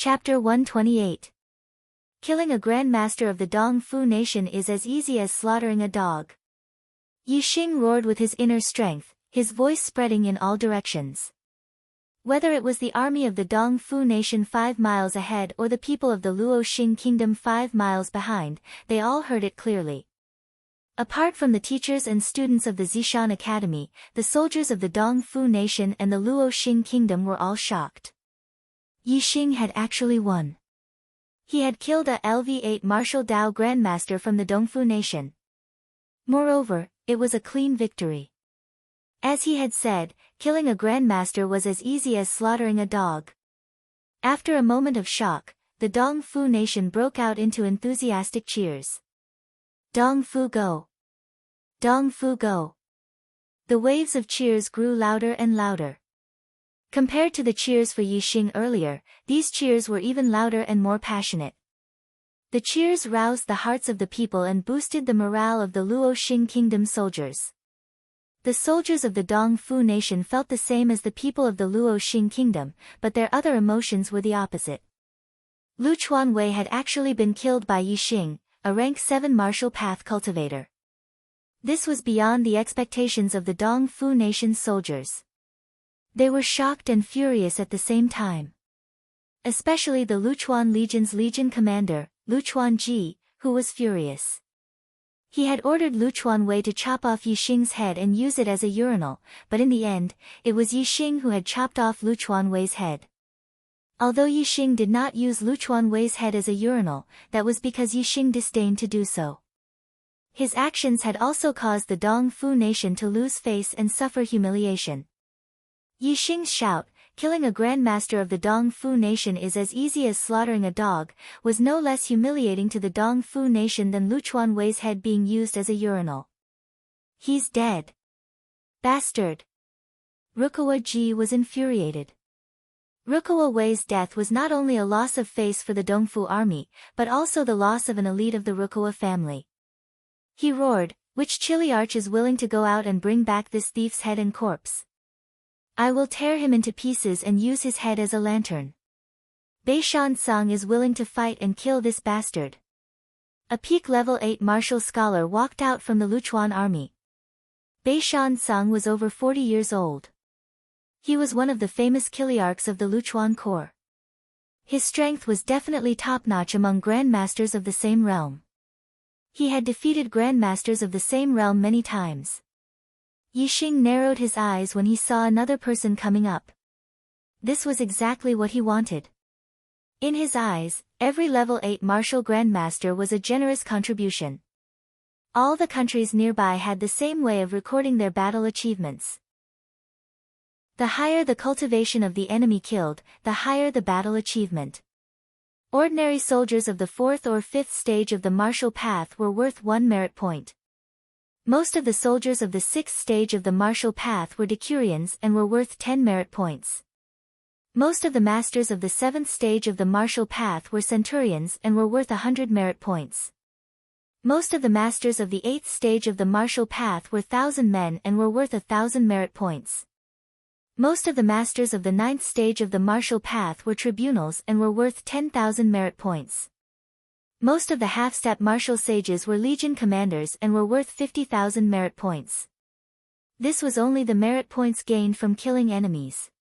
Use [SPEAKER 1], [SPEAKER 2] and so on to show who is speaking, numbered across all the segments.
[SPEAKER 1] Chapter 128. Killing a grandmaster of the Dong Fu nation is as easy as slaughtering a dog. Yi Xing roared with his inner strength, his voice spreading in all directions. Whether it was the army of the Dong Fu nation 5 miles ahead or the people of the Luo Xing kingdom 5 miles behind, they all heard it clearly. Apart from the teachers and students of the Zishan Academy, the soldiers of the Dong Fu nation and the Luo Xing kingdom were all shocked. Yi Xing had actually won. He had killed a LV8 martial Dao grandmaster from the Dongfu nation. Moreover, it was a clean victory. As he had said, killing a grandmaster was as easy as slaughtering a dog. After a moment of shock, the Dong Fu nation broke out into enthusiastic cheers. Dong Fu go! Dong Fu go! The waves of cheers grew louder and louder. Compared to the cheers for Yi Xing earlier, these cheers were even louder and more passionate. The cheers roused the hearts of the people and boosted the morale of the Luo Xing kingdom soldiers. The soldiers of the Dong Fu nation felt the same as the people of the Luo Xing kingdom, but their other emotions were the opposite. Lu Chuanwei had actually been killed by Yi Xing, a rank 7 martial path cultivator. This was beyond the expectations of the Dong Fu nation's soldiers. They were shocked and furious at the same time. Especially the Luchuan Legion's legion commander, Lu Chuanji, who was furious. He had ordered Lu Chuanwei to chop off Yi Xing's head and use it as a urinal, but in the end, it was Yi Xing who had chopped off Lu Chuanwei's head. Although Yi Xing did not use Lu Chuanwei's head as a urinal, that was because Yi Xing disdained to do so. His actions had also caused the Dong Fu nation to lose face and suffer humiliation. Yi Xing's shout, killing a grandmaster of the Dong Fu nation is as easy as slaughtering a dog, was no less humiliating to the Dong Fu nation than Lu Chuanwei's head being used as a urinal. He's dead. Bastard! Rukawa Ji was infuriated. Rukawa Wei's death was not only a loss of face for the Dongfu army, but also the loss of an elite of the Rukawa family. He roared, "Which Chiliarch is willing to go out and bring back this thief's head and corpse? I will tear him into pieces and use his head as a lantern. Beishan Song is willing to fight and kill this bastard." A peak level 8 martial scholar walked out from the Luchuan army. Beishan Song was over 40 years old. He was one of the famous Chiliarchs of the Luchuan Corps. His strength was definitely top-notch among grandmasters of the same realm. He had defeated grandmasters of the same realm many times. Yi Xing narrowed his eyes when he saw another person coming up. This was exactly what he wanted. In his eyes, every level 8 martial grandmaster was a generous contribution. All the countries nearby had the same way of recording their battle achievements. The higher the cultivation of the enemy killed, the higher the battle achievement. Ordinary soldiers of the 4th or 5th stage of the martial path were worth 1 merit point. Most of the soldiers of the 6th stage of the martial path were decurions and were worth 10 merit points. Most of the masters of the 7th stage of the martial path were centurions and were worth 100 merit points. Most of the masters of the 8th stage of the martial path were 1,000 men and were worth 1,000 merit points. Most of the masters of the 9th stage of the martial path were tribunals and were worth 10,000 merit points. Most of the half-step martial sages were legion commanders and were worth 50,000 merit points. This was only the merit points gained from killing enemies.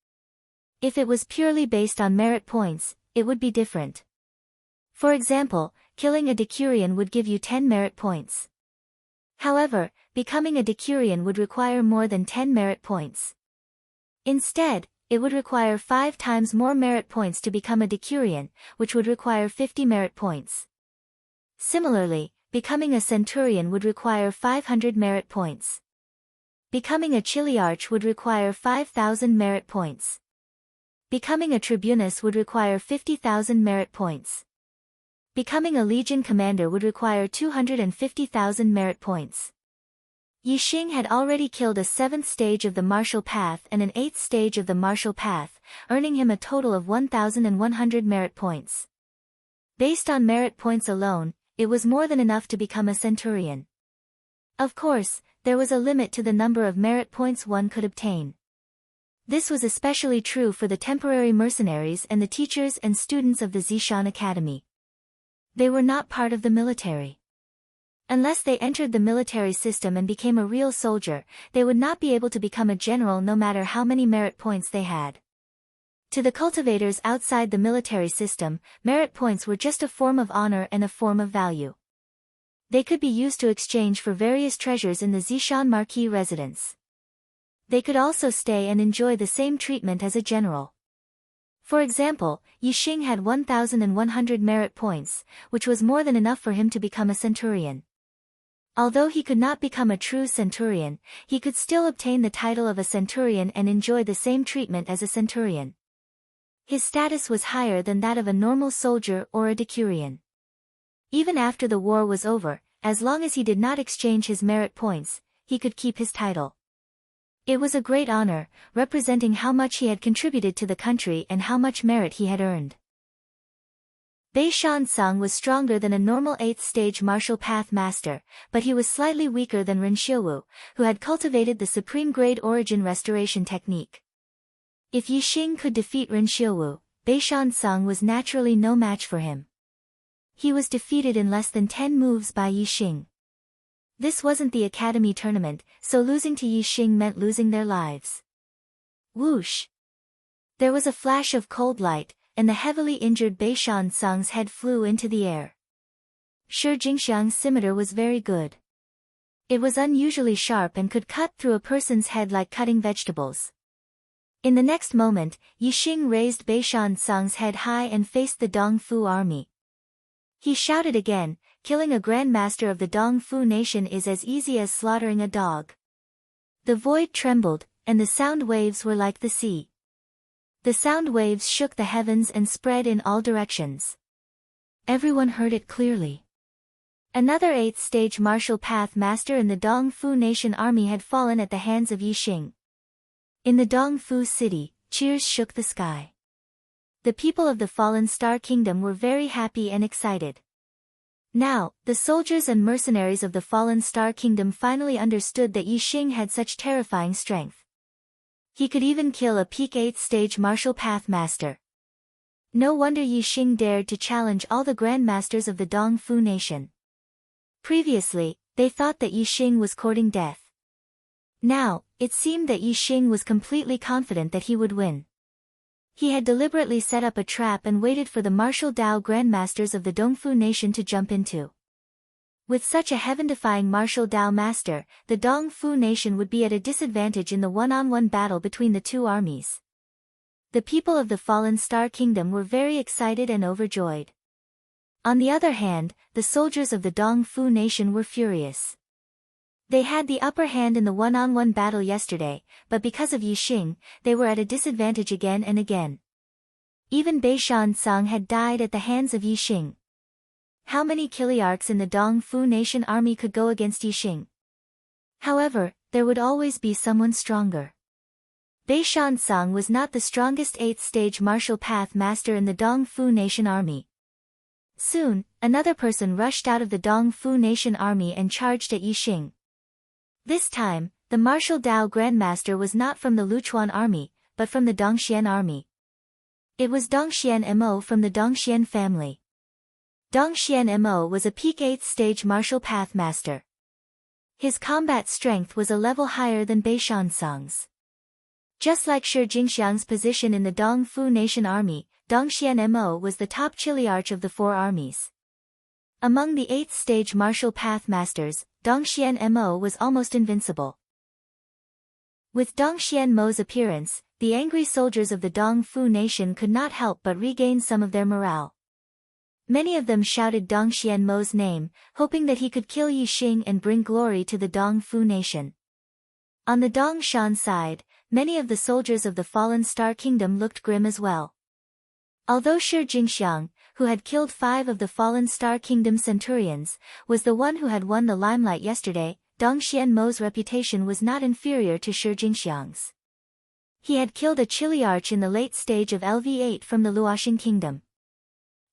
[SPEAKER 1] If it was purely based on merit points, it would be different. For example, killing a decurion would give you 10 merit points. However, becoming a decurion would require more than 10 merit points. Instead, it would require 5 times more merit points to become a decurion, which would require 50 merit points. Similarly, becoming a centurion would require 500 merit points. Becoming a Chiliarch would require 5,000 merit points. Becoming a tribunus would require 50,000 merit points. Becoming a legion commander would require 250,000 merit points. Yi Xing had already killed a 7th stage of the martial path and an 8th stage of the martial path, earning him a total of 1,100 merit points. Based on merit points alone, it was more than enough to become a centurion. Of course, there was a limit to the number of merit points one could obtain. This was especially true for the temporary mercenaries and the teachers and students of the Zishan Academy. They were not part of the military. Unless they entered the military system and became a real soldier, they would not be able to become a general no matter how many merit points they had. To the cultivators outside the military system, merit points were just a form of honor and a form of value. They could be used to exchange for various treasures in the Zishan Marquis residence. They could also stay and enjoy the same treatment as a general. For example, Yixing had 1,100 merit points, which was more than enough for him to become a centurion. Although he could not become a true centurion, he could still obtain the title of a centurion and enjoy the same treatment as a centurion. His status was higher than that of a normal soldier or a decurion. Even after the war was over, as long as he did not exchange his merit points, he could keep his title. It was a great honor, representing how much he had contributed to the country and how much merit he had earned. Bei Shan-sung was stronger than a normal 8th stage martial path master, but he was slightly weaker than Ren Xiuwu, who had cultivated the supreme grade origin restoration technique. If Yixing could defeat Ren Xiuwu, Bei Shan-sung was naturally no match for him. He was defeated in less than 10 moves by Yixing. This wasn't the academy tournament, so losing to Yixing meant losing their lives. Whoosh! There was a flash of cold light, and the heavily injured Bei Shan-sung's head flew into the air. Shi Jingxiang's scimitar was very good. It was unusually sharp and could cut through a person's head like cutting vegetables. In the next moment, Yixing raised Bei Shan-sung's head high and faced the Dongfu army. He shouted again, "Killing a grandmaster of the Dongfu nation is as easy as slaughtering a dog." The void trembled, and the sound waves were like the sea. The sound waves shook the heavens and spread in all directions. Everyone heard it clearly. Another 8th stage martial path master in the Dongfu nation army had fallen at the hands of Yixing. In the Dongfu city, cheers shook the sky. The people of the Fallen Star Kingdom were very happy and excited. Now, the soldiers and mercenaries of the Fallen Star Kingdom finally understood that Yixing had such terrifying strength. He could even kill a peak 8th stage martial path master. No wonder Yixing dared to challenge all the grandmasters of the Dongfu nation. Previously, they thought that Yixing was courting death. Now, it seemed that Yixing was completely confident that he would win. He had deliberately set up a trap and waited for the martial Dao grandmasters of the Dongfu nation to jump into. With such a heaven-defying martial Dao master, the Dongfu nation would be at a disadvantage in the one-on-one battle between the two armies. The people of the Fallen Star Kingdom were very excited and overjoyed. On the other hand, the soldiers of the Dongfu nation were furious. They had the upper hand in the one-on-one battle yesterday, but because of Yixing, they were at a disadvantage again and again. Even Bei Shan-sung had died at the hands of Yixing. How many Kiliarchs in the Dongfu nation army could go against Yixing? However, there would always be someone stronger. Bei Shan-sung was not the strongest 8th stage martial path master in the Dongfu nation army. Soon, another person rushed out of the Dongfu nation army and charged at Yixing. This time, the martial Dao grandmaster was not from the Luchuan army, but from the Dongxian army. It was Dongxian Mo from the Dongxian family. Dongxian Mo was a peak 8th stage martial path master. His combat strength was a level higher than Bei Shan-sung's. Just like Shi Jingxiang's position in the Dongfu nation army, Dongxian Mo was the top chiliarch of the four armies. Among the 8th stage martial path masters, Dongxian Mo was almost invincible. With Dongxian Mo's appearance, the angry soldiers of the Dongfu nation could not help but regain some of their morale. Many of them shouted Dongxian Mo's name, hoping that he could kill Yixing and bring glory to the Dongfu nation. On the Dongshan side, many of the soldiers of the Fallen Star Kingdom looked grim as well. Although Shi Jingxiang, who had killed 5 of the Fallen Star Kingdom centurions, was the one who had won the limelight yesterday, Dongxian Mo's reputation was not inferior to Shi Jingxiang's. He had killed a chiliarch in the late stage of LV8 from the Luoxing Kingdom.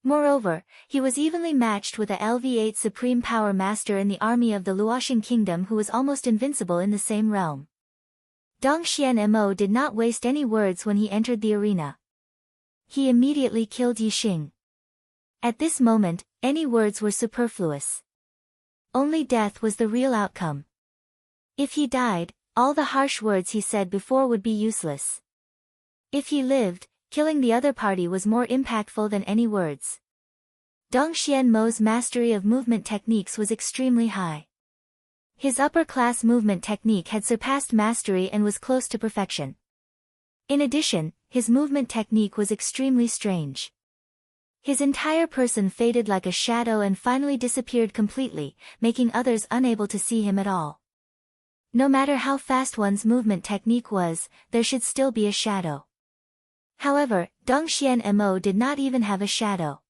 [SPEAKER 1] Moreover, he was evenly matched with a LV8 Supreme Power Master in the army of the Luoxing Kingdom who was almost invincible in the same realm. Dong Xianmo did not waste any words when he entered the arena. He immediately killed Yixing. At this moment, any words were superfluous. Only death was the real outcome. If he died, all the harsh words he said before would be useless. If he lived, killing the other party was more impactful than any words. Dong Xianmo's mastery of movement techniques was extremely high. His upper-class movement technique had surpassed mastery and was close to perfection. In addition, his movement technique was extremely strange. His entire person faded like a shadow and finally disappeared completely, making others unable to see him at all. No matter how fast one's movement technique was, there should still be a shadow. However, Dong Xianmo did not even have a shadow.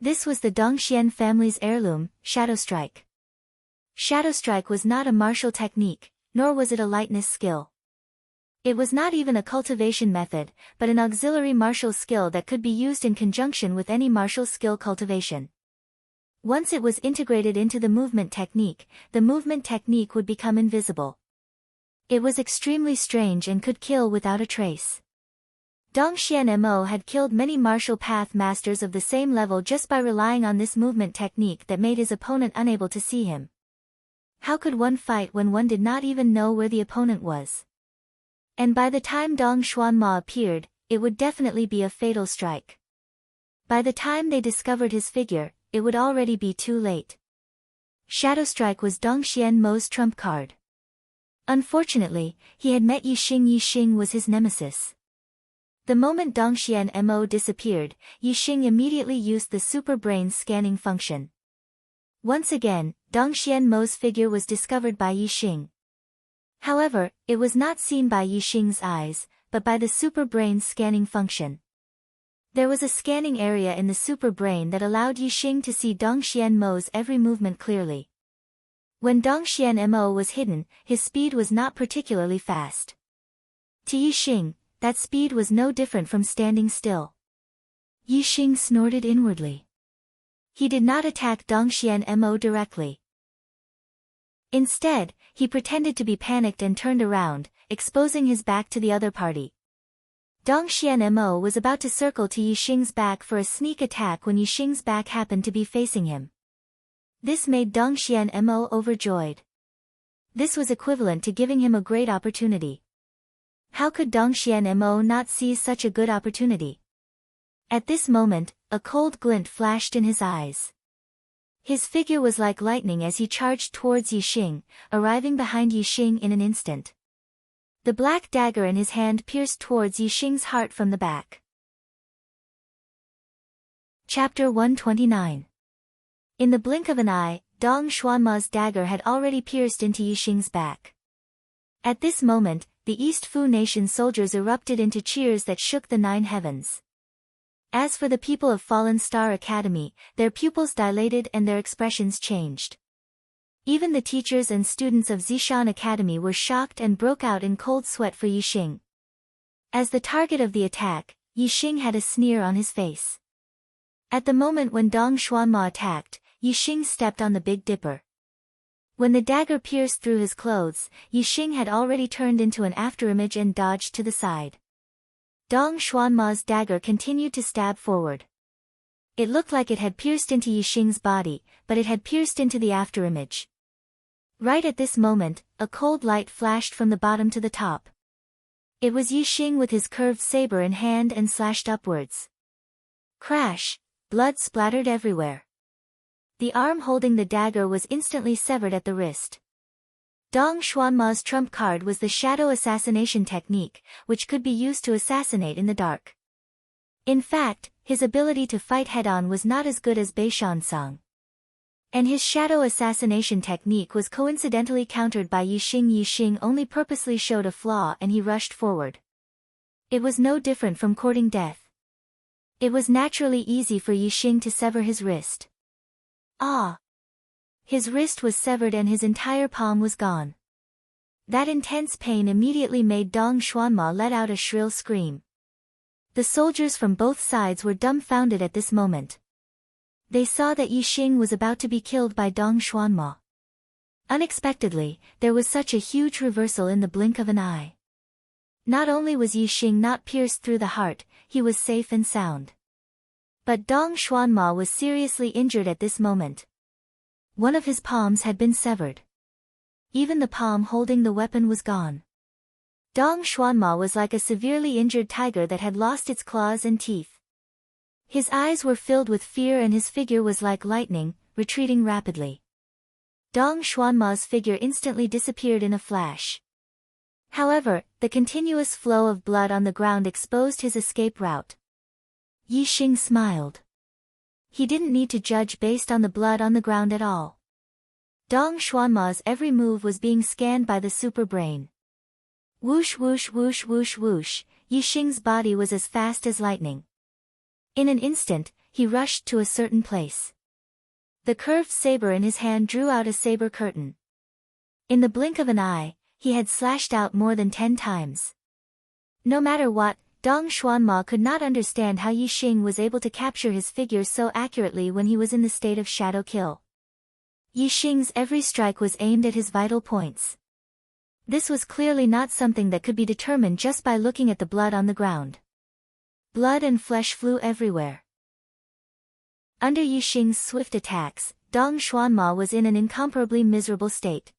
[SPEAKER 1] This was the Dongxian family's heirloom, Shadow Strike. Shadow Strike was not a martial technique, nor was it a lightness skill. It was not even a cultivation method, but an auxiliary martial skill that could be used in conjunction with any martial skill cultivation. Once it was integrated into the movement technique would become invisible. It was extremely strange and could kill without a trace. Dong Xianmo had killed many martial path masters of the same level just by relying on this movement technique that made his opponent unable to see him. How could one fight when one did not even know where the opponent was? And by the time Dong Xuanma appeared, it would definitely be a fatal strike. By the time they discovered his figure, it would already be too late. Shadow Strike was Dong Xianmo's trump card. Unfortunately, he had met Yixing. Yixing was his nemesis. The moment Dong Xianmo disappeared, Yixing immediately used the super brain scanning function. Once again, Dong Xianmo's figure was discovered by Yixing. However, it was not seen by Yixing's eyes, but by the super brain scanning function. There was a scanning area in the super brain that allowed Yixing to see Dong Xianmo's every movement clearly. When Dong Xianmo was hidden, his speed was not particularly fast. To Yixing, that speed was no different from standing still. Yixing snorted inwardly. He did not attack Dong Xianmo directly. Instead, he pretended to be panicked and turned around, exposing his back to the other party. Dong Xianmo was about to circle to Yixing's back for a sneak attack when Yixing's back happened to be facing him. This made Dong Xianmo overjoyed. This was equivalent to giving him a great opportunity. How could Dong Xianmo not seize such a good opportunity? At this moment, a cold glint flashed in his eyes. His figure was like lightning as he charged towards Yixing, arriving behind Yixing in an instant. The black dagger in his hand pierced towards Yixing's heart from the back. Chapter 129. In the blink of an eye, Dong Xuanma's dagger had already pierced into Yixing's back. At this moment, the East Fu Nation soldiers erupted into cheers that shook the 9 heavens. As for the people of Fallen Star Academy, their pupils dilated and their expressions changed. Even the teachers and students of Zishan Academy were shocked and broke out in cold sweat for Yixing. As the target of the attack, Yixing had a sneer on his face. At the moment when Dong Xuanma attacked, Yixing stepped on the Big Dipper. When the dagger pierced through his clothes, Yixing had already turned into an afterimage and dodged to the side. Dong Xuanma's dagger continued to stab forward. It looked like it had pierced into Yixing's body, but it had pierced into the afterimage. Right at this moment, a cold light flashed from the bottom to the top. It was Yixing with his curved saber in hand and slashed upwards. Crash! Blood splattered everywhere. The arm holding the dagger was instantly severed at the wrist. Dong Xuanma's trump card was the shadow assassination technique, which could be used to assassinate in the dark. In fact, his ability to fight head-on was not as good as Beishan Song. And his shadow assassination technique was coincidentally countered by Yixing. Yixing only purposely showed a flaw and he rushed forward. It was no different from courting death. It was naturally easy for Yixing to sever his wrist. Ah! His wrist was severed and his entire palm was gone. That intense pain immediately made Dong Xuanma let out a shrill scream. The soldiers from both sides were dumbfounded at this moment. They saw that Yixing was about to be killed by Dong Xuanma. Unexpectedly, there was such a huge reversal in the blink of an eye. Not only was Yi Xing not pierced through the heart, he was safe and sound. But Dong Xuanma was seriously injured at this moment. One of his palms had been severed. Even the palm holding the weapon was gone. Dong Xuanma was like a severely injured tiger that had lost its claws and teeth. His eyes were filled with fear and his figure was like lightning, retreating rapidly. Dong Xuanma's figure instantly disappeared in a flash. However, the continuous flow of blood on the ground exposed his escape route. Yi Xing smiled. He didn't need to judge based on the blood on the ground at all. Dong Xuanma's every move was being scanned by the super brain. Whoosh whoosh whoosh whoosh whoosh, Yi Xing's body was as fast as lightning. In an instant, he rushed to a certain place. The curved saber in his hand drew out a saber curtain. In the blink of an eye, he had slashed out more than 10 times. No matter what, Dong Xuanma could not understand how Yi Xing was able to capture his figure so accurately when he was in the state of shadow kill. Yi Xing's every strike was aimed at his vital points. This was clearly not something that could be determined just by looking at the blood on the ground. Blood and flesh flew everywhere. Under Yi Xing's swift attacks, Dong Xuanma was in an incomparably miserable state.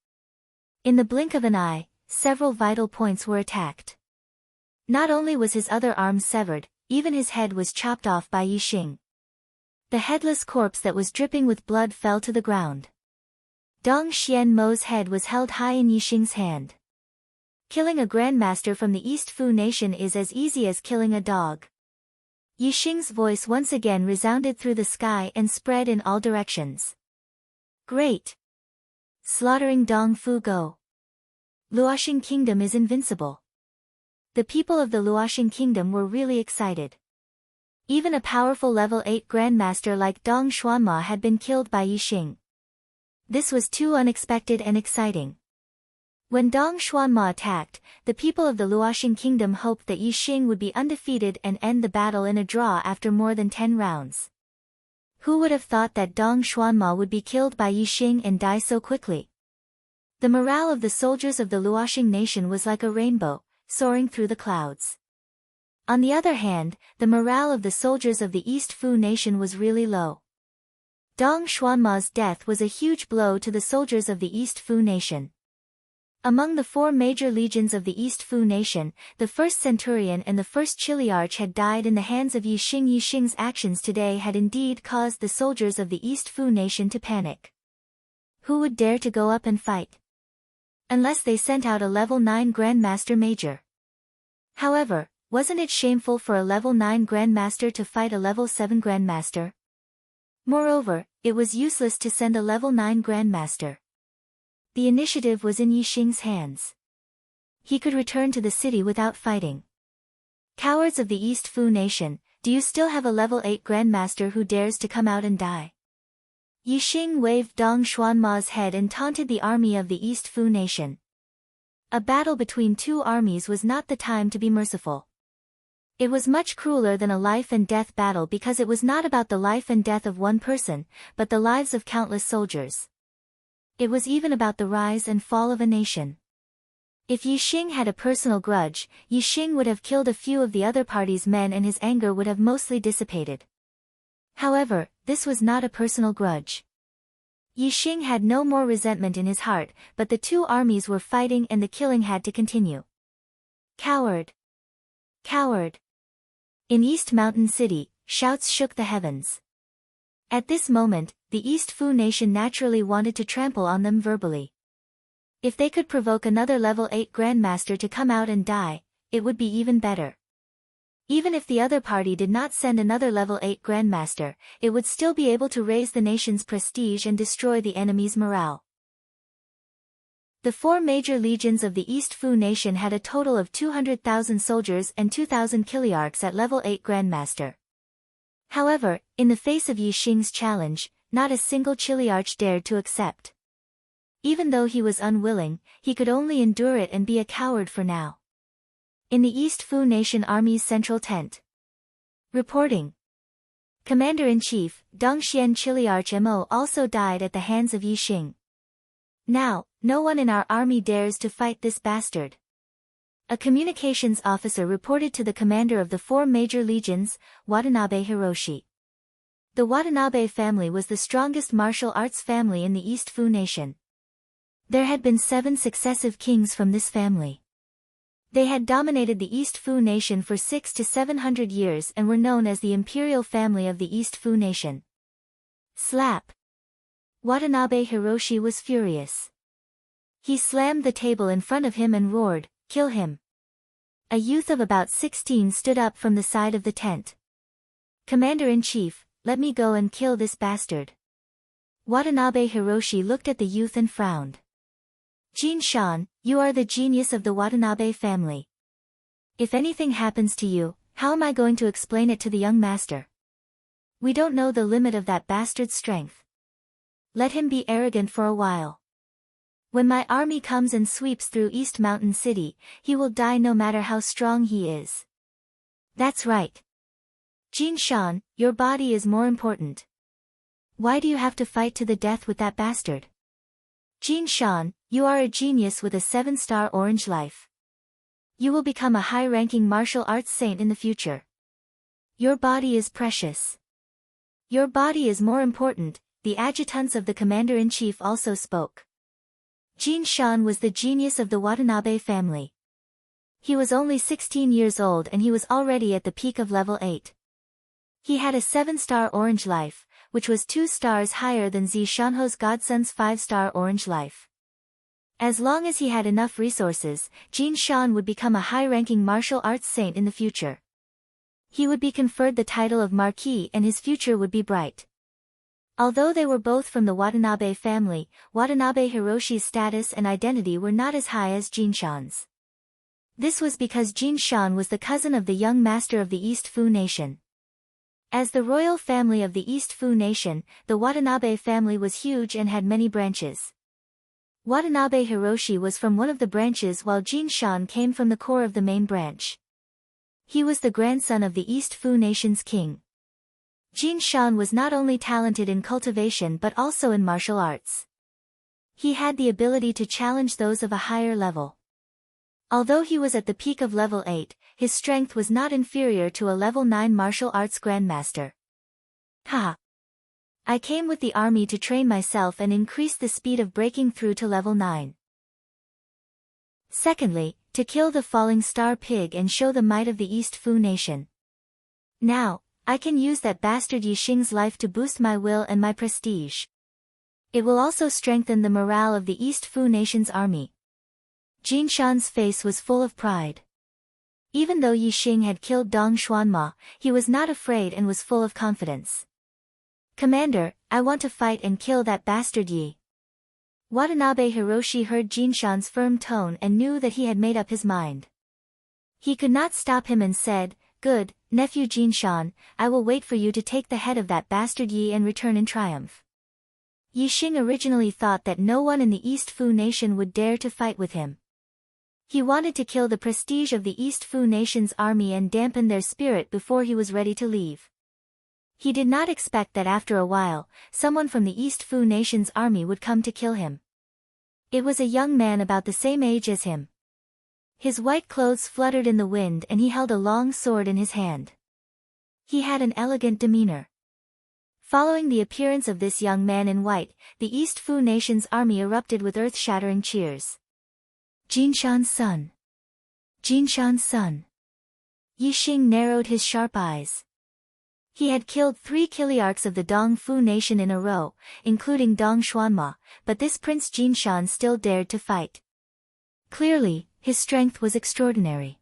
[SPEAKER 1] In the blink of an eye, several vital points were attacked. Not only was his other arm severed, even his head was chopped off by Yi Xing. The headless corpse that was dripping with blood fell to the ground. Dong Xianmo's head was held high in Yi Xing's hand. Killing a grandmaster from the East Fu nation is as easy as killing a dog. Yi Xing's voice once again resounded through the sky and spread in all directions. Great! Slaughtering Dong Fu Go. Luoxing Kingdom is invincible. The people of the Luoxing Kingdom were really excited. Even a powerful level 8 grandmaster like Dong Xuanma had been killed by Yi Xing. This was too unexpected and exciting. When Dong Xuanma attacked, the people of the Luoxing Kingdom hoped that Yi Xing would be undefeated and end the battle in a draw after more than 10 rounds. Who would have thought that Dong Xuanma would be killed by Yi Xing and die so quickly? The morale of the soldiers of the Luoxing nation was like a rainbow, soaring through the clouds. On the other hand, the morale of the soldiers of the East Fu nation was really low. Dong Xuanma's death was a huge blow to the soldiers of the East Fu nation. Among the 4 major legions of the East Fu nation, the 1st Centurion and the 1st Chiliarch had died in the hands of Yi Xing. Yi Xing's actions today had indeed caused the soldiers of the East Fu nation to panic. Who would dare to go up and fight? Unless they sent out a level 9 Grandmaster Major. However, wasn't it shameful for a level 9 Grandmaster to fight a level 7 Grandmaster? Moreover, it was useless to send a level 9 Grandmaster. The initiative was in Yi Xing's hands. He could return to the city without fighting. Cowards of the East Fu nation, do you still have a level 8 Grandmaster who dares to come out and die? Yi Xing waved Dong Xuanma's head and taunted the army of the East Fu nation. A battle between 2 armies was not the time to be merciful. It was much crueler than a life and death battle because it was not about the life and death of one person, but the lives of countless soldiers. It was even about the rise and fall of a nation. If Yi Xing had a personal grudge, Yi Xing would have killed a few of the other party's men and his anger would have mostly dissipated. However, this was not a personal grudge. Yi Xing had no more resentment in his heart, but the 2 armies were fighting and the killing had to continue. Coward! Coward! In East Mountain City, shouts shook the heavens. At this moment, the East Fu nation naturally wanted to trample on them verbally. If they could provoke another level 8 Grandmaster to come out and die, it would be even better. Even if the other party did not send another level 8 Grandmaster, it would still be able to raise the nation's prestige and destroy the enemy's morale. The 4 major legions of the East Fu nation had a total of 200,000 soldiers and 2,000 Chiliarchs at level 8 Grandmaster. However, in the face of Yi Xing's challenge, not a single Chiliarch dared to accept. Even though he was unwilling, he could only endure it and be a coward for now. In the East Fu Nation Army's central tent. Reporting. Commander-in-Chief, Dongxian Chiliarch Mo also died at the hands of Yi Xing. Now, no one in our army dares to fight this bastard. A communications officer reported to the commander of the 4 major legions, Watanabe Hiroshi. The Watanabe family was the strongest martial arts family in the East Fu nation. There had been 7 successive kings from this family. They had dominated the East Fu nation for 600 to 700 years and were known as the imperial family of the East Fu nation. Slap! Watanabe Hiroshi was furious. He slammed the table in front of him and roared, "Kill him!" A youth of about 16 stood up from the side of the tent. "Commander-in-Chief, let me go and kill this bastard." Watanabe Hiroshi looked at the youth and frowned. "Jin-shan, you are the genius of the Watanabe family. If anything happens to you, how am I going to explain it to the young master? We don't know the limit of that bastard's strength. Let him be arrogant for a while. When my army comes and sweeps through East Mountain City, he will die no matter how strong he is." "That's right. Jin-shan, your body is more important. Why do you have to fight to the death with that bastard? Jin-shan, you are a genius with a 7-star orange life. You will become a high-ranking martial arts saint in the future. Your body is precious. Your body is more important." The adjutants of the commander-in-chief also spoke. Jin-shan was the genius of the Watanabe family. He was only 16 years old and he was already at the peak of level 8. He had a 7-star orange life, which was 2 stars higher than Zi Shanho's godson's 5-star orange life. As long as he had enough resources, Jin-shan would become a high-ranking martial arts saint in the future. He would be conferred the title of Marquis and his future would be bright. Although they were both from the Watanabe family, Watanabe Hiroshi's status and identity were not as high as Jin-shan's. This was because Jin-shan was the cousin of the young master of the East Fu nation. As the royal family of the East Fu nation, the Watanabe family was huge and had many branches. Watanabe Hiroshi was from one of the branches while Jin-shan came from the core of the main branch. He was the grandson of the East Fu nation's king. Jin-shan was not only talented in cultivation but also in martial arts. He had the ability to challenge those of a higher level. Although he was at the peak of level 8, his strength was not inferior to a level 9 martial arts grandmaster. Haha! I came with the army to train myself and increase the speed of breaking through to level 9. Secondly, to kill the falling star pig and show the might of the East Fu nation. Now, I can use that bastard Yi Xing's life to boost my will and my prestige. It will also strengthen the morale of the East Fu nation's army. Jin-shan's face was full of pride. Even though Yi Xing had killed Dong Xuanma, he was not afraid and was full of confidence. "Commander, I want to fight and kill that bastard Yi." Watanabe Hiroshi heard Jin-shan's firm tone and knew that he had made up his mind. He could not stop him and said, "Good, nephew Jin-shan, I will wait for you to take the head of that bastard Yi and return in triumph." Yi Xing originally thought that no one in the East Fu nation would dare to fight with him. He wanted to kill the prestige of the East Fu nation's army and dampen their spirit before he was ready to leave. He did not expect that after a while, someone from the East Fu nation's army would come to kill him. It was a young man about the same age as him. His white clothes fluttered in the wind and he held a long sword in his hand. He had an elegant demeanor. Following the appearance of this young man in white, the East Fu nation's army erupted with earth-shattering cheers. "Jin-shan's son! Jin-shan's son!" Yi Xing narrowed his sharp eyes. He had killed 3 Kiliarchs of the Dong Fu nation in a row, including Dong Xuanma, but this Prince Jin-shan still dared to fight. Clearly, his strength was extraordinary.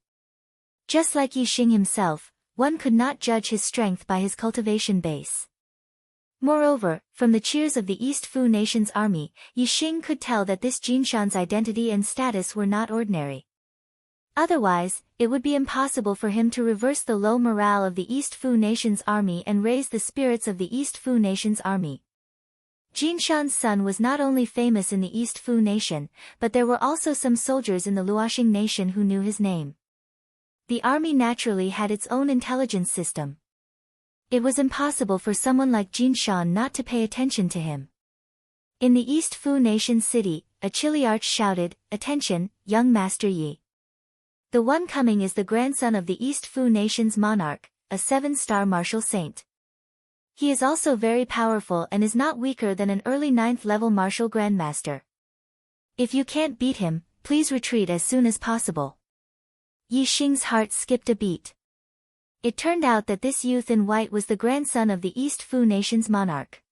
[SPEAKER 1] Just like Yi Xing himself, one could not judge his strength by his cultivation base. Moreover, from the cheers of the East Fu nation's army, Yi Xing could tell that this Jin-shan's identity and status were not ordinary. Otherwise, it would be impossible for him to reverse the low morale of the East Fu nation's army and raise the spirits of the East Fu nation's army. Jin-shan's son was not only famous in the East Fu nation, but there were also some soldiers in the Luoxing nation who knew his name. The army naturally had its own intelligence system. It was impossible for someone like Jin-shan not to pay attention to him. In the East Fu nation city, a Chiliarch shouted, "Attention, young Master Yi." The one coming is the grandson of the East Fu nation's monarch, a 7-star martial saint. He is also very powerful and is not weaker than an early 9th level martial grandmaster. If you can't beat him, please retreat as soon as possible. Yi Xing's heart skipped a beat. It turned out that this youth in white was the grandson of the East Fu nation's monarch.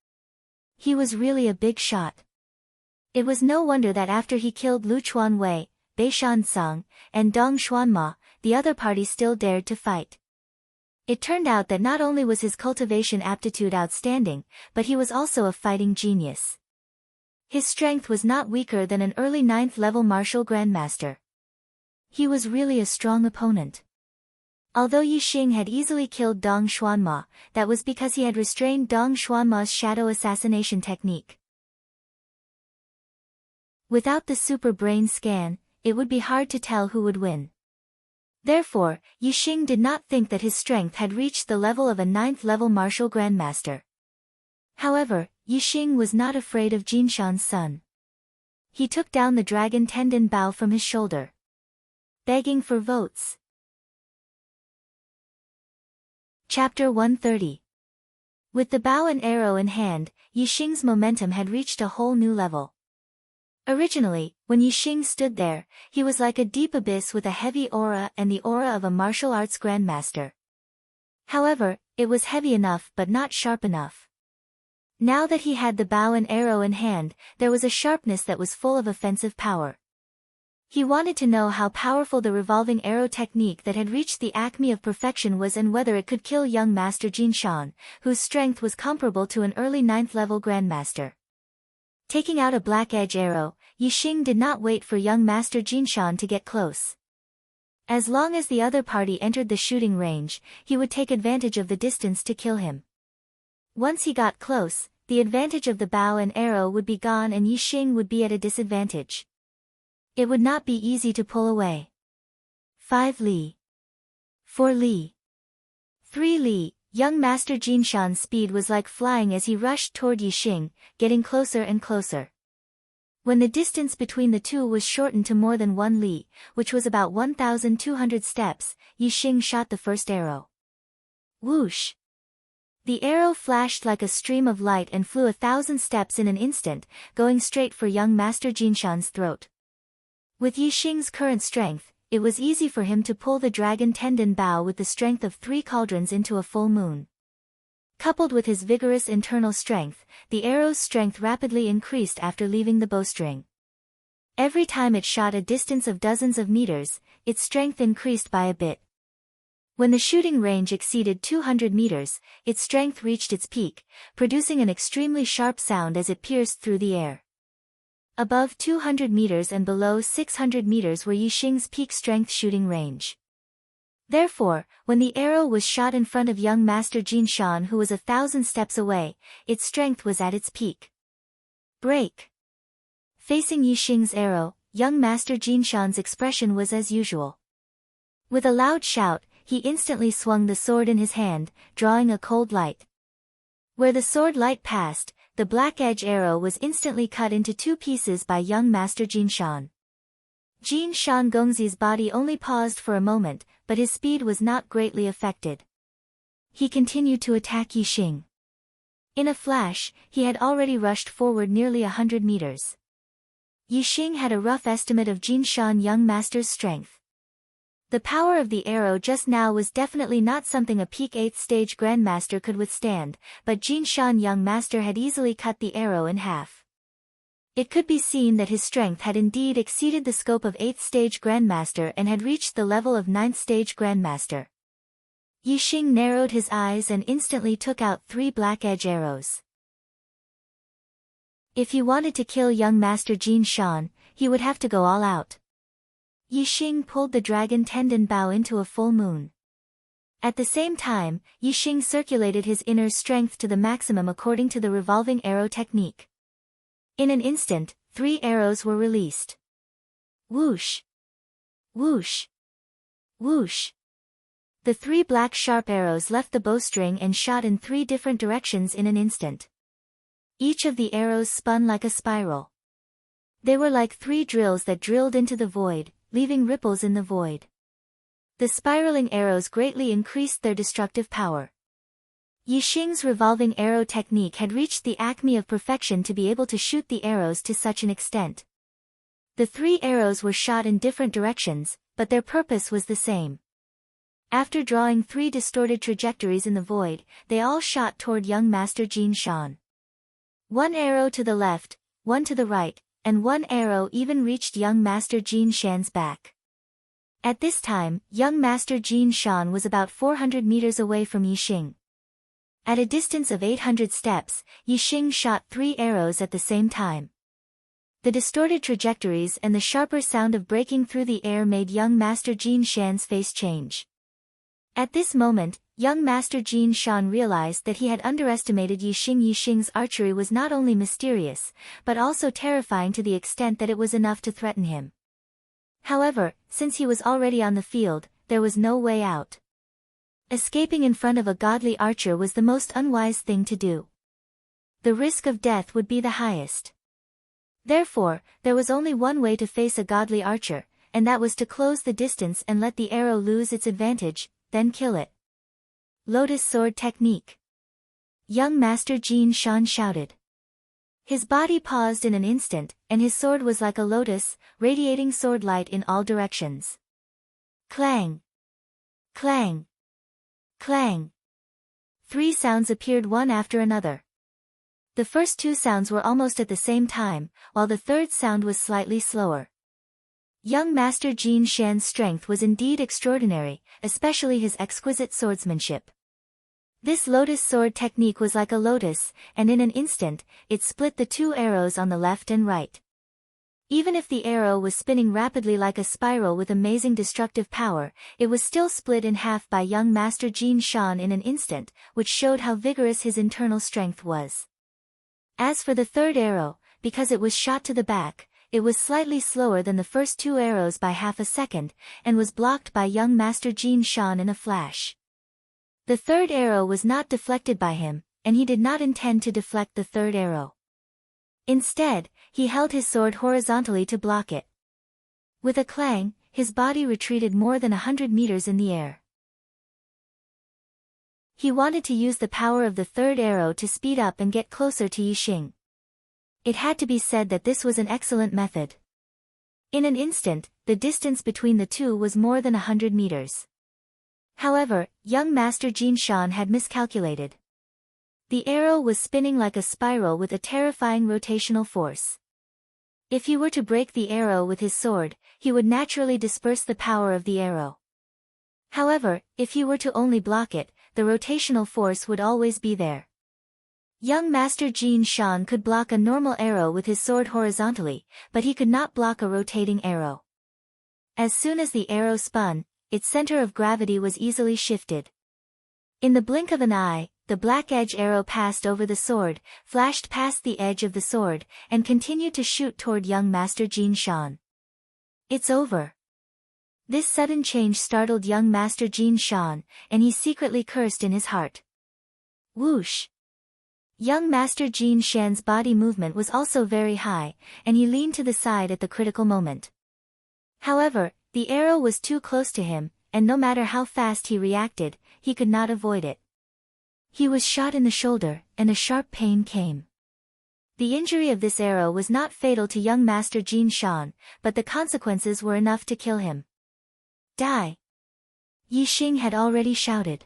[SPEAKER 1] He was really a big shot. It was no wonder that after he killed Lu Chuanwei, Bei Shansong, and Dong Xuanma, the other party still dared to fight. It turned out that not only was his cultivation aptitude outstanding, but he was also a fighting genius. His strength was not weaker than an early 9th level martial grandmaster. He was really a strong opponent. Although Yi Xing had easily killed Dong Xuanma, that was because he had restrained Dong Xuanma's shadow assassination technique. Without the super brain scan, it would be hard to tell who would win. Therefore, Yi Xing did not think that his strength had reached the level of a 9th level martial grandmaster. However, Yi Xing was not afraid of Jinshan's son. He took down the dragon tendon bow from his shoulder, begging for votes. Chapter 130. With the bow and arrow in hand, Yi Xing's momentum had reached a whole new level. Originally, when Yi Xing stood there, he was like a deep abyss with a heavy aura and the aura of a martial arts grandmaster. However, it was heavy enough but not sharp enough. Now that he had the bow and arrow in hand, there was a sharpness that was full of offensive power. He wanted to know how powerful the revolving arrow technique that had reached the acme of perfection was and whether it could kill young Master Jinshan, whose strength was comparable to an early 9th level grandmaster. Taking out a black edge arrow, Yi Xing did not wait for young Master Jinshan to get close. As long as the other party entered the shooting range, he would take advantage of the distance to kill him. Once he got close, the advantage of the bow and arrow would be gone and Yi Xing would be at a disadvantage. It would not be easy to pull away. 5 li. 4 li. 3 li. Young Master Jinshan's speed was like flying as he rushed toward Yi Xing, getting closer and closer. When the distance between the two was shortened to more than 1 li, which was about 1,200 steps, Yi Xing shot the first arrow. Whoosh! The arrow flashed like a stream of light and flew 1,000 steps in an instant, going straight for young Master Jinshan's throat. With Yi Xing's current strength, it was easy for him to pull the dragon tendon bow with the strength of 3 cauldrons into a full moon. Coupled with his vigorous internal strength, the arrow's strength rapidly increased after leaving the bowstring. Every time it shot a distance of dozens of meters, its strength increased by a bit. When the shooting range exceeded 200 meters, its strength reached its peak, producing an extremely sharp sound as it pierced through the air. Above 200 meters and below 600 meters were Yi Xing's peak strength shooting range. Therefore, when the arrow was shot in front of young Master Jinshan who was 1,000 steps away, its strength was at its peak. Break! Facing Yi Xing's arrow, young Master Jinshan's expression was as usual. With a loud shout, he instantly swung the sword in his hand, drawing a cold light. Where the sword light passed, the black edge arrow was instantly cut into 2 pieces by young Master Jinshan. Jinshan Gongzi's body only paused for a moment, but his speed was not greatly affected. He continued to attack Yi Xing. In a flash, he had already rushed forward nearly 100 meters. Yi Xing had a rough estimate of Jinshan young master's strength. The power of the arrow just now was definitely not something a peak 8th stage grandmaster could withstand, but Jinshan young master had easily cut the arrow in half. It could be seen that his strength had indeed exceeded the scope of 8th stage grandmaster and had reached the level of 9th stage grandmaster. Yi Xing narrowed his eyes and instantly took out 3 black edge arrows. If he wanted to kill young Master Jinshan, he would have to go all out. Yi Xing pulled the dragon tendon bow into a full moon. At the same time, Yi Xing circulated his inner strength to the maximum according to the revolving arrow technique. In an instant, 3 arrows were released. Whoosh! Whoosh! Whoosh! The 3 black sharp arrows left the bowstring and shot in 3 different directions in an instant. Each of the arrows spun like a spiral. They were like 3 drills that drilled into the void, leaving ripples in the void. The spiraling arrows greatly increased their destructive power. Yixing's revolving arrow technique had reached the acme of perfection to be able to shoot the arrows to such an extent. The 3 arrows were shot in different directions, but their purpose was the same. After drawing 3 distorted trajectories in the void, they all shot toward young Master Jin Shan. 1 arrow to the left, 1 to the right, and 1 arrow even reached young Master Jin Shan's back. At this time, young Master Jin Shan was about 400 meters away from Yixing. At a distance of 800 steps, Yixing shot 3 arrows at the same time. The distorted trajectories and the sharper sound of breaking through the air made young Master Jin Shan's face change. At this moment, young Master Jin Shan realized that he had underestimated Yixing. Yixing's archery was not only mysterious, but also terrifying to the extent that it was enough to threaten him. However, since he was already on the field, there was no way out. Escaping in front of a godly archer was the most unwise thing to do. The risk of death would be the highest. Therefore, there was only one way to face a godly archer, and that was to close the distance and let the arrow lose its advantage, then kill it. Lotus Sword Technique. Young Master Jin Shan shouted. His body paused in an instant, and his sword was like a lotus, radiating sword light in all directions. Clang! Clang! Clang! 3 sounds appeared one after another. The first 2 sounds were almost at the same time, while the third sound was slightly slower. Young Master Jin Shan's strength was indeed extraordinary, especially his exquisite swordsmanship. This lotus sword technique was like a lotus, and in an instant, it split the 2 arrows on the left and right. Even if the arrow was spinning rapidly like a spiral with amazing destructive power, it was still split in half by young Master Jin Shan in an instant, which showed how vigorous his internal strength was. As for the third arrow, because it was shot to the back, it was slightly slower than the first 2 arrows by half a second, and was blocked by young Master Jin Shan in a flash. The third arrow was not deflected by him, and he did not intend to deflect the third arrow. Instead, he held his sword horizontally to block it. With a clang, his body retreated more than 100 meters in the air. He wanted to use the power of the third arrow to speed up and get closer to Yixing. It had to be said that this was an excellent method. In an instant, the distance between the 2 was more than 100 meters. However, young Master Jin Shan had miscalculated. The arrow was spinning like a spiral with a terrifying rotational force. If he were to break the arrow with his sword, he would naturally disperse the power of the arrow. However, if he were to only block it, the rotational force would always be there. Young Master Jin Shan could block a normal arrow with his sword horizontally, but he could not block a rotating arrow. As soon as the arrow spun, its center of gravity was easily shifted. In the blink of an eye, the black edge arrow passed over the sword, flashed past the edge of the sword, and continued to shoot toward young Master Jin Shan. It's over. This sudden change startled young Master Jin Shan, and he secretly cursed in his heart. Whoosh! Young Master Jin Shan's body movement was also very high, and he leaned to the side at the critical moment. However, the arrow was too close to him, and no matter how fast he reacted, he could not avoid it. He was shot in the shoulder, and a sharp pain came. The injury of this arrow was not fatal to young Master Jin Shan, but the consequences were enough to kill him. Die! Yixing had already shouted.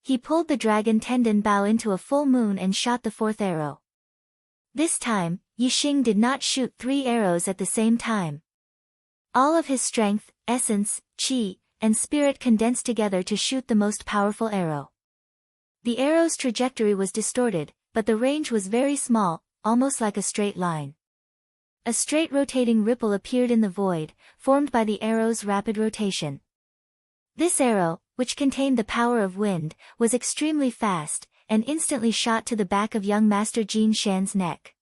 [SPEAKER 1] He pulled the dragon tendon bow into a full moon and shot the 4th arrow. This time, Yixing did not shoot 3 arrows at the same time. All of his strength, essence, qi, and spirit condensed together to shoot the most powerful arrow. The arrow's trajectory was distorted, but the range was very small, almost like a straight line. A straight rotating ripple appeared in the void, formed by the arrow's rapid rotation. This arrow, which contained the power of wind, was extremely fast, and instantly shot to the back of young Master Jin Shan's neck.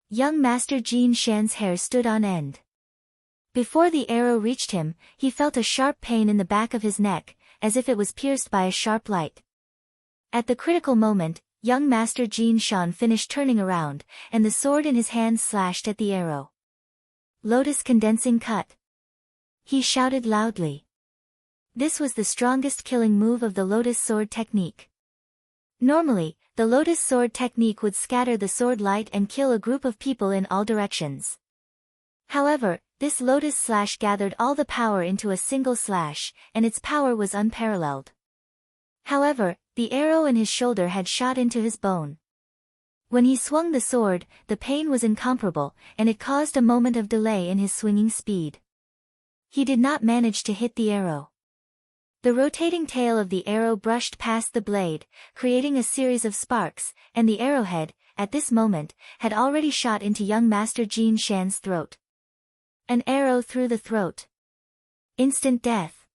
[SPEAKER 1] Young Master Jin Shan's hair stood on end. Before the arrow reached him, he felt a sharp pain in the back of his neck, as if it was pierced by a sharp light. At the critical moment, young Master Jin Shan finished turning around, and the sword in his hand slashed at the arrow. Lotus condensing cut. He shouted loudly. This was the strongest killing move of the lotus sword technique. Normally, the lotus sword technique would scatter the sword light and kill a group of people in all directions. However, this lotus slash gathered all the power into a single slash, and its power was unparalleled. However, the arrow in his shoulder had shot into his bone. When he swung the sword, the pain was incomparable, and it caused a moment of delay in his swinging speed. He did not manage to hit the arrow. The rotating tail of the arrow brushed past the blade, creating a series of sparks, and the arrowhead, at this moment, had already shot into young Master Jin Shan's throat. An arrow through the throat. Instant death.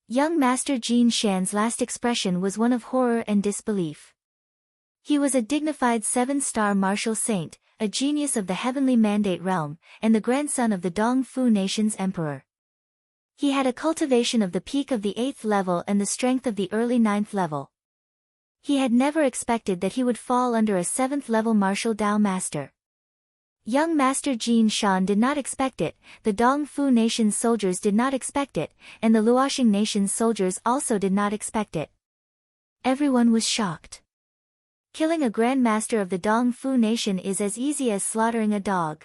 [SPEAKER 1] Young Master Jin Shan's last expression was one of horror and disbelief. He was a dignified 7-star martial saint, a genius of the heavenly mandate realm, and the grandson of the Dongfu nation's emperor. He had a cultivation of the peak of the 8th level and the strength of the early 9th level. He had never expected that he would fall under a 7th level martial Dao master. Young Master Jin Shan did not expect it, the Dongfu nation's soldiers did not expect it, and the Luoxing nation's soldiers also did not expect it. Everyone was shocked. Killing a grandmaster of the Dongfu nation is as easy as slaughtering a dog.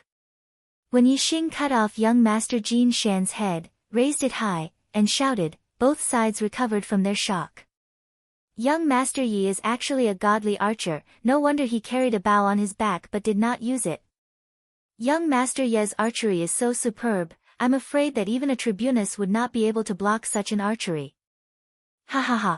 [SPEAKER 1] When Yixing cut off young Master Jin Shan's head, raised it high, and shouted, both sides recovered from their shock. Young Master Yi is actually a godly archer, no wonder he carried a bow on his back but did not use it. Young Master Ye's archery is so superb, I'm afraid that even a tribunus would not be able to block such an archery. Ha ha ha.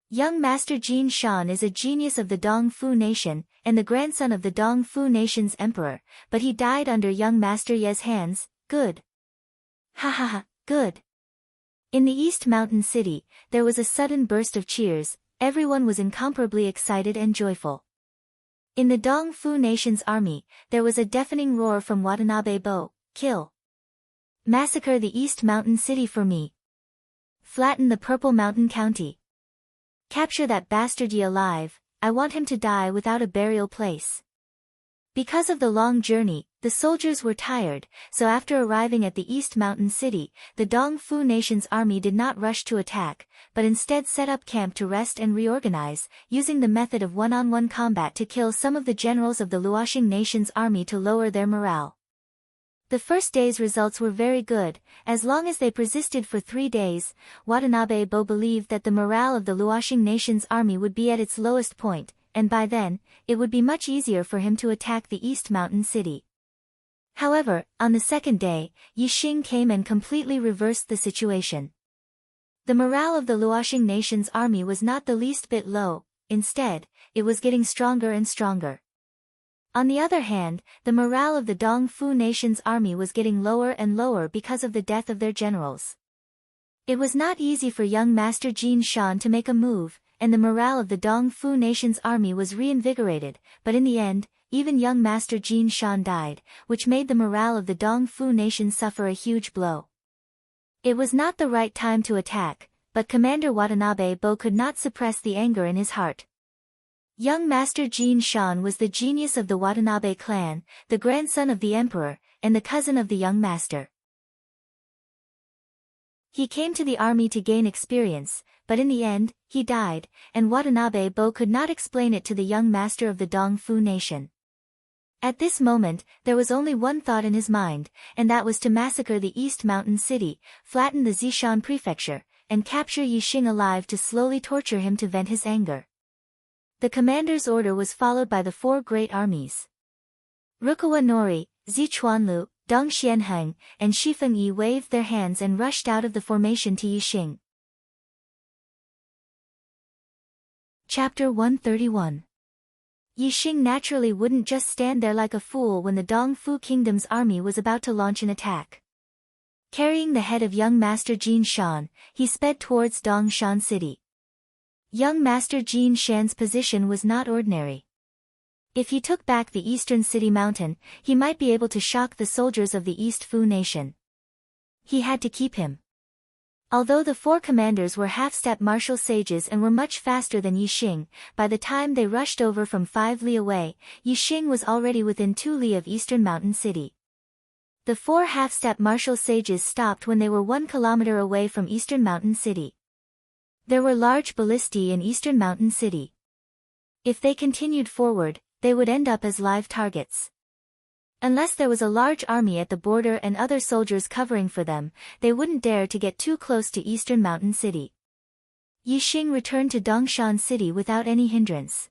[SPEAKER 1] Young Master Jin Shan is a genius of the Dongfu nation, and the grandson of the Dongfu nation's emperor, but he died under young Master Ye's hands, good. Ha ha ha, good. In the East Mountain City, there was a sudden burst of cheers, everyone was incomparably excited and joyful. In the Dongfu nation's army, there was a deafening roar from Watanabe Bo, kill. Massacre the East Mountain City for me. Flatten the Purple Mountain County. Capture that bastard Yi alive, I want him to die without a burial place. Because of the long journey, the soldiers were tired, so after arriving at the East Mountain City, the Dongfu nation's army did not rush to attack, but instead set up camp to rest and reorganize, using the method of one-on-one combat to kill some of the generals of the Luoxing nation's army to lower their morale. The first day's results were very good, as long as they persisted for 3 days. Watanabe Bo believed that the morale of the Luoxing nation's army would be at its lowest point, and by then, it would be much easier for him to attack the East Mountain City. However, on the second day, Yixing came and completely reversed the situation. The morale of the Luoxing nation's army was not the least bit low, instead, it was getting stronger and stronger. On the other hand, the morale of the Dongfu nation's army was getting lower and lower because of the death of their generals. It was not easy for young Master Jin Shan to make a move, and the morale of the Dongfu nation's army was reinvigorated, but in the end, even young Master Jin Shan died, which made the morale of the Dongfu nation suffer a huge blow. It was not the right time to attack, but Commander Watanabe Bo could not suppress the anger in his heart. Young Master Jin Shan was the genius of the Watanabe clan, the grandson of the emperor, and the cousin of the young master. He came to the army to gain experience, but in the end, he died, and Watanabe Bo could not explain it to the young master of the Dongfu nation. At this moment, there was only one thought in his mind, and that was to massacre the East Mountain City, flatten the Zishan prefecture, and capture Yixing alive to slowly torture him to vent his anger. The commander's order was followed by the 4 great armies. Rukawa Nori, Zichuanlu, Dong Xianheng, and Shifeng Yi waved their hands and rushed out of the formation to Yixing. Chapter 131. Yixing naturally wouldn't just stand there like a fool when the Dongfu Kingdom's army was about to launch an attack. Carrying the head of young Master Jin Shan, he sped towards Dongshan City. Young Master Jin Shan's position was not ordinary. If he took back the eastern city mountain, he might be able to shock the soldiers of the East Fu nation. He had to keep him. Although the 4 commanders were half-step martial sages and were much faster than Yixing, by the time they rushed over from 5 li away, Yixing was already within 2 li of Eastern Mountain City. The 4 half-step martial sages stopped when they were 1 kilometer away from Eastern Mountain City. There were large ballistae in Eastern Mountain City. If they continued forward, they would end up as live targets. Unless there was a large army at the border and other soldiers covering for them, they wouldn't dare to get too close to Eastern Mountain City. Yixing returned to Dongshan City without any hindrance.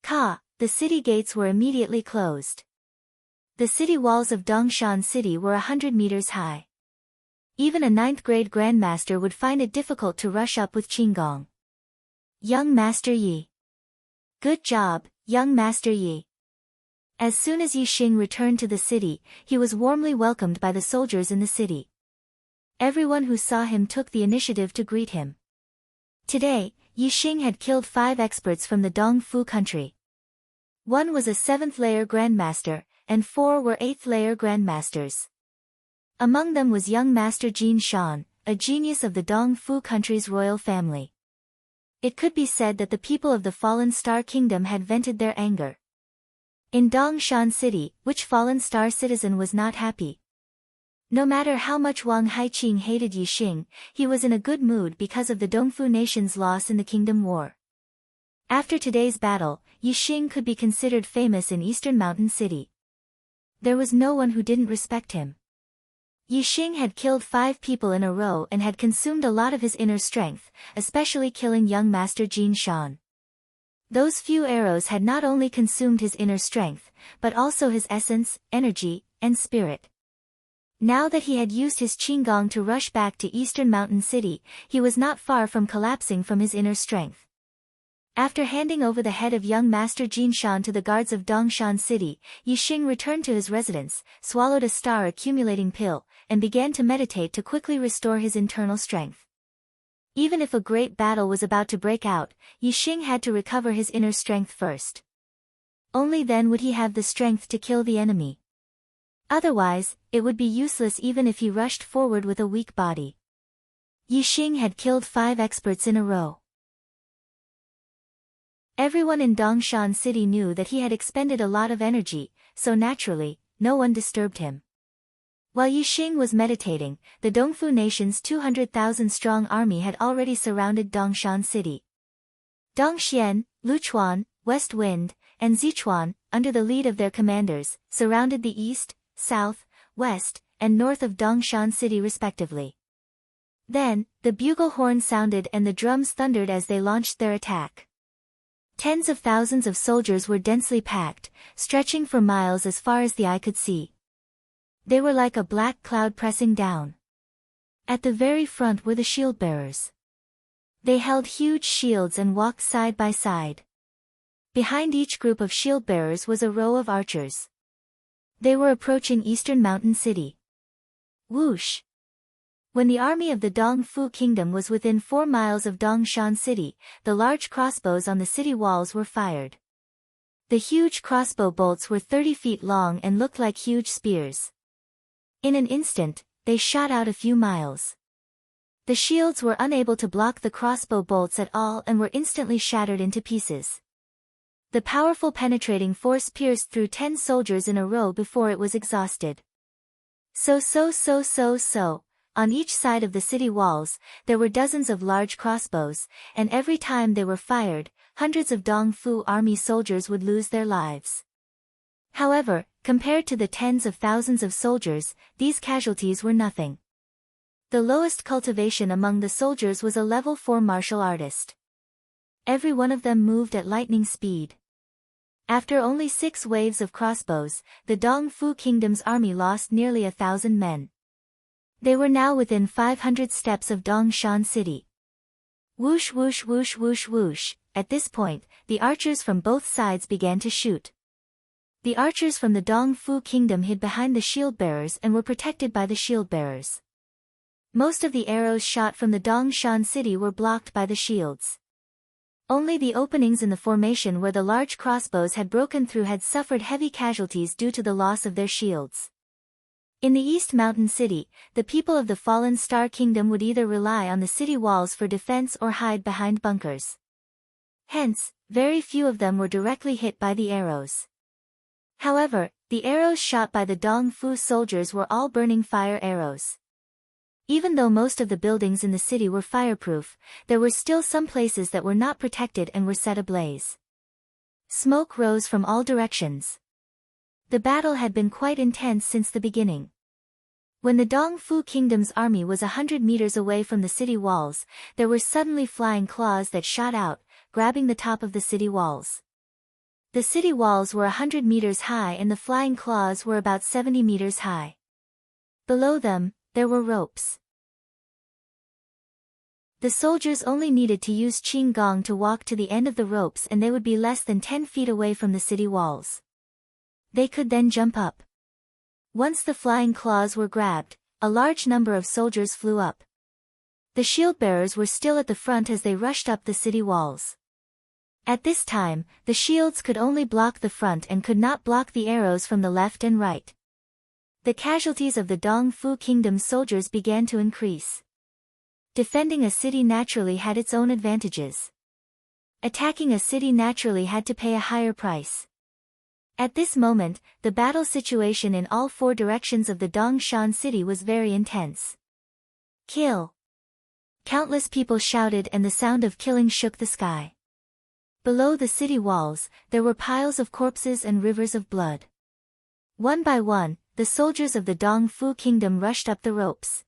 [SPEAKER 1] The city gates were immediately closed. The city walls of Dongshan City were 100 meters high. Even a 9th-grade grandmaster would find it difficult to rush up with Qinggong. Young Master Yi. Good job, young Master Yi. As soon as Yixing returned to the city, he was warmly welcomed by the soldiers in the city. Everyone who saw him took the initiative to greet him. Today, Yixing had killed 5 experts from the Dongfu country. 1 was a 7th-layer grandmaster, and 4 were 8th-layer grandmasters. Among them was young Master Jin Shan, a genius of the Dongfu country's royal family. It could be said that the people of the Fallen Star Kingdom had vented their anger. In Dongshan City, which Fallen Star citizen was not happy? No matter how much Wang Haiqing hated Yixing, he was in a good mood because of the Dongfu nation's loss in the Kingdom War. After today's battle, Yixing could be considered famous in Eastern Mountain City. There was no one who didn't respect him. Yixing had killed 5 people in a row and had consumed a lot of his inner strength, especially killing young Master Jin Shan. Those few arrows had not only consumed his inner strength, but also his essence, energy, and spirit. Now that he had used his Qinggong to rush back to Eastern Mountain City, he was not far from collapsing from his inner strength. After handing over the head of young Master Jinshan to the guards of Dongshan City, Yixing returned to his residence, swallowed a star-accumulating pill, and began to meditate to quickly restore his internal strength. Even if a great battle was about to break out, Yixing had to recover his inner strength first. Only then would he have the strength to kill the enemy. Otherwise, it would be useless even if he rushed forward with a weak body. Yixing had killed 5 experts in a row. Everyone in Dongshan City knew that he had expended a lot of energy, so naturally, no one disturbed him. While Yixing was meditating, the Dongfu nation's 200,000-strong army had already surrounded Dongshan City. Dongxian, Luchuan, West Wind, and Zichuan, under the lead of their commanders, surrounded the east, south, west, and north of Dongshan City respectively. Then, the bugle horn sounded and the drums thundered as they launched their attack. Tens of thousands of soldiers were densely packed, stretching for miles as far as the eye could see. They were like a black cloud pressing down. At the very front were the shield-bearers. They held huge shields and walked side by side. Behind each group of shield-bearers was a row of archers. They were approaching Eastern Mountain City. Whoosh! When the army of the Dongfu Kingdom was within 4 miles of Dongshan City, the large crossbows on the city walls were fired. The huge crossbow bolts were 30 feet long and looked like huge spears. In an instant, they shot out a few miles. The shields were unable to block the crossbow bolts at all and were instantly shattered into pieces. The powerful penetrating force pierced through 10 soldiers in a row before it was exhausted. On each side of the city walls, there were dozens of large crossbows, and every time they were fired, hundreds of Dongfu army soldiers would lose their lives. However, compared to the tens of thousands of soldiers, these casualties were nothing. The lowest cultivation among the soldiers was a level 4 martial artist. Every one of them moved at lightning speed. After only 6 waves of crossbows, the Dongfu Kingdom's army lost nearly 1,000 men. They were now within 500 steps of Dongshan City. Whoosh whoosh whoosh whoosh whoosh. At this point, the archers from both sides began to shoot. The archers from the Dongfu Kingdom hid behind the shield-bearers and were protected by the shield-bearers. Most of the arrows shot from the Dongshan City were blocked by the shields. Only the openings in the formation where the large crossbows had broken through had suffered heavy casualties due to the loss of their shields. In the East Mountain City, the people of the Fallen Star Kingdom would either rely on the city walls for defense or hide behind bunkers. Hence, very few of them were directly hit by the arrows. However, The arrows shot by the Dong Fu soldiers were all burning fire arrows. Even though most of the buildings in the city were fireproof, there were still some places that were not protected and were set ablaze. Smoke rose from all directions. The battle had been quite intense since the beginning. When the Dong Fu kingdom's army was 100 meters away from the city walls, there were suddenly flying claws that shot out, grabbing the top of the city walls. The city walls were 100 meters high and the flying claws were about 70 meters high. Below them, there were ropes. The soldiers only needed to use Qing Gong to walk to the end of the ropes and they would be less than 10 feet away from the city walls. They could then jump up. Once the flying claws were grabbed, a large number of soldiers flew up. The shield bearers were still at the front as they rushed up the city walls. At this time, the shields could only block the front and could not block the arrows from the left and right. The casualties of the Dong Fu kingdom's soldiers began to increase. Defending a city naturally had its own advantages. Attacking a city naturally had to pay a higher price. At this moment, the battle situation in all four directions of the Dongshan city was very intense. Kill! Countless people shouted and the sound of killing shook the sky. Below the city walls, there were piles of corpses and rivers of blood. One by one, the soldiers of the Dong Fu kingdom rushed up the ropes.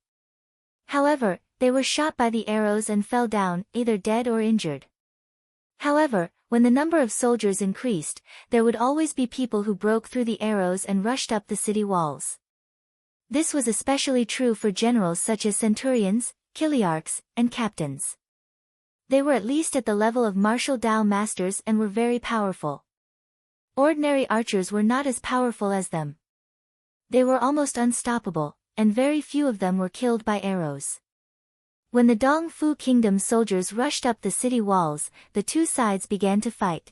[SPEAKER 1] However, they were shot by the arrows and fell down, either dead or injured. However, when the number of soldiers increased, there would always be people who broke through the arrows and rushed up the city walls. This was especially true for generals such as centurions, chiliarchs, and captains. They were at least at the level of martial Dao masters and were very powerful. Ordinary archers were not as powerful as them. They were almost unstoppable, and very few of them were killed by arrows. When the Dong Fu kingdom soldiers rushed up the city walls, the two sides began to fight.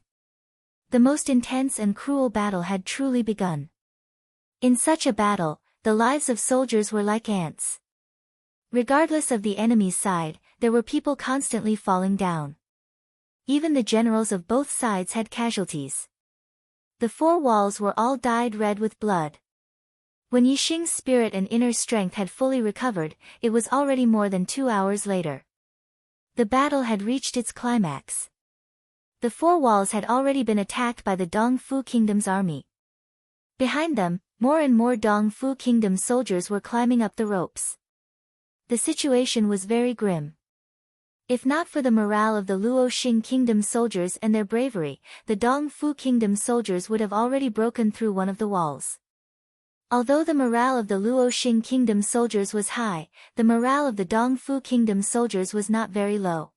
[SPEAKER 1] The most intense and cruel battle had truly begun. In such a battle, the lives of soldiers were like ants. Regardless of the enemy's side, there were people constantly falling down. Even the generals of both sides had casualties. The four walls were all dyed red with blood. When Yixing's spirit and inner strength had fully recovered, it was already more than 2 hours later. The battle had reached its climax. The four walls had already been attacked by the Dong Fu kingdom's army. Behind them, more and more Dong Fu kingdom soldiers were climbing up the ropes. The situation was very grim. If not for the morale of the Luoxing kingdom soldiers and their bravery, the Dong Fu kingdom soldiers would have already broken through one of the walls. Although the morale of the Luoxing kingdom soldiers was high, the morale of the Dong Fu kingdom soldiers was not very low.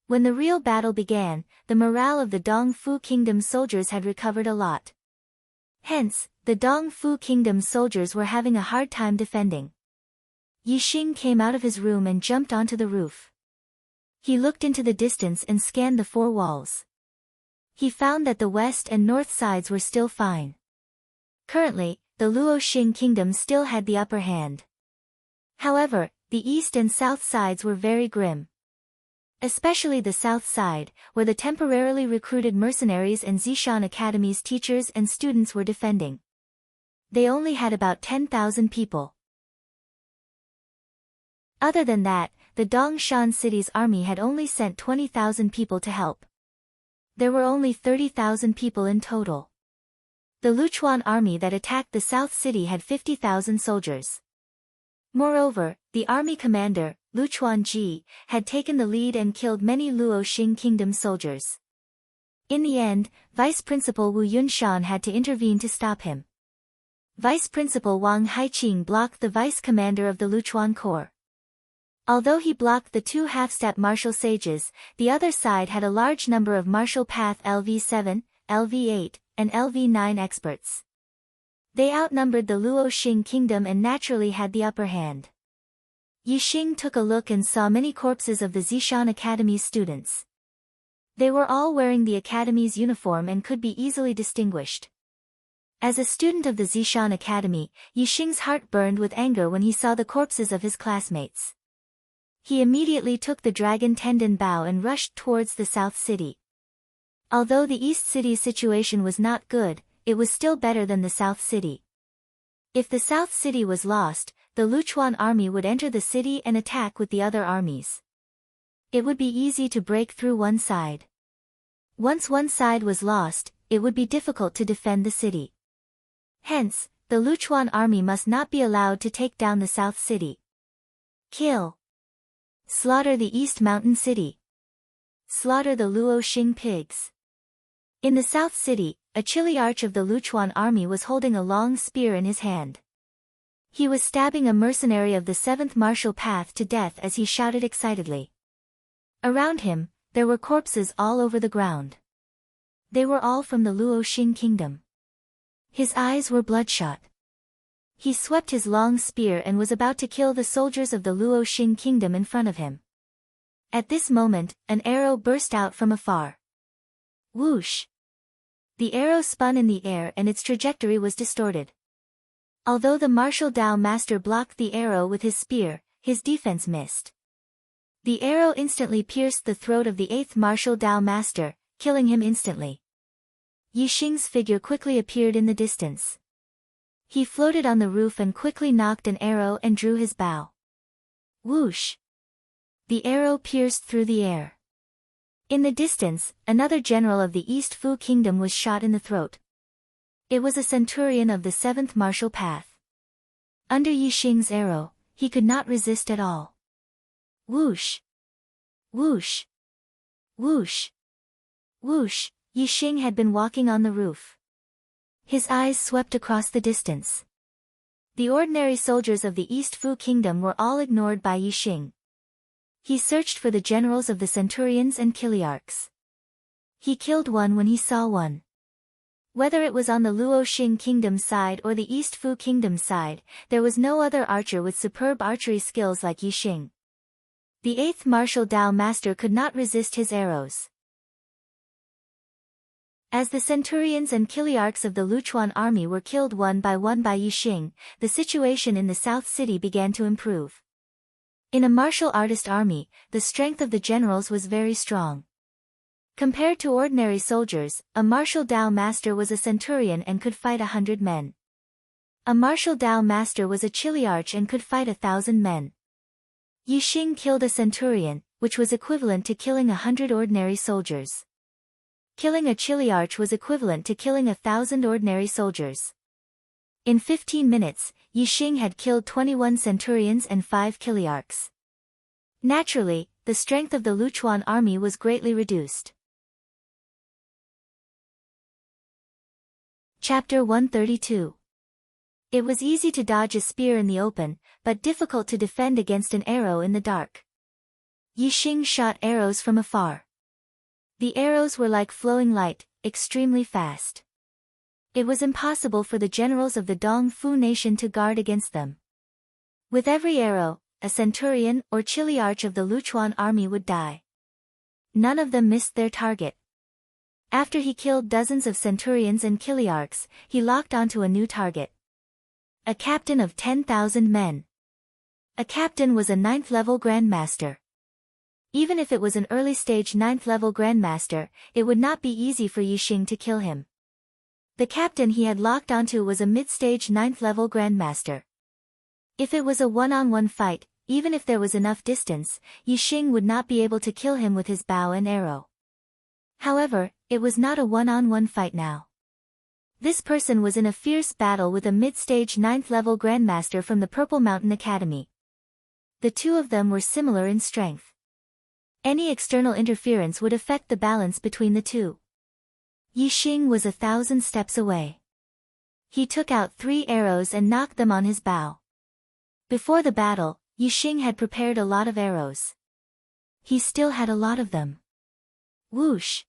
[SPEAKER 1] When the real battle began, the morale of the Dong Fu kingdom soldiers had recovered a lot. Hence, the Dong Fu kingdom soldiers were having a hard time defending. Yixing came out of his room and jumped onto the roof. He looked into the distance and scanned the four walls. He found that the west and north sides were still fine. Currently, the Luoxing kingdom still had the upper hand. However, the east and south sides were very grim. Especially the south side, where the temporarily recruited mercenaries and Zishan Academy's teachers and students were defending. They only had about 10,000 people. Other than that, the Dongshan city's army had only sent 20,000 people to help. There were only 30,000 people in total. The Luchuan army that attacked the South City had 50,000 soldiers. Moreover, the army commander, Luchuan Ji, had taken the lead and killed many Luoxing kingdom soldiers. In the end, Vice Principal Wu Yunshan had to intervene to stop him. Vice Principal Wang Haiqing blocked the vice commander of the Luchuan Corps. Although he blocked the two half-step martial sages, the other side had a large number of martial path LV7, LV8, and LV9 experts. They outnumbered the Luoxing kingdom and naturally had the upper hand. Yixing took a look and saw many corpses of the Zishan Academy's students. They were all wearing the academy's uniform and could be easily distinguished. As a student of the Zishan Academy, Yixing's heart burned with anger when he saw the corpses of his classmates. He immediately took the dragon tendon bow and rushed towards the South City. Although the East City's situation was not good, it was still better than the South City. If the South City was lost, the Luchuan army would enter the city and attack with the other armies. It would be easy to break through one side. Once one side was lost, it would be difficult to defend the city. Hence, the Luchuan army must not be allowed to take down the South City. Kill. Slaughter the East Mountain City. Slaughter the Luoxing pigs. In the South City, a chiliarch of the Luchuan army was holding a long spear in his hand. He was stabbing a mercenary of the 7th Martial Path to death as he shouted excitedly. Around him, there were corpses all over the ground. They were all from the Luoxing kingdom. His eyes were bloodshot. He swept his long spear and was about to kill the soldiers of the Luoxing kingdom in front of him. At this moment, an arrow burst out from afar. Whoosh! The arrow spun in the air and its trajectory was distorted. Although the martial Dao master blocked the arrow with his spear, his defense missed. The arrow instantly pierced the throat of the 8th martial Dao master, killing him instantly. Yixing's figure quickly appeared in the distance. He floated on the roof and quickly knocked an arrow and drew his bow. Whoosh! The arrow pierced through the air. In the distance, another general of the East Fu kingdom was shot in the throat. It was a centurion of the 7th martial path. Under Yixing's arrow, he could not resist at all. Whoosh! Whoosh! Whoosh! Whoosh! Yixing had been walking on the roof. His eyes swept across the distance. The ordinary soldiers of the East Fu kingdom were all ignored by Yixing. He searched for the generals of the centurions and chiliarchs. He killed one when he saw one. Whether it was on the Luoxing kingdom side or the East Fu kingdom side, there was no other archer with superb archery skills like Yixing. The 8th martial Dao master could not resist his arrows. As the centurions and chiliarchs of the Luchuan army were killed one by Yixing, the situation in the South City began to improve. In a martial artist army, the strength of the generals was very strong. Compared to ordinary soldiers, a martial Dao master was a centurion and could fight 100 men. A martial Dao master was a chiliarch and could fight 1,000 men. Yixing killed a centurion, which was equivalent to killing 100 ordinary soldiers. Killing a chiliarch was equivalent to killing 1,000 ordinary soldiers. In 15 minutes, Yixing had killed 21 centurions and 5 chiliarchs. Naturally, the strength of the Luchuan army was greatly reduced. Chapter 132. It was easy to dodge a spear in the open, but difficult to defend against an arrow in the dark. Yixing shot arrows from afar. The arrows were like flowing light, extremely fast. It was impossible for the generals of the Dong Fu nation to guard against them. With every arrow, a centurion or chiliarch of the Luchuan army would die. None of them missed their target. After he killed dozens of centurions and chiliarchs, he locked onto a new target. A captain of 10,000 men. A captain was a 9th-level grandmaster. Even if it was an early-stage 9th-level grandmaster, it would not be easy for Yixing to kill him. The captain he had locked onto was a mid-stage 9th-level grandmaster. If it was a one-on-one fight, even if there was enough distance, Yixing would not be able to kill him with his bow and arrow. However, it was not a one-on-one fight now. This person was in a fierce battle with a mid-stage 9th-level grandmaster from the Purple Mountain Academy. The two of them were similar in strength. Any external interference would affect the balance between the two. Yixing was 1,000 steps away. He took out 3 arrows and knocked them on his bow. Before the battle, Yixing had prepared a lot of arrows. He still had a lot of them. Whoosh!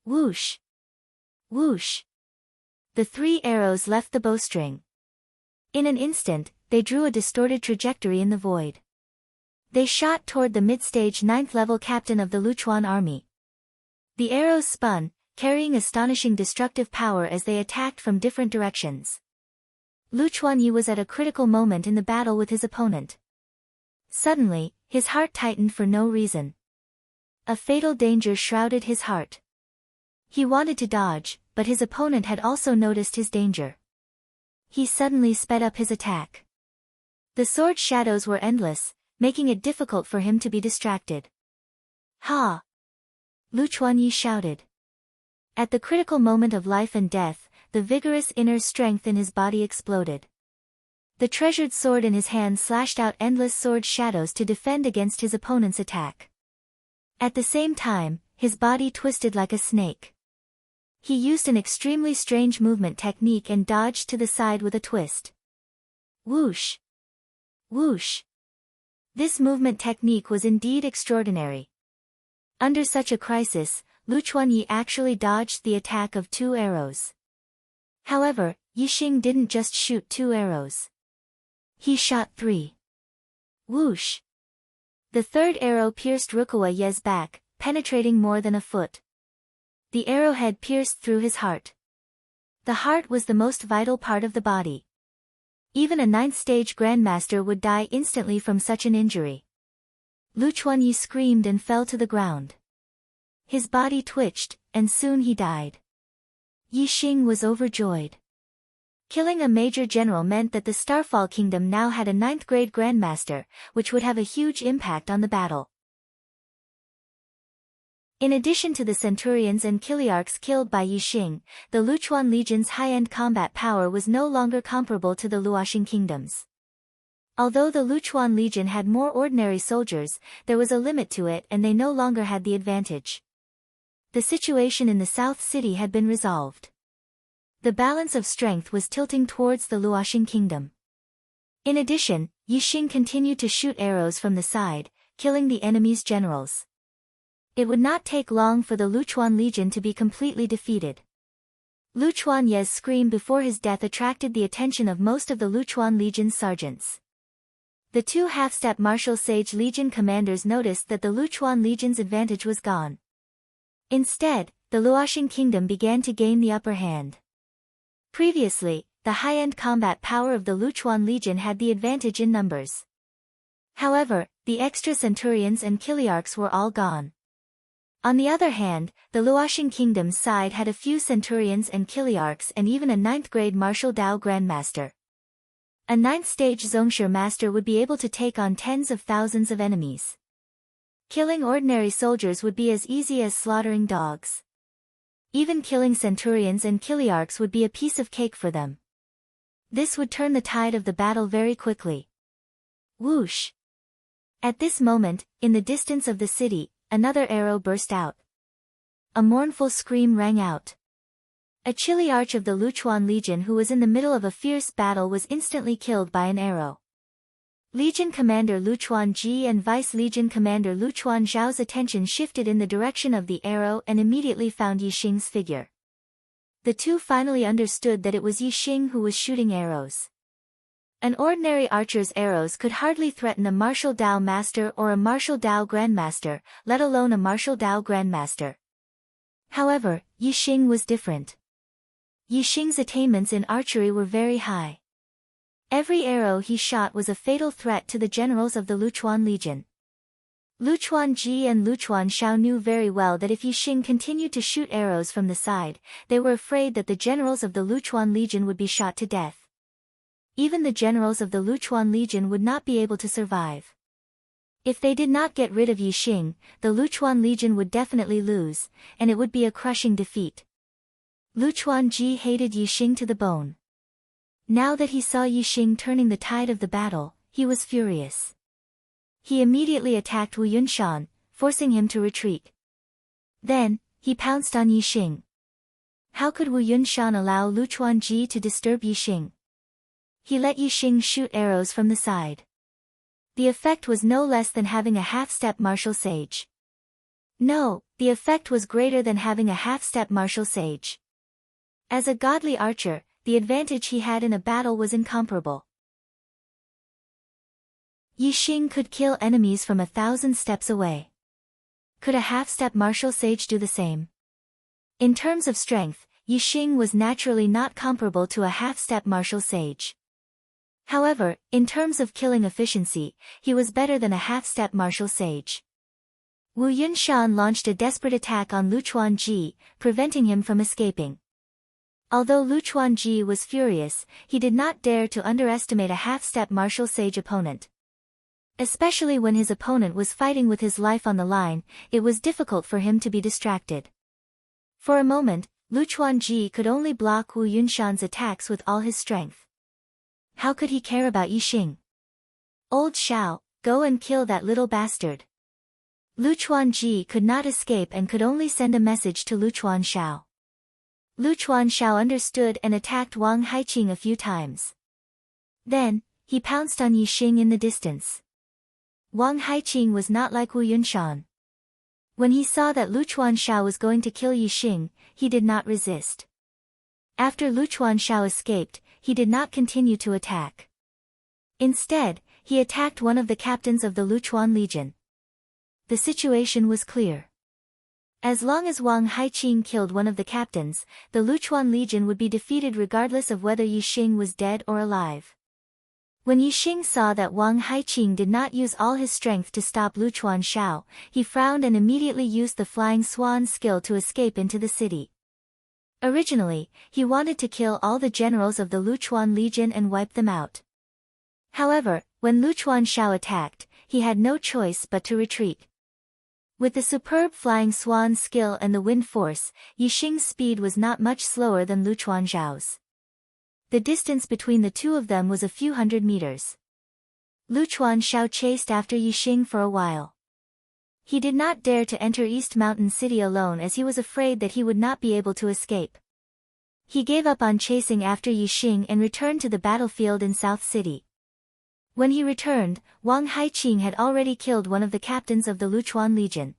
[SPEAKER 1] Whoosh! Whoosh! The 3 arrows left the bowstring. In an instant, they drew a distorted trajectory in the void. They shot toward the mid-stage 9th-level captain of the Luchuan army. The arrows spun, carrying astonishing destructive power as they attacked from different directions. Luchuan Yi was at a critical moment in the battle with his opponent. Suddenly, his heart tightened for no reason. A fatal danger shrouded his heart. He wanted to dodge, but his opponent had also noticed his danger. He suddenly sped up his attack. The sword shadows were endless, making it difficult for him to be distracted. Ha! Lu Chuanyi shouted. At the critical moment of life and death, the vigorous inner strength in his body exploded. The treasured sword in his hand slashed out endless sword shadows to defend against his opponent's attack. At the same time, his body twisted like a snake. He used an extremely strange movement technique and dodged to the side with a twist. Whoosh! Whoosh! This movement technique was indeed extraordinary. Under such a crisis, Lu Chuanyi actually dodged the attack of 2 arrows. However, Yixing didn't just shoot 2 arrows. He shot 3. Whoosh! The 3rd arrow pierced Rukawa Ye's back, penetrating more than a foot. The arrowhead pierced through his heart. The heart was the most vital part of the body. Even a 9th-stage grandmaster would die instantly from such an injury. Lu Chuanyi screamed and fell to the ground. His body twitched, and soon he died. Yixing was overjoyed. Killing a major general meant that the Starfall Kingdom now had a 9th-grade grandmaster, which would have a huge impact on the battle. In addition to the centurions and kiliarchs killed by Yixing, the Luchuan Legion's high-end combat power was no longer comparable to the Luoxing kingdoms. Although the Luchuan Legion had more ordinary soldiers, there was a limit to it and they no longer had the advantage. The situation in the South City had been resolved. The balance of strength was tilting towards the Luoxing kingdom. In addition, Yixing continued to shoot arrows from the side, killing the enemy's generals. It would not take long for the Luchuan Legion to be completely defeated. Lu Chuanye's scream before his death attracted the attention of most of the Luchuan Legion's sergeants. The 2 half-step martial sage legion commanders noticed that the Luchuan Legion's advantage was gone. Instead, the Luoxing kingdom began to gain the upper hand. Previously, the high-end combat power of the Luchuan Legion had the advantage in numbers. However, the extra centurions and kiliarchs were all gone. On the other hand, the Luoxing kingdom's side had a few centurions and kiliarchs and even a 9th-grade martial Dao grandmaster. A 9th-stage Zongshi master would be able to take on tens of thousands of enemies. Killing ordinary soldiers would be as easy as slaughtering dogs. Even killing centurions and kiliarchs would be a piece of cake for them. This would turn the tide of the battle very quickly. Whoosh! At this moment, in the distance of the city, another arrow burst out. A mournful scream rang out. A kiliarch of the Luchuan Legion who was in the middle of a fierce battle was instantly killed by an arrow. Legion Commander Luchuan Ji and Vice Legion Commander Luchuan Zhao's attention shifted in the direction of the arrow and immediately found Yixing's figure. The 2 finally understood that it was Yixing who was shooting arrows. An ordinary archer's arrows could hardly threaten a martial Dao master or a martial Dao grandmaster, let alone a martial Dao grandmaster. However, Yixing was different. Yixing's attainments in archery were very high. Every arrow he shot was a fatal threat to the generals of the Luchuan Legion. Luchuan Ji and Luchuan Xiao knew very well that if Yixing continued to shoot arrows from the side, they were afraid that the generals of the Luchuan Legion would be shot to death. Even the generals of the Luchuan Legion would not be able to survive. If they did not get rid of Yixing, the Luchuan Legion would definitely lose, and it would be a crushing defeat. Luchuan Ji hated Yixing to the bone. Now that he saw Yixing turning the tide of the battle, he was furious. He immediately attacked Wu Yunshan, forcing him to retreat. Then, he pounced on Yixing. How could Wu Yunshan allow Luchuan Ji to disturb Yixing? He let Yixing shoot arrows from the side. The effect was no less than having a half-step martial sage. No, the effect was greater than having a half-step martial sage. As a godly archer, the advantage he had in a battle was incomparable. Yixing could kill enemies from 1,000 steps away. Could a half-step martial sage do the same? In terms of strength, Yixing was naturally not comparable to a half-step martial sage. However, in terms of killing efficiency, he was better than a half-step martial sage. Wu Yunshan launched a desperate attack on Lu Chuanji, preventing him from escaping. Although Lu Chuanji was furious, he did not dare to underestimate a half-step martial sage opponent. Especially when his opponent was fighting with his life on the line, it was difficult for him to be distracted. For a moment, Lu Chuanji could only block Wu Yunshan's attacks with all his strength. How could he care about Yixing? Old Xiao, go and kill that little bastard. Lu Chuanji could not escape and could only send a message to Lu Chuanxiao. Lu Chuanxiao understood and attacked Wang Haiqing a few times. Then, he pounced on Yixing in the distance. Wang Haiqing was not like Wu Yunshan. When he saw that Lu Chuanxiao was going to kill Yixing, he did not resist. After Lu Chuanxiao escaped, he did not continue to attack. Instead, he attacked one of the captains of the Luchuan Legion. The situation was clear. As long as Wang Haiqing killed one of the captains, the Luchuan Legion would be defeated regardless of whether Yixing was dead or alive. When Yixing saw that Wang Haiqing did not use all his strength to stop Lu Chuanxiao, he frowned and immediately used the flying swan skill to escape into the city. Originally, he wanted to kill all the generals of the Luchuan Legion and wipe them out. However, when Lu Chuanxiao attacked, he had no choice but to retreat. With the superb flying swan skill and the wind force, Yixing's speed was not much slower than Lu Chuanxiao's. The distance between the two of them was a few hundred meters. Lu Chuanxiao chased after Yixing for a while. He did not dare to enter East Mountain City alone as he was afraid that he would not be able to escape. He gave up on chasing after Yixing and returned to the battlefield in South City. When he returned, Wang Haiqing had already killed one of the captains of the Luchuan Legion.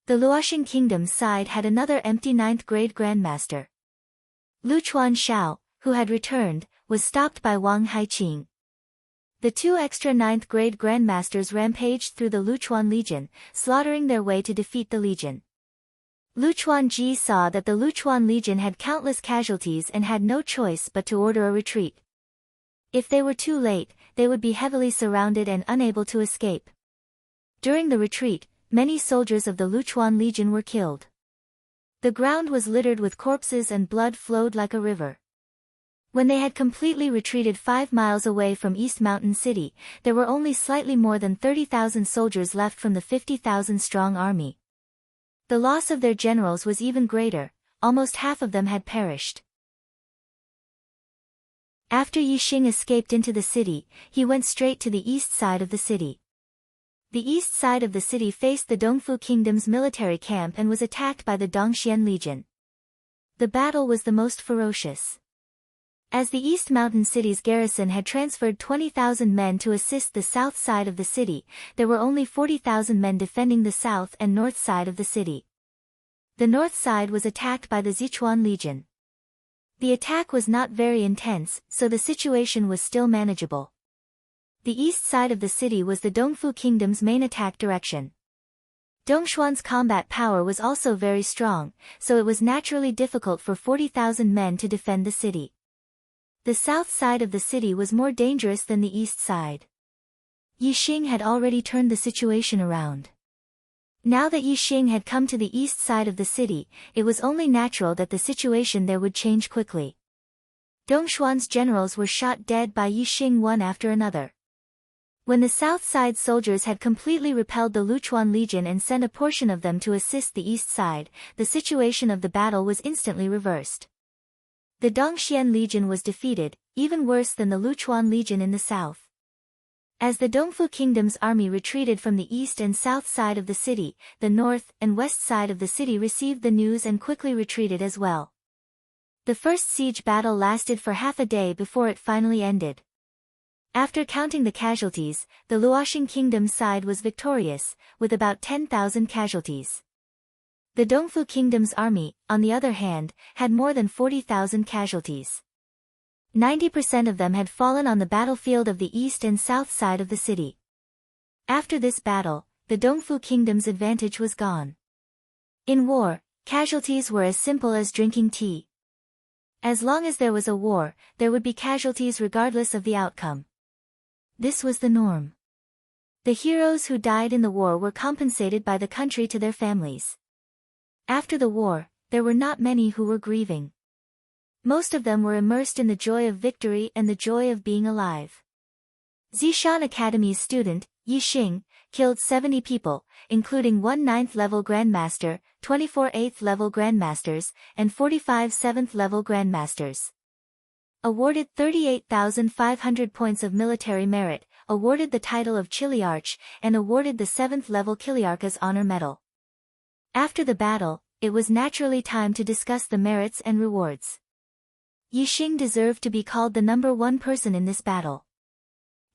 [SPEAKER 1] The Luoxing Kingdom's side had another empty 9th-grade grandmaster. Lu Chuanxiao, who had returned, was stopped by Wang Haiqing. The two extra 9th-grade grandmasters rampaged through the Luchuan Legion, slaughtering their way to defeat the Legion. Lu Chuanji saw that the Luchuan Legion had countless casualties and had no choice but to order a retreat. If they were too late, they would be heavily surrounded and unable to escape. During the retreat, many soldiers of the Luchuan Legion were killed. The ground was littered with corpses and blood flowed like a river. When they had completely retreated 5 miles away from East Mountain City, there were only slightly more than 30,000 soldiers left from the 50,000-strong army. The loss of their generals was even greater, almost half of them had perished. After Yixing escaped into the city, he went straight to the east side of the city. The east side of the city faced the Dongfu Kingdom's military camp and was attacked by the Dongxian Legion. The battle was the most ferocious. As the East Mountain City's garrison had transferred 20,000 men to assist the south side of the city, there were only 40,000 men defending the south and north side of the city. The north side was attacked by the Sichuan Legion. The attack was not very intense, so the situation was still manageable. The east side of the city was the Dongfu Kingdom's main attack direction. Dongshuan's combat power was also very strong, so it was naturally difficult for 40,000 men to defend the city. The south side of the city was more dangerous than the east side. Yixing had already turned the situation around. Now that Yixing had come to the east side of the city, it was only natural that the situation there would change quickly. Dongshuan's generals were shot dead by Yixing one after another. When the south side soldiers had completely repelled the Luchuan Legion and sent a portion of them to assist the east side, the situation of the battle was instantly reversed. The Dongxian Legion was defeated, even worse than the Luchuan Legion in the south. As the Dongfu Kingdom's army retreated from the east and south side of the city, the north and west side of the city received the news and quickly retreated as well. The first siege battle lasted for half a day before it finally ended. After counting the casualties, the Luoxing Kingdom's side was victorious, with about 10,000 casualties. The Dongfu Kingdom's army, on the other hand, had more than 40,000 casualties. 90% of them had fallen on the battlefield of the east and south side of the city. After this battle, the Dongfu Kingdom's advantage was gone. In war, casualties were as simple as drinking tea. As long as there was a war, there would be casualties regardless of the outcome. This was the norm. The heroes who died in the war were compensated by the country to their families. After the war, there were not many who were grieving. Most of them were immersed in the joy of victory and the joy of being alive. Zishan Academy's student, Yi Xing, killed 70 people, including 1 9th-level Grandmaster, 24 8th-level Grandmasters, and 45 7th-level Grandmasters. Awarded 38,500 points of military merit, awarded the title of Chiliarch, and awarded the 7th-level Kiliarch's honor medal. After the battle, it was naturally time to discuss the merits and rewards. Yi Xing deserved to be called the #1 person in this battle.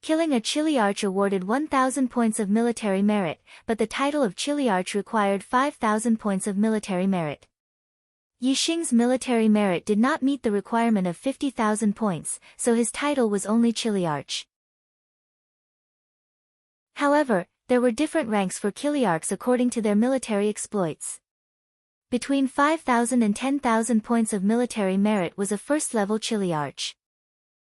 [SPEAKER 1] Killing a Chiliarch awarded 1,000 points of military merit, but the title of Chiliarch required 5,000 points of military merit. Yi Xing's military merit did not meet the requirement of 50,000 points, so his title was only Chiliarch. However, there were different ranks for Kiliarchs according to their military exploits. Between 5,000 and 10,000 points of military merit was a first-level Chiliarch.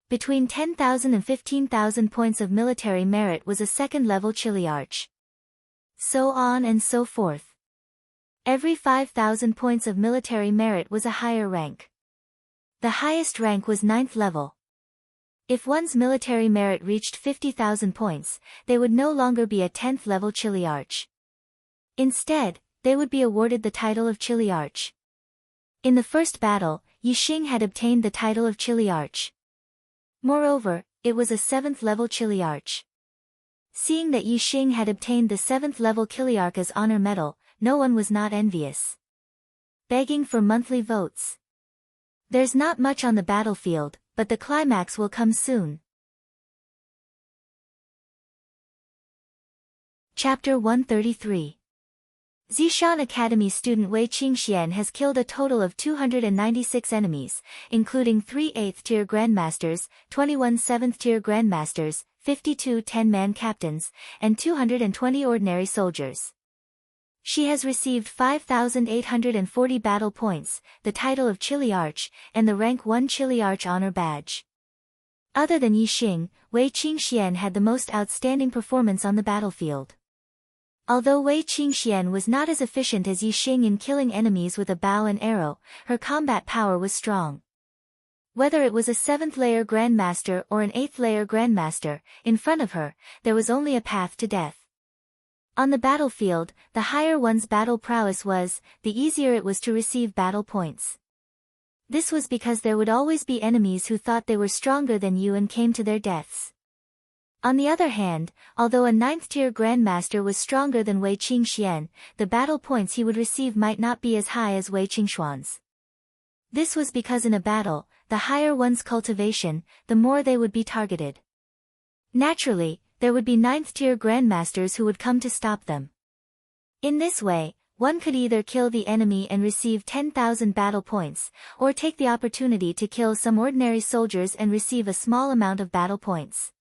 [SPEAKER 1] Between 10,000 and 15,000 points of military merit was a second-level Chiliarch. So on and so forth. Every 5,000 points of military merit was a higher rank. The highest rank was 9th level. If one's military merit reached 50,000 points, they would no longer be a 10th-level Chiliarch. Instead, they would be awarded the title of Chiliarch. In the first battle, Yi Xing had obtained the title of Chiliarch. Moreover, it was a 7th-level Chiliarch. Seeing that Yi Xing had obtained the 7th-level Kiliarch's honor medal, no one was not envious. Begging for monthly votes. There's not much on the battlefield, but the climax will come soon. Chapter 133. Zishan Academy student Wei Qingxian has killed a total of 296 enemies, including 3 8th-tier Grandmasters, 21 7th-tier Grandmasters, 52 10-man captains, and 220 ordinary soldiers. She has received 5,840 battle points, the title of Chiliarch, and the rank 1 Chiliarch honor badge. Other than Yi Xing, Wei Qingxian had the most outstanding performance on the battlefield. Although Wei Qingxian was not as efficient as Yi Xing in killing enemies with a bow and arrow, her combat power was strong. Whether it was a 7th-layer Grandmaster or an 8th-layer Grandmaster, in front of her, there was only a path to death. On the battlefield, the higher one's battle prowess was, the easier it was to receive battle points. This was because there would always be enemies who thought they were stronger than you and came to their deaths. On the other hand, although a 9th-tier Grandmaster was stronger than Wei Qingxian, the battle points he would receive might not be as high as Wei Qingshuan's. This was because in a battle, the higher one's cultivation, the more they would be targeted. Naturally, there would be 9th-tier Grandmasters who would come to stop them. In this way, one could either kill the enemy and receive 10,000 battle points, or take the opportunity to kill some ordinary soldiers and receive a small amount of battle points.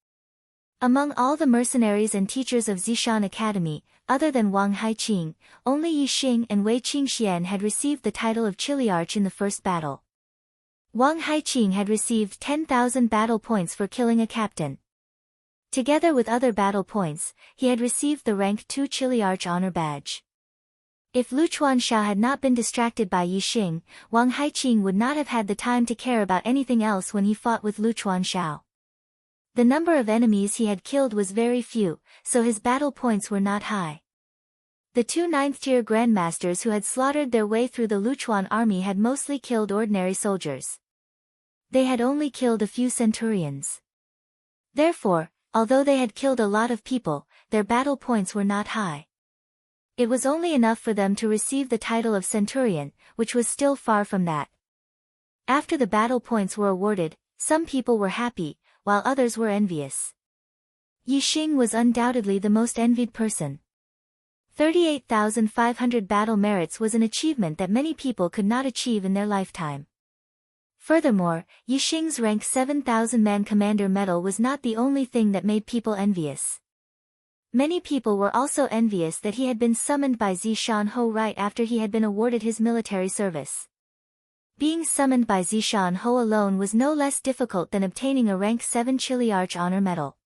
[SPEAKER 1] Among all the mercenaries and teachers of Zishan Academy, other than Wang Haiqing, only Yi Xing and Wei Qingxian had received the title of Chiliarch in the first battle. Wang Haiqing had received 10,000 battle points for killing a captain. Together with other battle points, he had received the rank 2 Chiliarch honor badge. If Lu Chuanxiao had not been distracted by Yi Xing, Wang Haiqing would not have had the time to care about anything else when he fought with Lu Chuanxiao. The number of enemies he had killed was very few, so his battle points were not high. The 2 9th-tier Grandmasters who had slaughtered their way through the Luchuan army had mostly killed ordinary soldiers. They had only killed a few centurions. Therefore, although they had killed a lot of people, their battle points were not high. It was only enough for them to receive the title of centurion, which was still far from that. After the battle points were awarded, some people were happy, while others were envious. Yi Xing was undoubtedly the most envied person. 38,500 battle merits was an achievement that many people could not achieve in their lifetime. Furthermore, Yi Xing's rank 7,000-man commander medal was not the only thing that made people envious. Many people were also envious that he had been summoned by Zishan Ho right after he had been awarded his military service. Being summoned by Zishan Ho alone was no less difficult than obtaining a rank 7 Chiliarch honor medal.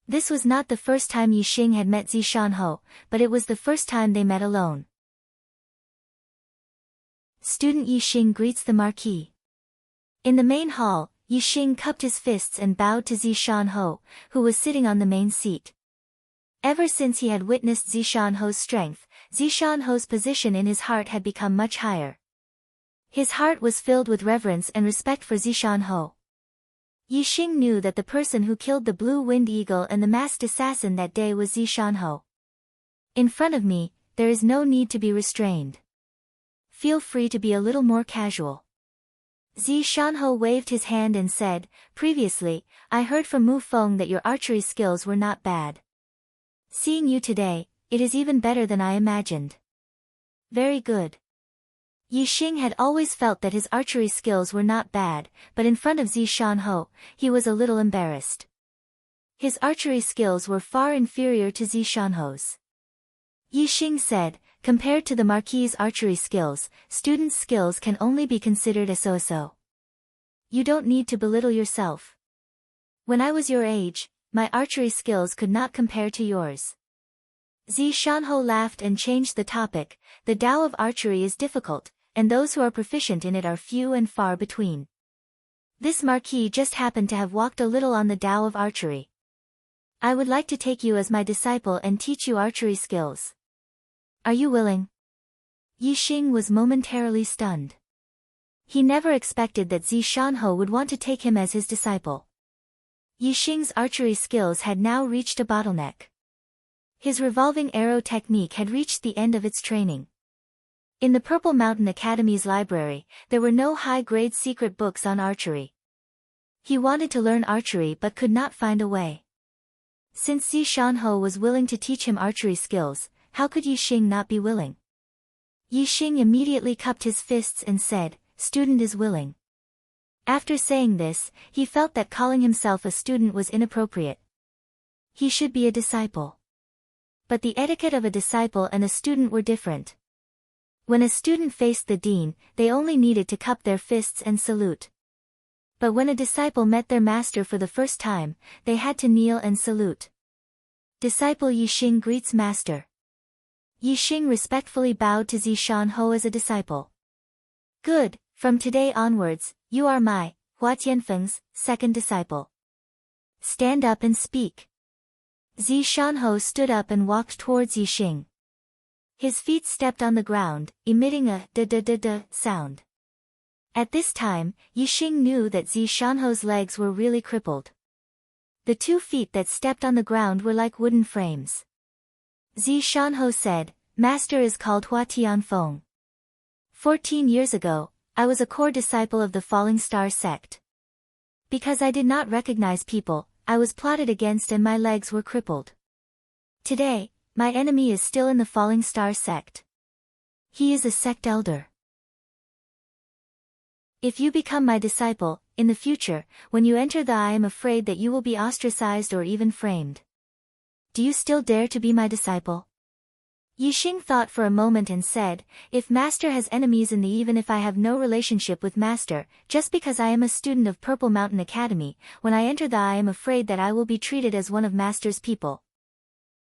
[SPEAKER 1] This was not the first time Yixing had met Zishanho, but it was the first time they met alone. Student Yixing greets the Marquis. In the main hall, Yixing cupped his fists and bowed to Zishanho, who was sitting on the main seat. Ever since he had witnessed Zishanho's strength, Zishanho's position in his heart had become much higher. His heart was filled with reverence and respect for Zishanho. Yixing knew that the person who killed the blue-winged eagle and the masked assassin that day was Zishanho. In front of me, there is no need to be restrained. Feel free to be a little more casual. Zishanho waved his hand and said, "Previously, I heard from Mu Feng that your archery skills were not bad. Seeing you today, it is even better than I imagined." Very good. Yixing had always felt that his archery skills were not bad, but in front of Zishanho, he was a little embarrassed. His archery skills were far inferior to Zishanho's. Yixing said, "Compared to the Marquis's archery skills, students' skills can only be considered a so-so. You don't need to belittle yourself. When I was your age, my archery skills could not compare to yours." Zishanho laughed and changed the topic. "The Tao of archery is difficult, and those who are proficient in it are few and far between. This Marquis just happened to have walked a little on the Tao of archery. I would like to take you as my disciple and teach you archery skills. Are you willing?" Yixing was momentarily stunned. He never expected that Zishanho would want to take him as his disciple. Yixing's archery skills had now reached a bottleneck. His revolving arrow technique had reached the end of its training. In the Purple Mountain Academy's library, there were no high-grade secret books on archery. He wanted to learn archery but could not find a way. Since Zishanho was willing to teach him archery skills, how could Yixing not be willing? Yixing immediately cupped his fists and said, "Student is willing." After saying this, he felt that calling himself a student was inappropriate. He should be a disciple. But the etiquette of a disciple and a student were different. When a student faced the dean, they only needed to cup their fists and salute. But when a disciple met their master for the first time, they had to kneel and salute. Disciple Yixing greets master. Yixing respectfully bowed to Zishanho as a disciple. Good, from today onwards, you are my, Hua Tianfeng's, second disciple. Stand up and speak. Zishanho stood up and walked towards Yixing. His feet stepped on the ground, emitting a da-da-da-da sound. At this time, Yixing knew that Zishanho's legs were really crippled. The 2 feet that stepped on the ground were like wooden frames. Zishanho said, "Master is called Hua Tianfeng. 14 years ago, I was a core disciple of the Falling Star sect. Because I did not recognize people, I was plotted against and my legs were crippled. Today, my enemy is still in the Falling Star sect. He is a sect elder. If you become my disciple, in the future, when you enter I am afraid that you will be ostracized or even framed. Do you still dare to be my disciple?" Yixing thought for a moment and said, "If master has enemies in the even if I have no relationship with master, just because I am a student of Purple Mountain Academy, when I enter I am afraid that I will be treated as one of master's people.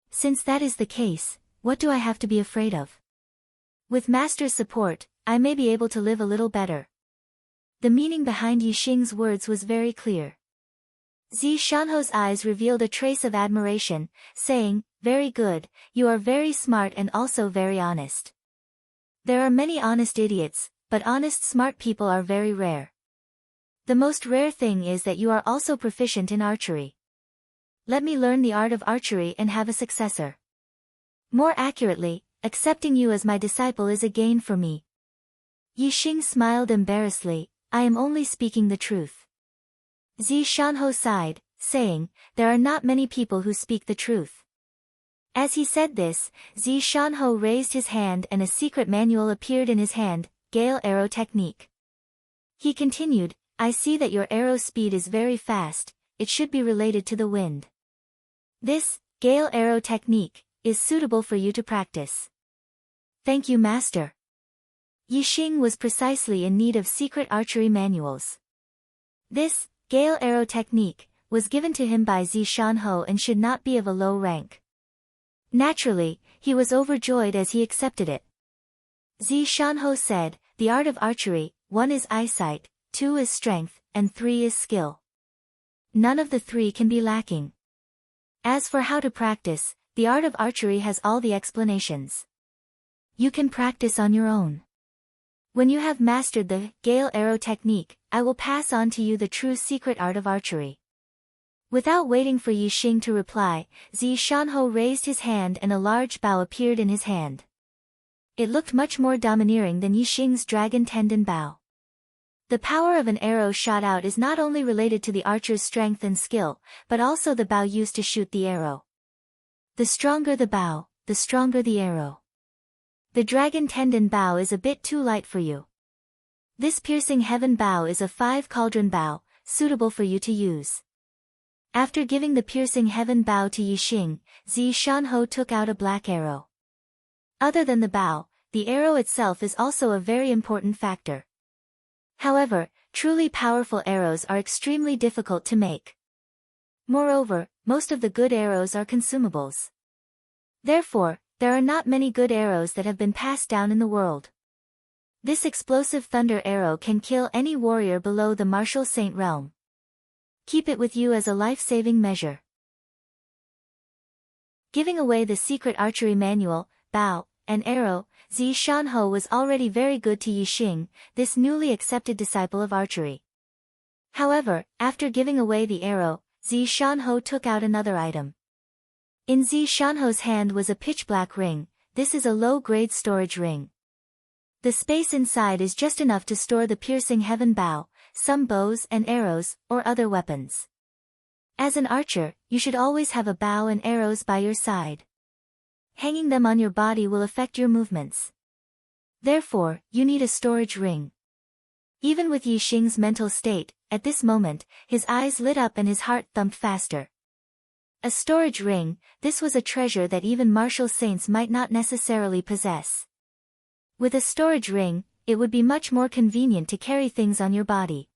[SPEAKER 1] Since that is the case, what do I have to be afraid of? With master's support, I may be able to live a little better." The meaning behind Yixing's words was very clear. Zishanho's eyes revealed a trace of admiration, saying, "Very good, you are very smart and also very honest. There are many honest idiots, but honest smart people are very rare. The most rare thing is that you are also proficient in archery. Let me learn the art of archery and have a successor. More accurately, accepting you as my disciple is a gain for me." Yixing smiled embarrassedly, "I am only speaking the truth." Zishanho sighed, saying, "There are not many people who speak the truth." As he said this, Zishanho raised his hand and a secret manual appeared in his hand, Gale Arrow Technique. He continued, "I see that your arrow speed is very fast, it should be related to the wind. This, Gale Arrow Technique, is suitable for you to practice." "Thank you, master." Yixing was precisely in need of secret archery manuals. This, Gale Arrow Technique, was given to him by Zishanho and should not be of a low rank. Naturally, he was overjoyed as he accepted it. Zishanho said, "The art of archery, 1 is eyesight, 2 is strength, and 3 is skill. None of the 3 can be lacking. As for how to practice, the art of archery has all the explanations. You can practice on your own. When you have mastered the gale arrow technique, I will pass on to you the true secret art of archery." Without waiting for Yixing to reply, Zishanho raised his hand and a large bow appeared in his hand. It looked much more domineering than Yixing's dragon tendon bow. The power of an arrow shot out is not only related to the archer's strength and skill, but also the bow used to shoot the arrow. The stronger the bow, the stronger the arrow. The dragon tendon bow is a bit too light for you. This piercing heaven bow is a 5 cauldron bow, suitable for you to use. After giving the piercing heaven bow to Yixing, Zishanho took out a black arrow. Other than the bow, the arrow itself is also a very important factor. However, truly powerful arrows are extremely difficult to make. Moreover, most of the good arrows are consumables. Therefore, there are not many good arrows that have been passed down in the world. This explosive thunder arrow can kill any warrior below the martial saint realm. Keep it with you as a life-saving measure. Giving away the secret archery manual, bow, and arrow, Zishanho was already very good to Yixing, this newly accepted disciple of archery. However, after giving away the arrow, Zishanho took out another item. In Zishanho's hand was a pitch-black ring. This is a low-grade storage ring. The space inside is just enough to store the piercing heaven bow, some bows and arrows, or other weapons. As an archer, you should always have a bow and arrows by your side. Hanging them on your body will affect your movements. Therefore, you need a storage ring. Even with Yixing's mental state, at this moment, his eyes lit up and his heart thumped faster. A storage ring, this was a treasure that even martial saints might not necessarily possess. With a storage ring, it would be much more convenient to carry things on your body.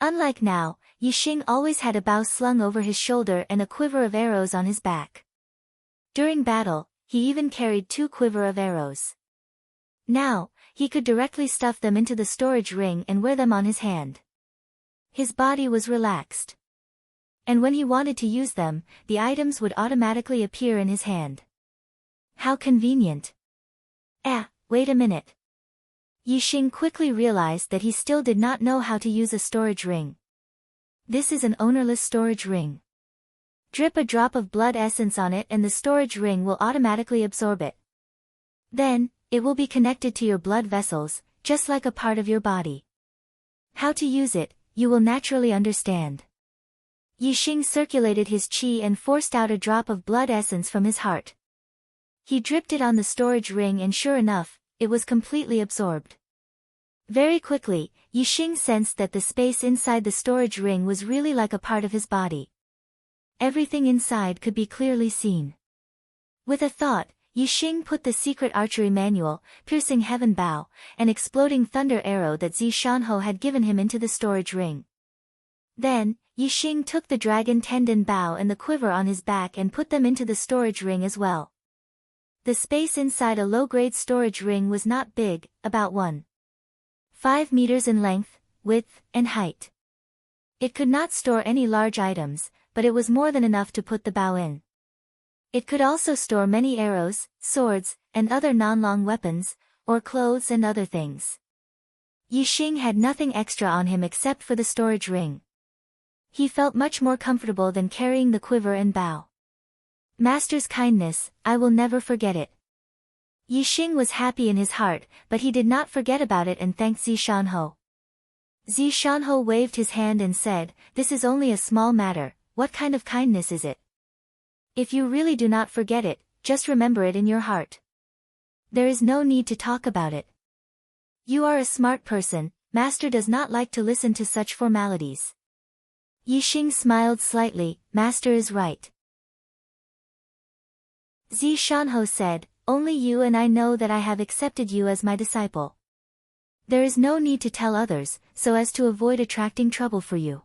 [SPEAKER 1] Unlike now, Yixing always had a bow slung over his shoulder and a quiver of arrows on his back. During battle, he even carried 2 quiver of arrows. Now, he could directly stuff them into the storage ring and wear them on his hand. His body was relaxed. And when he wanted to use them, the items would automatically appear in his hand. How convenient. Wait a minute. Yixing quickly realized that he still did not know how to use a storage ring. This is an ownerless storage ring. Drip a drop of blood essence on it and the storage ring will automatically absorb it. Then, it will be connected to your blood vessels, just like a part of your body. How to use it, you will naturally understand. Yixing circulated his qi and forced out a drop of blood essence from his heart. He dripped it on the storage ring and sure enough, it was completely absorbed. Very quickly, Yixing sensed that the space inside the storage ring was really like a part of his body. Everything inside could be clearly seen. With a thought, Yixing put the secret archery manual, piercing heaven bow, and exploding thunder arrow that Zishanho had given him into the storage ring. Then, Yixing took the dragon tendon bow and the quiver on his back and put them into the storage ring as well. The space inside a low-grade storage ring was not big, about 1.5 meters in length, width, and height. It could not store any large items, but it was more than enough to put the bow in. It could also store many arrows, swords, and other non-long weapons, or clothes and other things. Yixing had nothing extra on him except for the storage ring. He felt much more comfortable than carrying the quiver and bow. Master's kindness, I will never forget it. Yixing was happy in his heart, but he did not forget about it and thanked Zishanho. Zishanho waved his hand and said, "This is only a small matter, what kind of kindness is it? If you really do not forget it, just remember it in your heart. There is no need to talk about it. You are a smart person, Master does not like to listen to such formalities." Yixing smiled slightly, Master is right. Zishanho said, "Only you and I know that I have accepted you as my disciple. There is no need to tell others, so as to avoid attracting trouble for you.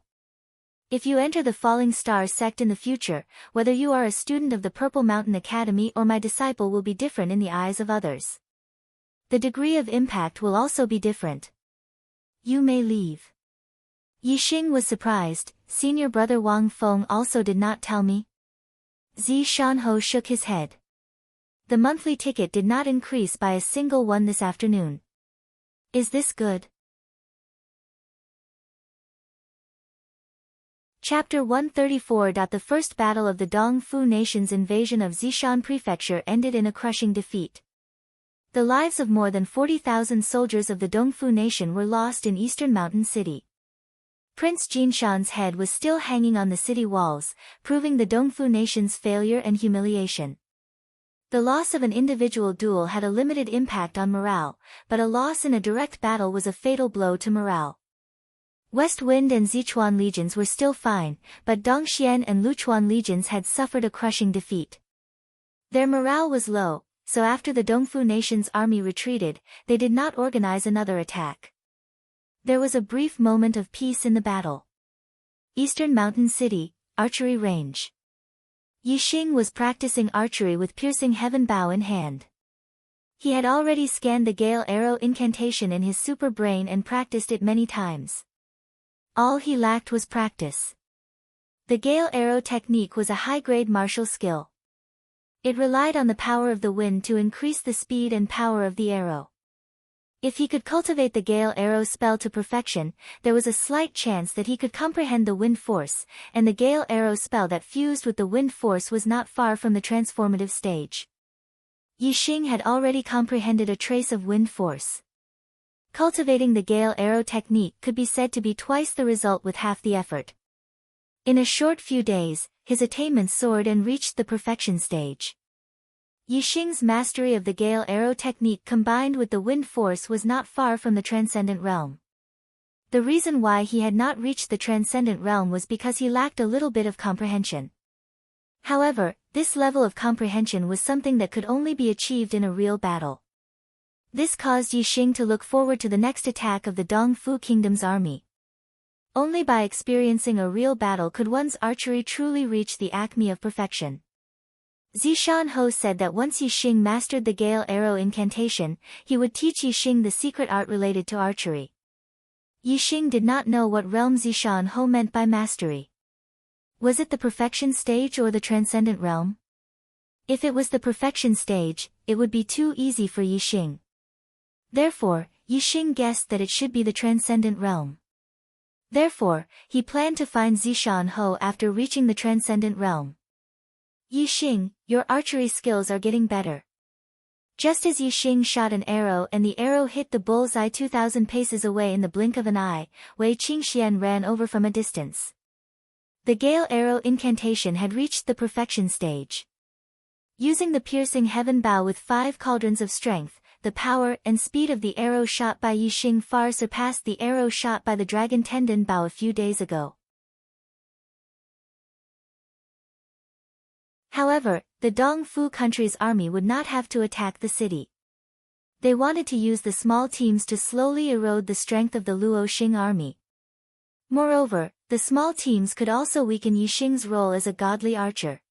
[SPEAKER 1] If you enter the Falling Star sect in the future, whether you are a student of the Purple Mountain Academy or my disciple will be different in the eyes of others. The degree of impact will also be different. You may leave. Yixing was surprised. Senior brother Wang Feng also did not tell me. Zishanho shook his head. The monthly ticket did not increase by a single one this afternoon. Is this good? Chapter 134. The first battle of the Dongfu nation's invasion of Zishan Prefecture ended in a crushing defeat. The lives of more than 40,000 soldiers of the Dongfu nation were lost in eastern mountain city. Prince Jinshan's head was still hanging on the city walls, proving the Dongfu nation's failure and humiliation. The loss of an individual duel had a limited impact on morale, but a loss in a direct battle was a fatal blow to morale. West Wind and Sichuan legions were still fine, but Dongxian and Luchuan legions had suffered a crushing defeat. Their morale was low, so after the Dongfu nation's army retreated, they did not organize another attack. There was a brief moment of peace in the battle. Eastern Mountain City, Archery Range. Yixing was practicing archery with piercing heaven bow in hand. He had already scanned the Gale Arrow incantation in his super brain and practiced it many times. All he lacked was practice. The Gale Arrow technique was a high-grade martial skill. It relied on the power of the wind to increase the speed and power of the arrow. If he could cultivate the Gale Arrow spell to perfection, there was a slight chance that he could comprehend the wind force, and the Gale Arrow spell that fused with the wind force was not far from the transformative stage. Yixing had already comprehended a trace of wind force. Cultivating the Gale Arrow technique could be said to be twice the result with half the effort. In a short few days, his attainments soared and reached the perfection stage. Yixing's mastery of the Gale Arrow technique combined with the wind force was not far from the transcendent realm. The reason why he had not reached the transcendent realm was because he lacked a little bit of comprehension. However, this level of comprehension was something that could only be achieved in a real battle. This caused Yixing to look forward to the next attack of the Dongfu Kingdom's army. Only by experiencing a real battle could one's archery truly reach the acme of perfection. Zishanho said that once Yixing mastered the Gale Arrow incantation, he would teach Yixing the secret art related to archery. Yixing did not know what realm Zishanho meant by mastery. Was it the perfection stage or the transcendent realm? If it was the perfection stage, it would be too easy for Yixing. Therefore, Yixing guessed that it should be the transcendent realm. Therefore, he planned to find Zishanho after reaching the transcendent realm. Yixing, your archery skills are getting better. Just as Yixing shot an arrow and the arrow hit the bullseye 2,000 paces away in the blink of an eye, Wei Qingxian ran over from a distance. The Gale Arrow incantation had reached the perfection stage. Using the piercing heaven bow with 5 cauldrons of strength, the power and speed of the arrow shot by Yixing far surpassed the arrow shot by the dragon tendon bow a few days ago. However, the Dongfu country's army would not have to attack the city. They wanted to use the small teams to slowly erode the strength of the Luoxing army. Moreover, the small teams could also weaken Yixing's role as a godly archer.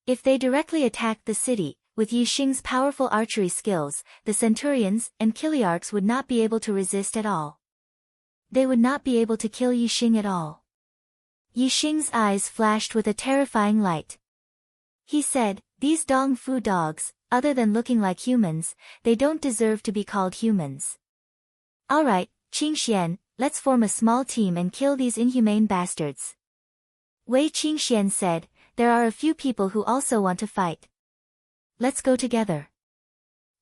[SPEAKER 1] If they directly attacked the city, with Yixing's powerful archery skills, the centurions and Kiliarchs would not be able to resist at all. They would not be able to kill Yixing at all. Yixing's eyes flashed with a terrifying light. He said, these Dongfu dogs, other than looking like humans, they don't deserve to be called humans. Alright, Qingxian, let's form a small team and kill these inhumane bastards. Wei Qingxian said, there are a few people who also want to fight. Let's go together.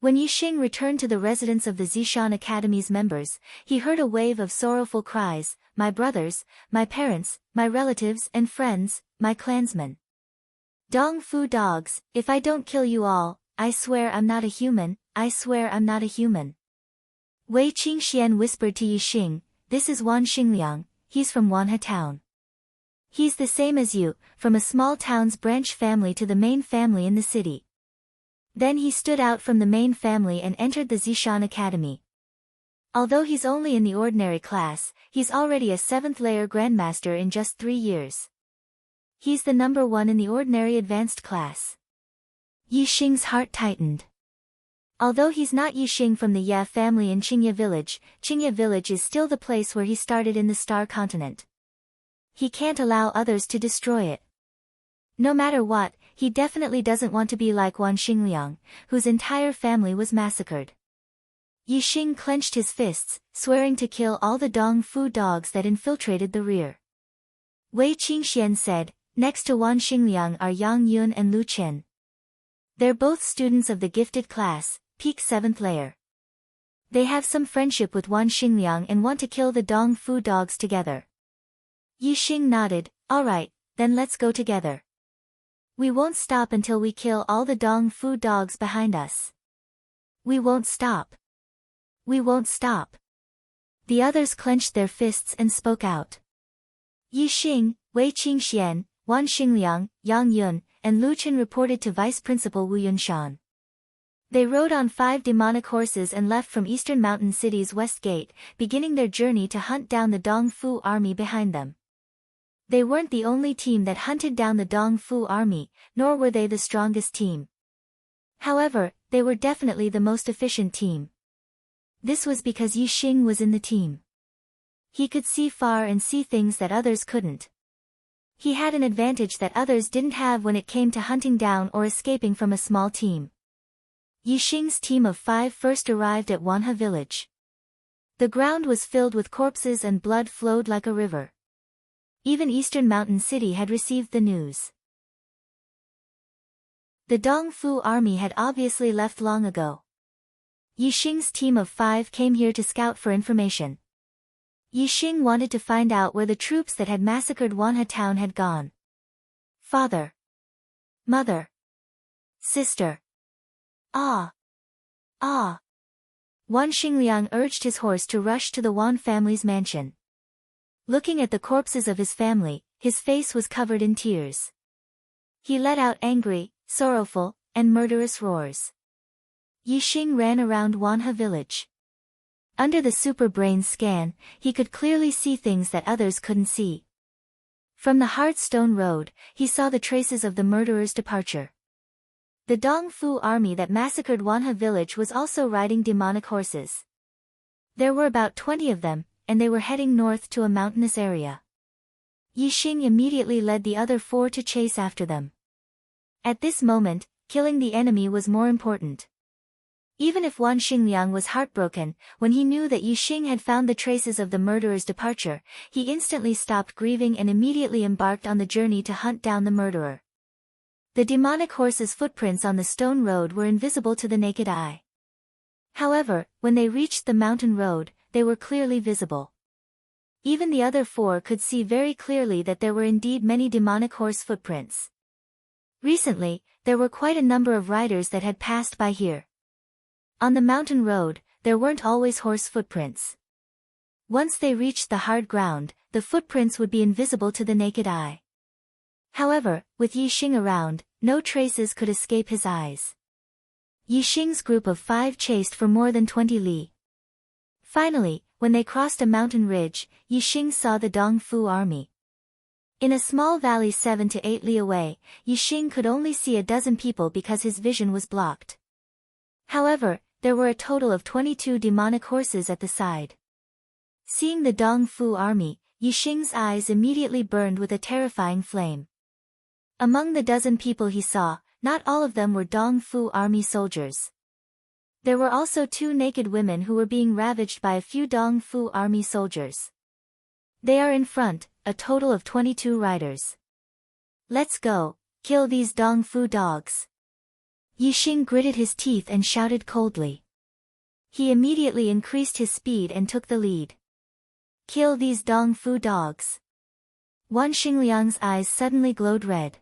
[SPEAKER 1] When Yixing returned to the residence of the Zishan Academy's members, he heard a wave of sorrowful cries, my brothers, my parents, my relatives and friends, my clansmen. Dongfu dogs, if I don't kill you all, I swear I'm not a human, I swear I'm not a human. Wei Qingxian whispered to Yixing, this is Wan Xingliang, he's from Wanhe town. He's the same as you, from a small town's branch family to the main family in the city. Then he stood out from the main family and entered the Zishan Academy. Although he's only in the ordinary class, he's already a 7th layer grandmaster in just 3 years. He's the number 1 in the ordinary advanced class. Yixing's heart tightened. Although he's not Yixing from the Ye family in Qingye village is still the place where he started in the Star Continent. He can't allow others to destroy it. No matter what, he definitely doesn't want to be like Wan Xingliang, whose entire family was massacred. Yixing clenched his fists, swearing to kill all the Dong Fu dogs that infiltrated the rear. Wei Qingxian said, next to Wan Xingliang are Yang Yun and Lu Chen. They're both students of the gifted class, peak 7th layer. They have some friendship with Wan Xingliang and want to kill the Dong Fu dogs together. Yixing nodded, alright, then let's go together. We won't stop until we kill all the Dong Fu dogs behind us. We won't stop. We won't stop. The others clenched their fists and spoke out. Yixing, Wei Qingxian, Wan Xingliang, Yang Yun, and Lu Chen reported to Vice Principal Wu Yunshan. They rode on 5 demonic horses and left from Eastern Mountain City's west gate, beginning their journey to hunt down the Dong Fu army behind them. They weren't the only team that hunted down the Dong Fu army, nor were they the strongest team. However, they were definitely the most efficient team. This was because Yixing was in the team. He could see far and see things that others couldn't. He had an advantage that others didn't have when it came to hunting down or escaping from a small team. Yixing's team of 5 first arrived at Wanhe village. The ground was filled with corpses and blood flowed like a river. Even Eastern Mountain City had received the news. The Dong Fu army had obviously left long ago. Yixing's team of 5 came here to scout for information. Yixing wanted to find out where the troops that had massacred Wanhe town had gone. Father. Mother. Sister. Ah. Ah. Wan Xingliang urged his horse to rush to the Wan family's mansion. Looking at the corpses of his family, his face was covered in tears. He let out angry, sorrowful, and murderous roars. Yixing ran around Wanhe village. Under the super brain scan, he could clearly see things that others couldn't see. From the hard stone road, he saw the traces of the murderer's departure. The Dong Fu army that massacred Wanhe village was also riding demonic horses. There were about 20 of them, and they were heading north to a mountainous area. Yixing immediately led the other 4 to chase after them. At this moment, killing the enemy was more important. Even if Wan Xingliang was heartbroken, when he knew that Yixing had found the traces of the murderer's departure, he instantly stopped grieving and immediately embarked on the journey to hunt down the murderer. The demonic horse's footprints on the stone road were invisible to the naked eye. However, when they reached the mountain road, they were clearly visible. Even the other 4 could see very clearly that there were indeed many demonic horse footprints. Recently, there were quite a number of riders that had passed by here. On the mountain road, there weren't always horse footprints. Once they reached the hard ground, the footprints would be invisible to the naked eye. However, with Yixing around, no traces could escape his eyes. Yixing's group of 5 chased for more than 20 li. Finally, when they crossed a mountain ridge, Yixing saw the Dong Fu army. In a small valley 7 to 8 li away, Yixing could only see a dozen people because his vision was blocked. However, there were a total of 22 demonic horses at the side. Seeing the Dong Fu army, Yixing's eyes immediately burned with a terrifying flame. Among the dozen people he saw, not all of them were Dong Fu army soldiers. There were also 2 naked women who were being ravaged by a few Dong Fu army soldiers. They are in front, a total of 22 riders. Let's go, kill these Dong Fu dogs. Yixing gritted his teeth and shouted coldly. He immediately increased his speed and took the lead. Kill these Dong Fu dogs. Wan Xingliang's eyes suddenly glowed red.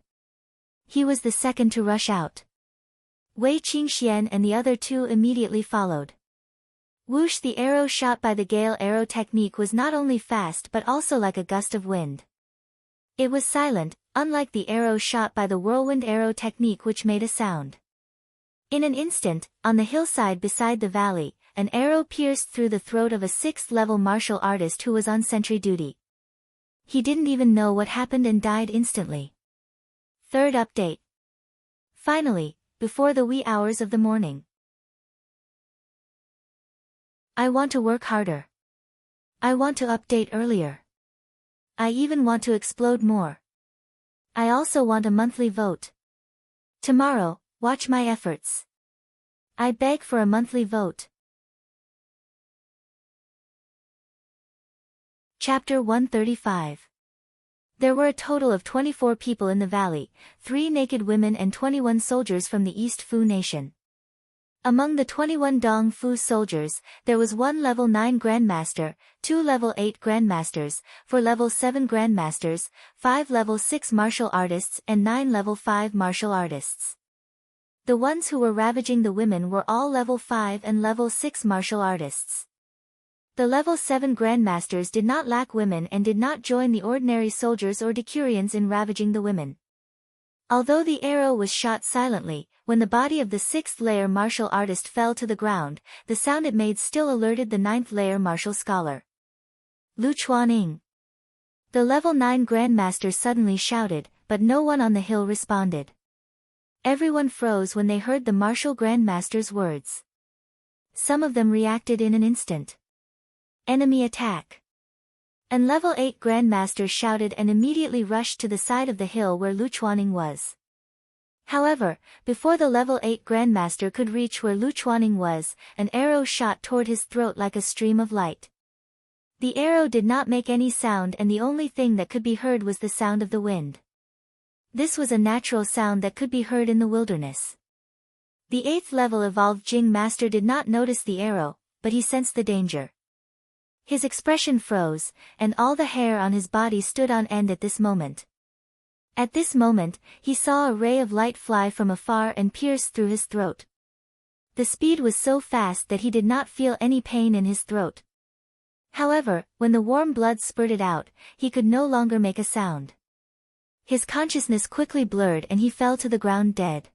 [SPEAKER 1] He was the second to rush out. Wei Qingxian and the other 2 immediately followed. Whoosh! The arrow shot by the gale arrow technique was not only fast but also like a gust of wind. It was silent, unlike the arrow shot by the whirlwind arrow technique which made a sound. In an instant, on the hillside beside the valley, an arrow pierced through the throat of a 6th-level martial artist who was on sentry duty. He didn't even know what happened and died instantly. Third update. Finally, before the wee hours of the morning. I want to work harder. I want to update earlier. I even want to explode more. I also want a monthly vote. Tomorrow, watch my efforts. I beg for a monthly vote. Chapter 135. There were a total of 24 people in the valley, 3 naked women and 21 soldiers from the East Fu Nation. Among the 21 Dong Fu soldiers, there was 1 level 9 Grandmaster, 2 level 8 Grandmasters, 4 level 7 Grandmasters, 5 level 6 martial artists and 9 level 5 martial artists. The ones who were ravaging the women were all level 5 and level 6 martial artists. The level 7 Grandmasters did not lack women and did not join the ordinary soldiers or Decurions in ravaging the women. Although the arrow was shot silently, when the body of the 6th layer martial artist fell to the ground, the sound it made still alerted the 9th layer martial scholar. Lu Chuaning. The level 9 Grandmaster suddenly shouted, but no one on the hill responded. Everyone froze when they heard the martial Grandmaster's words. Some of them reacted in an instant. Enemy attack. An level 8 Grandmaster shouted and immediately rushed to the side of the hill where Lu Chuaning was. However, before the level 8 Grandmaster could reach where Lu Chuaning was, an arrow shot toward his throat like a stream of light. The arrow did not make any sound and the only thing that could be heard was the sound of the wind. This was a natural sound that could be heard in the wilderness. The 8th level evolved Jing Master did not notice the arrow, but he sensed the danger. His expression froze, and all the hair on his body stood on end at this moment. At this moment, he saw a ray of light fly from afar and pierce through his throat. The speed was so fast that he did not feel any pain in his throat. However, when the warm blood spurted out, he could no longer make a sound. His consciousness quickly blurred and he fell to the ground dead.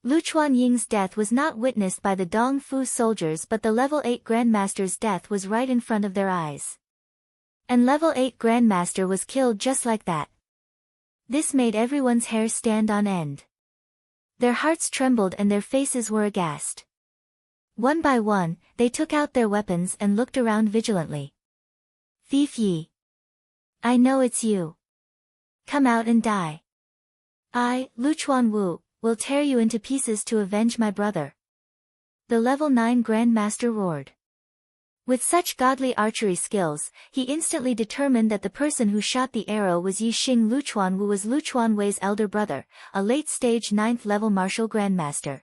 [SPEAKER 1] Lu Chuanying's death was not witnessed by the Dong Fu soldiers, but the level 8 Grandmaster's death was right in front of their eyes. And level 8 Grandmaster was killed just like that. This made everyone's hair stand on end. Their hearts trembled and their faces were aghast. One by one, they took out their weapons and looked around vigilantly. Thief Yi. I know it's you. Come out and die. I, Lu Chuanwu, will tear you into pieces to avenge my brother. The level 9 Grandmaster roared. With such godly archery skills, he instantly determined that the person who shot the arrow was Yi Xing. Lu Chuanwu was Lu Chuanwei's elder brother, a late-stage 9th level martial Grandmaster.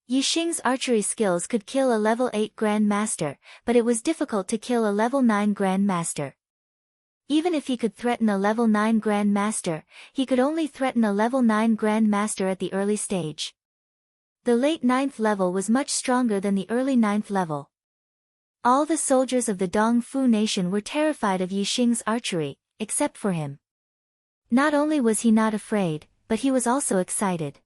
[SPEAKER 1] Yi Xing's archery skills could kill a level 8 Grandmaster, but it was difficult to kill a level 9 Grandmaster. Even if he could threaten a level 9 Grandmaster, he could only threaten a level 9 Grandmaster at the early stage. The late 9th level was much stronger than the early 9th level. All the soldiers of the Dong Fu Nation were terrified of Yi Xing's archery, except for him. Not only was he not afraid, but he was also excited.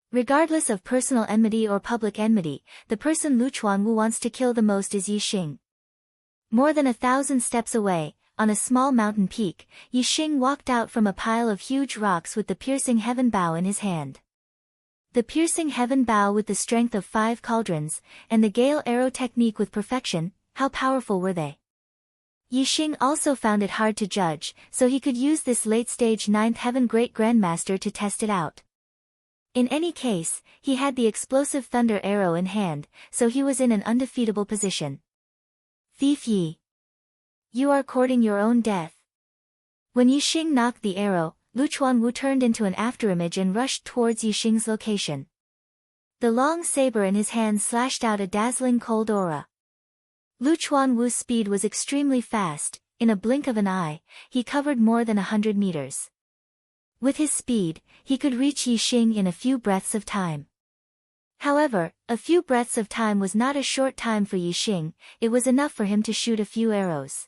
[SPEAKER 1] Regardless of personal enmity or public enmity, the person Lu Chuanwu wants to kill the most is Yi Xing. More than 1,000 steps away, on a small mountain peak, Yi Xing walked out from a pile of huge rocks with the piercing heaven bow in his hand. The piercing heaven bow with the strength of 5 cauldrons, and the gale arrow technique with perfection, how powerful were they? Yi Xing also found it hard to judge, so he could use this late-stage 9th heaven great grandmaster to test it out. In any case, he had the explosive thunder arrow in hand, so he was in an undefeatable position. Thief Yi. You are courting your own death. When Yi Xing knocked the arrow, Lu Chuanwu turned into an afterimage and rushed towards Yi Xing's location. The long saber in his hand slashed out a dazzling cold aura. Lu Chuanwu's speed was extremely fast. In a blink of an eye, he covered more than 100 meters. With his speed, he could reach Yi Xing in a few breaths of time. However, a few breaths of time was not a short time for Yi Xing, it was enough for him to shoot a few arrows.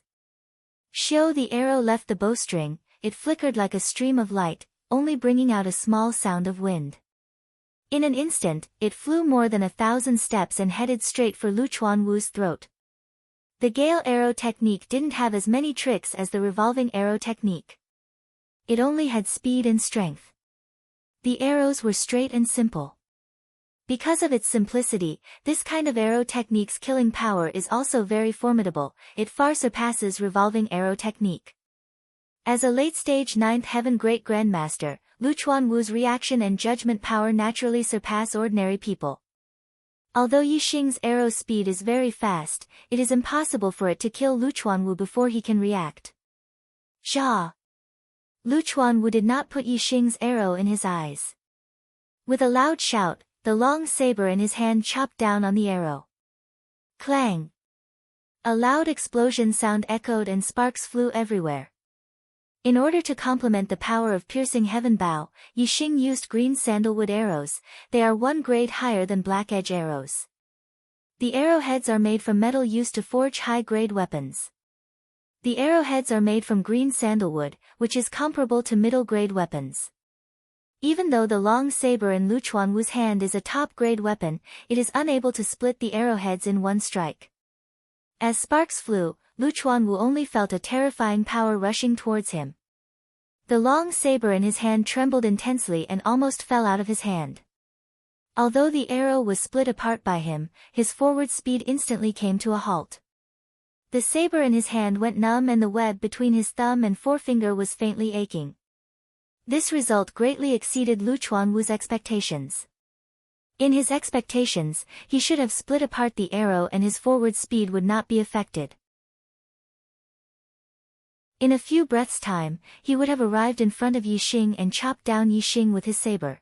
[SPEAKER 1] Xiu, the arrow left the bowstring, it flickered like a stream of light, only bringing out a small sound of wind. In an instant, it flew more than 1,000 steps and headed straight for Lu Chuanwu's throat. The gale arrow technique didn't have as many tricks as the revolving arrow technique. It only had speed and strength. The arrows were straight and simple. Because of its simplicity, this kind of arrow technique's killing power is also very formidable. It far surpasses revolving arrow technique. As a late-stage 9th Heaven Great Grandmaster, Lu Chuanwu's reaction and judgment power naturally surpass ordinary people. Although Yixing's arrow speed is very fast, it is impossible for it to kill Lu Chuanwu before he can react. Sha! Lu Chuanwu did not put Yixing's arrow in his eyes. With a loud shout, the long saber in his hand chopped down on the arrow. Clang! A loud explosion sound echoed and sparks flew everywhere. In order to complement the power of piercing heaven bow, Yixing used green sandalwood arrows. They are 1 grade higher than black edge arrows. The arrowheads are made from metal used to forge high-grade weapons. The arrowheads are made from green sandalwood, which is comparable to middle-grade weapons. Even though the long saber in Lu Chuanwu's hand is a top-grade weapon, it is unable to split the arrowheads in one strike. As sparks flew, Lu Chuanwu only felt a terrifying power rushing towards him. The long saber in his hand trembled intensely and almost fell out of his hand. Although the arrow was split apart by him, his forward speed instantly came to a halt. The saber in his hand went numb and the web between his thumb and forefinger was faintly aching. This result greatly exceeded Lu Chuanwu's expectations. In his expectations, he should have split apart the arrow and his forward speed would not be affected. In a few breaths' time, he would have arrived in front of Yixing and chopped down Yixing with his saber.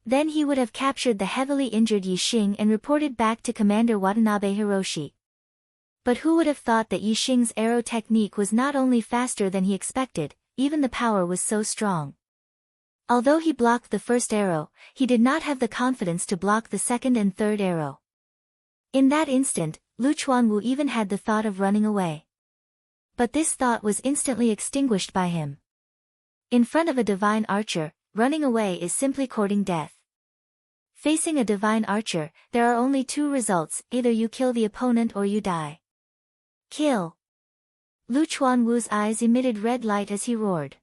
[SPEAKER 1] Then he would have captured the heavily injured Yixing and reported back to Commander Watanabe Hiroshi. But who would have thought that Yixing's arrow technique was not only faster than he expected, even the power was so strong. Although he blocked the first arrow, he did not have the confidence to block the second and third arrow. In that instant, Lu Chuanwu even had the thought of running away. But this thought was instantly extinguished by him. In front of a divine archer, running away is simply courting death. Facing a divine archer, there are only 2 results: either you kill the opponent or you die. Kill! Lu Chuanwu's eyes emitted red light as he roared.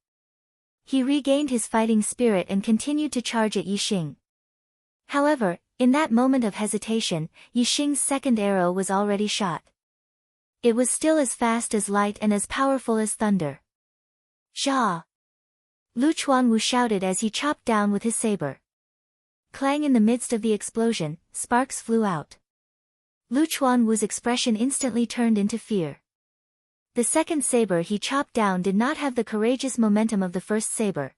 [SPEAKER 1] He regained his fighting spirit and continued to charge at Yixing. However, in that moment of hesitation, Yixing's second arrow was already shot. It was still as fast as light and as powerful as thunder. Sha! Lu Chuanwu shouted as he chopped down with his saber. Clang! In the midst of the explosion, sparks flew out. Lu Chuanwu's expression instantly turned into fear. The second saber he chopped down did not have the courageous momentum of the first saber.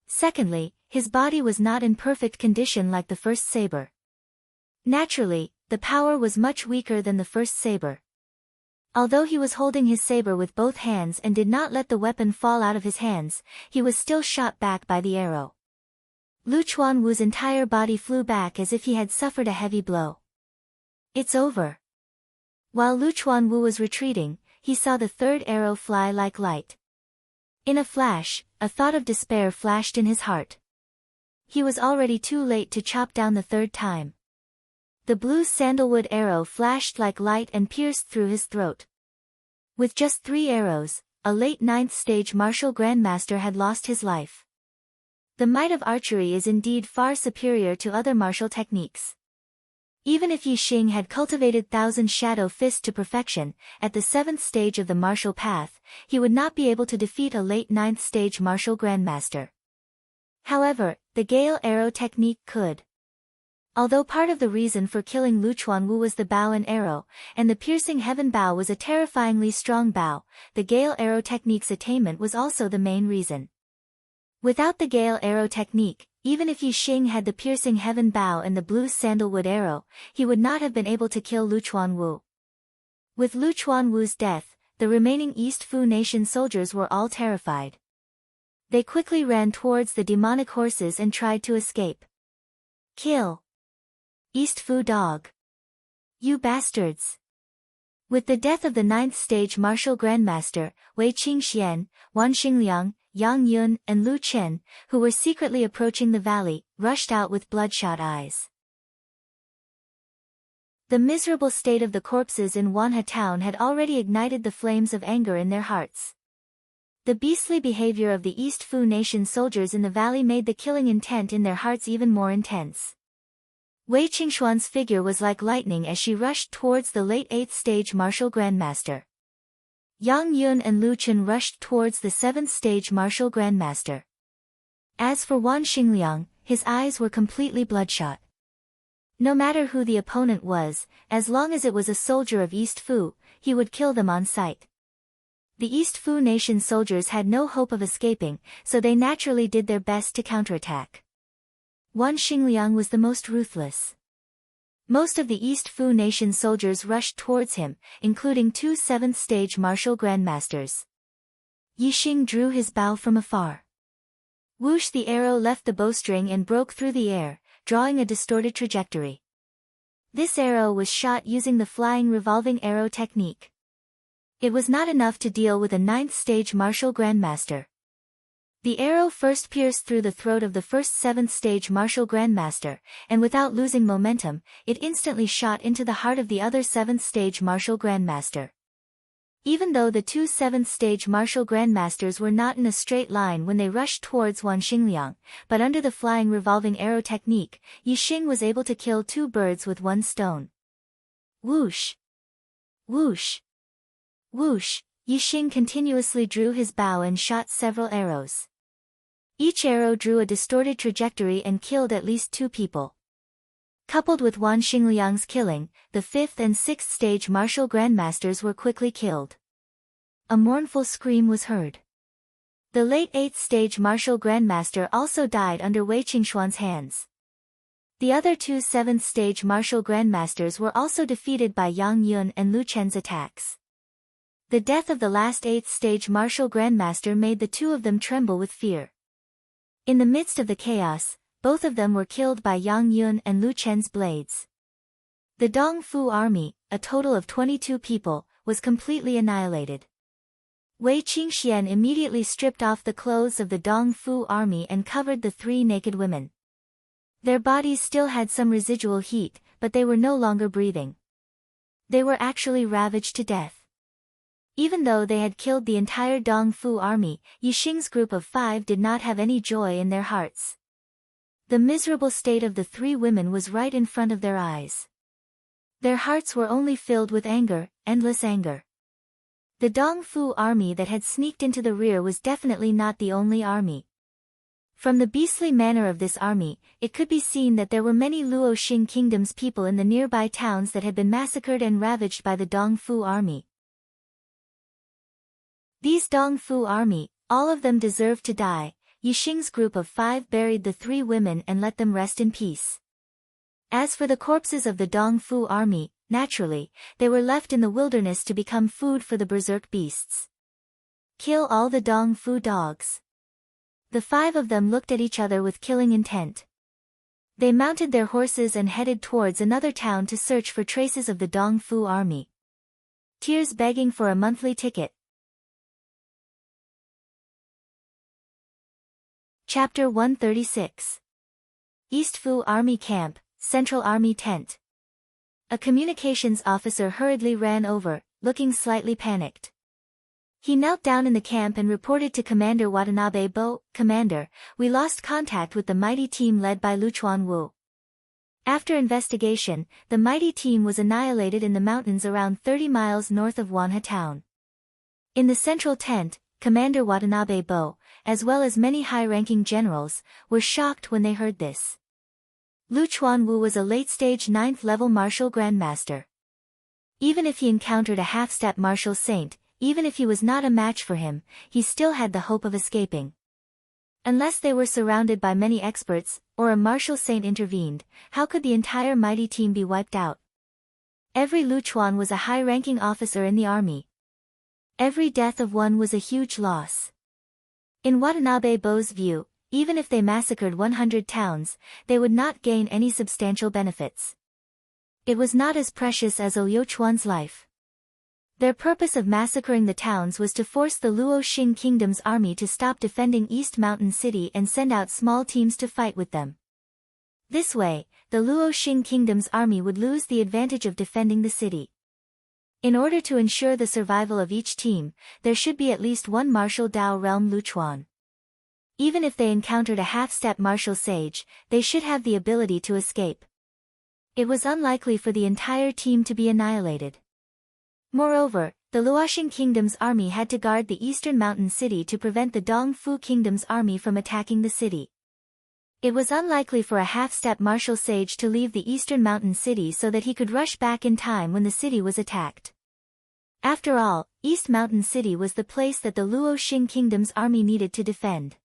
[SPEAKER 1] Secondly, his body was not in perfect condition like the first saber. Naturally, the power was much weaker than the first saber. Although he was holding his saber with both hands and did not let the weapon fall out of his hands, he was still shot back by the arrow. Lu Chuanwu's entire body flew back as if he had suffered a heavy blow. It's over. While Lu Chuanwu was retreating, he saw the third arrow fly like light. In a flash, a thought of despair flashed in his heart. He was already too late to chop down the third time. The blue sandalwood arrow flashed like light and pierced through his throat. With just 3 arrows, a late 9th stage martial grandmaster had lost his life. The might of archery is indeed far superior to other martial techniques. Even if Yixing had cultivated Thousand Shadow Fist to perfection, at the 7th stage of the martial path, he would not be able to defeat a late 9th stage martial grandmaster. However, the Gale Arrow technique could. Although part of the reason for killing Lu Chuanwu was the bow and arrow, and the piercing heaven bow was a terrifyingly strong bow, the Gale Arrow technique's attainment was also the main reason. Without the Gale Arrow technique, even if Yixing had the piercing heaven bow and the blue sandalwood arrow, he would not have been able to kill Lu Chuanwu. With Lu Chuanwu's death, the remaining East Fu Nation soldiers were all terrified. They quickly ran towards the demonic horses and tried to escape. Kill! East Fu dog! You bastards! With the death of the 9th stage martial grandmaster, Wei Qingxian, Wan Xingliang, Yang Yun, and Lu Chen, who were secretly approaching the valley, rushed out with bloodshot eyes. The miserable state of the corpses in Wanha town had already ignited the flames of anger in their hearts. The beastly behavior of the East Fu Nation soldiers in the valley made the killing intent in their hearts even more intense. Wei Qingxuan's figure was like lightning as she rushed towards the late 8th stage martial grandmaster. Yang Yun and Lu Chen rushed towards the 7th stage martial grandmaster. As for Wan Xingliang, his eyes were completely bloodshot. No matter who the opponent was, as long as it was a soldier of East Fu, he would kill them on sight. The East Fu Nation soldiers had no hope of escaping, so they naturally did their best to counterattack. Wan Xingliang was the most ruthless. Most of the East Fu Nation soldiers rushed towards him, including 2 7th stage martial grandmasters. Yixing drew his bow from afar. Whoosh! The arrow left the bowstring and broke through the air, drawing a distorted trajectory. This arrow was shot using the flying revolving arrow technique. It was not enough to deal with a 9th stage martial grandmaster. The arrow first pierced through the throat of the first 7th stage martial grandmaster, and without losing momentum, it instantly shot into the heart of the other 7th stage martial grandmaster. Even though the 2 7th stage martial grandmasters were not in a straight line when they rushed towards Wan Xingliang, but under the flying revolving arrow technique, Yixing was able to kill 2 birds with 1 stone. Whoosh! Whoosh! Whoosh! Yixing continuously drew his bow and shot several arrows. Each arrow drew a distorted trajectory and killed at least 2 people. Coupled with Wan Xingliang's killing, the 5th and 6th stage martial grandmasters were quickly killed. A mournful scream was heard. The late 8th stage martial grandmaster also died under Wei Qingxuan's hands. The other 2 7th stage martial grandmasters were also defeated by Yang Yun and Lu Chen's attacks. The death of the last 8th stage martial grandmaster made the 2 of them tremble with fear. In the midst of the chaos, both of them were killed by Yang Yun and Lu Chen's blades. The Dong Fu army, a total of 22 people, was completely annihilated. Wei Qingxian immediately stripped off the clothes of the Dong Fu army and covered the 3 naked women. Their bodies still had some residual heat, but they were no longer breathing. They were actually ravaged to death. Even though they had killed the entire Dong Fu army, Yixing's group of 5 did not have any joy in their hearts. The miserable state of the 3 women was right in front of their eyes. Their hearts were only filled with anger, endless anger. The Dong Fu army that had sneaked into the rear was definitely not the only army. From the beastly manner of this army, it could be seen that there were many Luoxing kingdom's people in the nearby towns that had been massacred and ravaged by the Dong Fu army. These Dong Fu army, all of them deserved to die. Yixing's group of 5 buried the 3 women and let them rest in peace. As for the corpses of the Dong Fu army, naturally, they were left in the wilderness to become food for the berserk beasts. Kill all the Dong Fu dogs. The 5 of them looked at each other with killing intent. They mounted their horses and headed towards another town to search for traces of the Dong Fu army. Tears begging for a monthly ticket. Chapter 136. East Fu Army Camp, Central Army Tent. A communications officer hurriedly ran over, looking slightly panicked. He knelt down in the camp and reported to Commander Watanabe Bo, "Commander, we lost contact with the mighty team led by Luchuan Wu." After investigation, the mighty team was annihilated in the mountains around 30 miles north of Wanha town. In the central tent, Commander Watanabe Bo, as well as many high-ranking generals, were shocked when they heard this. Luchuan Wu was a late-stage 9th-level martial grandmaster. Even if he encountered a half-step martial saint, even if he was not a match for him, he still had the hope of escaping. Unless they were surrounded by many experts, or a martial saint intervened, how could the entire mighty team be wiped out? Every Luchuan was a high-ranking officer in the army. Every death of one was a huge loss. In Watanabe Bo's view, even if they massacred 100 towns, they would not gain any substantial benefits. It was not as precious as Oyo Chuan's life. Their purpose of massacring the towns was to force the Luo Xing kingdom's army to stop defending East Mountain City and send out small teams to fight with them. This way, the Luo Xing kingdom's army would lose the advantage of defending the city. In order to ensure the survival of each team, there should be at least one martial Dao realm Luchuan. Even if they encountered a half-step martial sage, they should have the ability to escape. It was unlikely for the entire team to be annihilated. Moreover, the Luoxing kingdom's army had to guard the eastern mountain city to prevent the Dongfu kingdom's army from attacking the city. It was unlikely for a half-step martial sage to leave the eastern mountain city so that he could rush back in time when the city was attacked. After all, East Mountain City was the place that the Luo Xing kingdom's army needed to defend.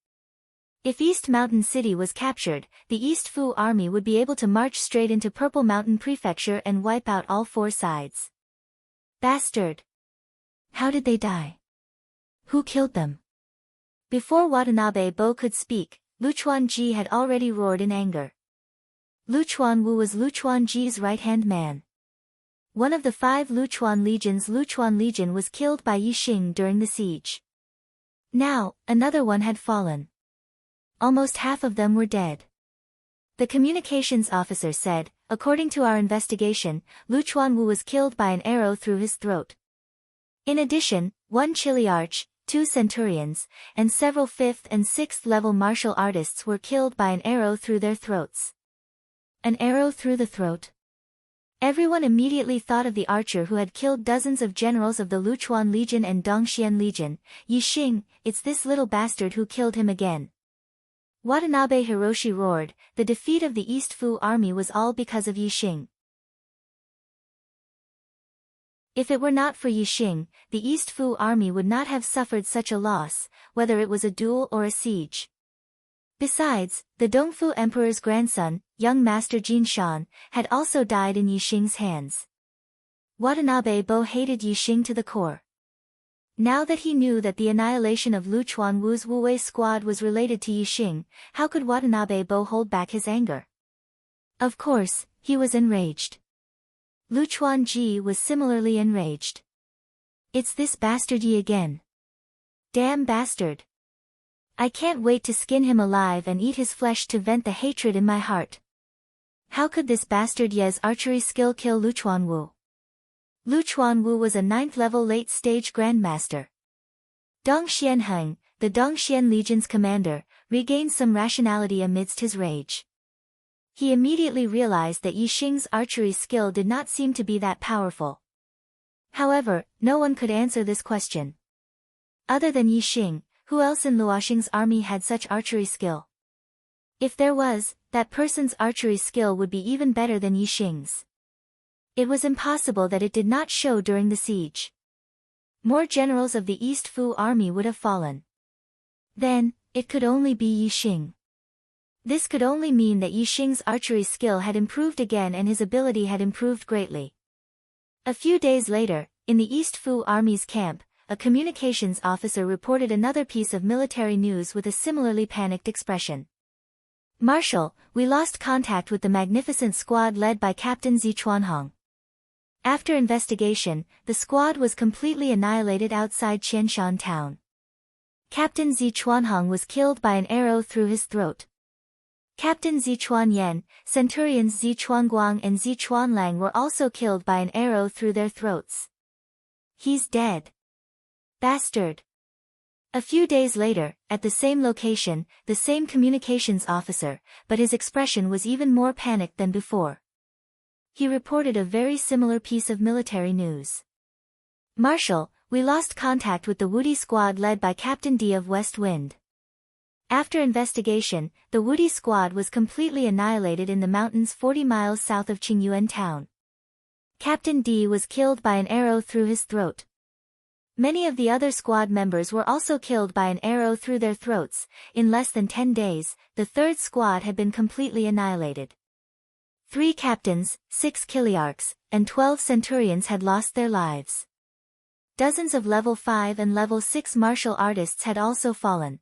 [SPEAKER 1] If East Mountain City was captured, the East Fu army would be able to march straight into Purple Mountain Prefecture and wipe out all four sides. Bastard! How did they die? Who killed them? Before Watanabe Bo could speak, Luchuan Ji had already roared in anger. Luchuan Wu was Luchuan Ji's right-hand man. One of the 5 Luchuan legions, Luchuan Legion, was killed by Yi Xing during the siege. Now, another one had fallen. Almost half of them were dead. The communications officer said, according to our investigation, Luchuan Wu was killed by an arrow through his throat. In addition, 1 Chiliarch, 2 centurions, and several 5th and 6th level martial artists were killed by an arrow through their throats. An arrow through the throat? Everyone immediately thought of the archer who had killed dozens of generals of the Luchuan Legion and Dongxian Legion, Yi Xing. It's this little bastard who killed him again. Watanabe Hiroshi roared, the defeat of the East Fu army was all because of Yi Xing. If it were not for Yi Xing, the East Fu army would not have suffered such a loss, whether it was a duel or a siege. Besides, the Dongfu Emperor's grandson, young Master Jin Shan, had also died in Yi Xing's hands. Watanabe Bo hated Yi Xing to the core. Now that he knew that the annihilation of Luchuan Wu's Wuwei squad was related to Yi Xing, how could Watanabe Bo hold back his anger? Of course, he was enraged. Luchuan Ji was similarly enraged. It's this bastard Yi again. Damn bastard. I can't wait to skin him alive and eat his flesh to vent the hatred in my heart. How could this bastard Ye's archery skill kill Luchuan Wu? Luchuan Wu was a 9th level late-stage grandmaster. Dong Xianheng, the Dongxian Legion's commander, regained some rationality amidst his rage. He immediately realized that Yi Xing's archery skill did not seem to be that powerful. However, no one could answer this question. Other than Yi Xing, who else in Luoxing's army had such archery skill? If there was, that person's archery skill would be even better than Yi Xing's. It was impossible that it did not show during the siege. More generals of the East Fu army would have fallen. Then, it could only be Yi Xing. This could only mean that Yi Xing's archery skill had improved again and his ability had improved greatly. A few days later, in the East Fu army's camp, a communications officer reported another piece of military news with a similarly panicked expression. Marshal, we lost contact with the magnificent squad led by Captain Zi Chuanhong. After investigation, the squad was completely annihilated outside Qianshan town. Captain Zi Chuanhong was killed by an arrow through his throat. Captain Zi Chuanyan, Centurions Zi Chuanguang and Zi Chuanlang were also killed by an arrow through their throats. He's dead. Bastard. A few days later, at the same location, the same communications officer, but his expression was even more panicked than before. He reported a very similar piece of military news. Marshal, we lost contact with the Wudi squad led by Captain D of West Wind. After investigation, the Wudi squad was completely annihilated in the mountains 40 miles south of Qingyuan town. Captain D was killed by an arrow through his throat. Many of the other squad members were also killed by an arrow through their throats. In less than 10 days, the 3rd squad had been completely annihilated. 3 captains, 6 Chiliarchs, and 12 centurions had lost their lives. Dozens of level 5 and level 6 martial artists had also fallen.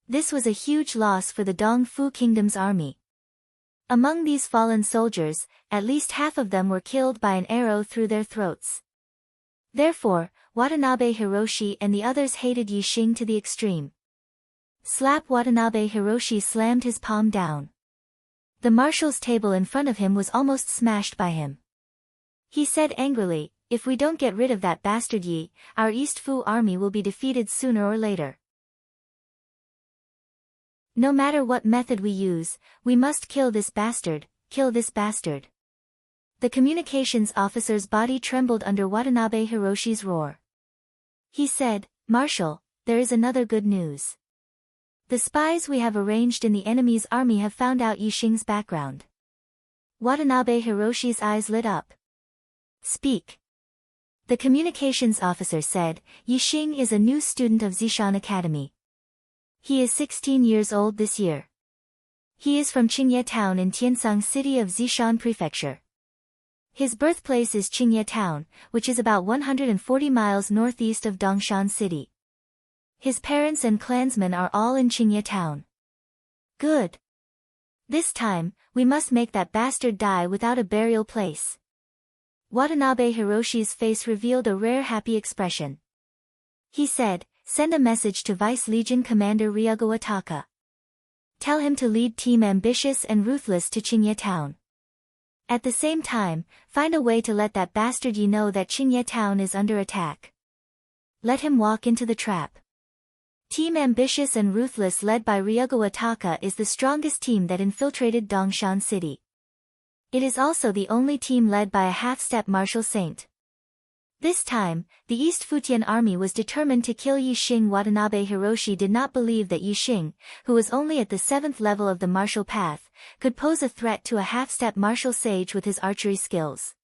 [SPEAKER 1] This was a huge loss for the Dongfu Kingdom's army. Among these fallen soldiers, at least half of them were killed by an arrow through their throats. Therefore, Watanabe Hiroshi and the others hated Yixing to the extreme. Slap! Watanabe Hiroshi slammed his palm down. The marshal's table in front of him was almost smashed by him. He said angrily, "If we don't get rid of that bastard Yi, our East Fu army will be defeated sooner or later. No matter what method we use, we must kill this bastard, kill this bastard." The communications officer's body trembled under Watanabe Hiroshi's roar. He said, "Marshal, there is another good news. The spies we have arranged in the enemy's army have found out Yixing's background." Watanabe Hiroshi's eyes lit up. "Speak." The communications officer said, "Yixing is a new student of Zishan Academy. He is 16 years old this year. He is from Qingye Town in Tiansang City of Zishan Prefecture. His birthplace is Qingye Town, which is about 140 miles northeast of Dongshan City. His parents and clansmen are all in Qingye Town." "Good. This time, we must make that bastard die without a burial place." Watanabe Hiroshi's face revealed a rare happy expression. He said, "Send a message to Vice Legion Commander Ryogo Ataka. Tell him to lead Team Ambitious and Ruthless to Qingye Town. At the same time, find a way to let that bastard Yi know that Qingye Town is under attack. Let him walk into the trap." Team Ambitious and Ruthless led by Ryogo Ataka is the strongest team that infiltrated Dongshan City. It is also the only team led by a half-step martial saint. This time, the East Futian army was determined to kill Yixing. Watanabe Hiroshi did not believe that Yixing, who was only at the 7th level of the martial path, could pose a threat to a half-step martial sage with his archery skills.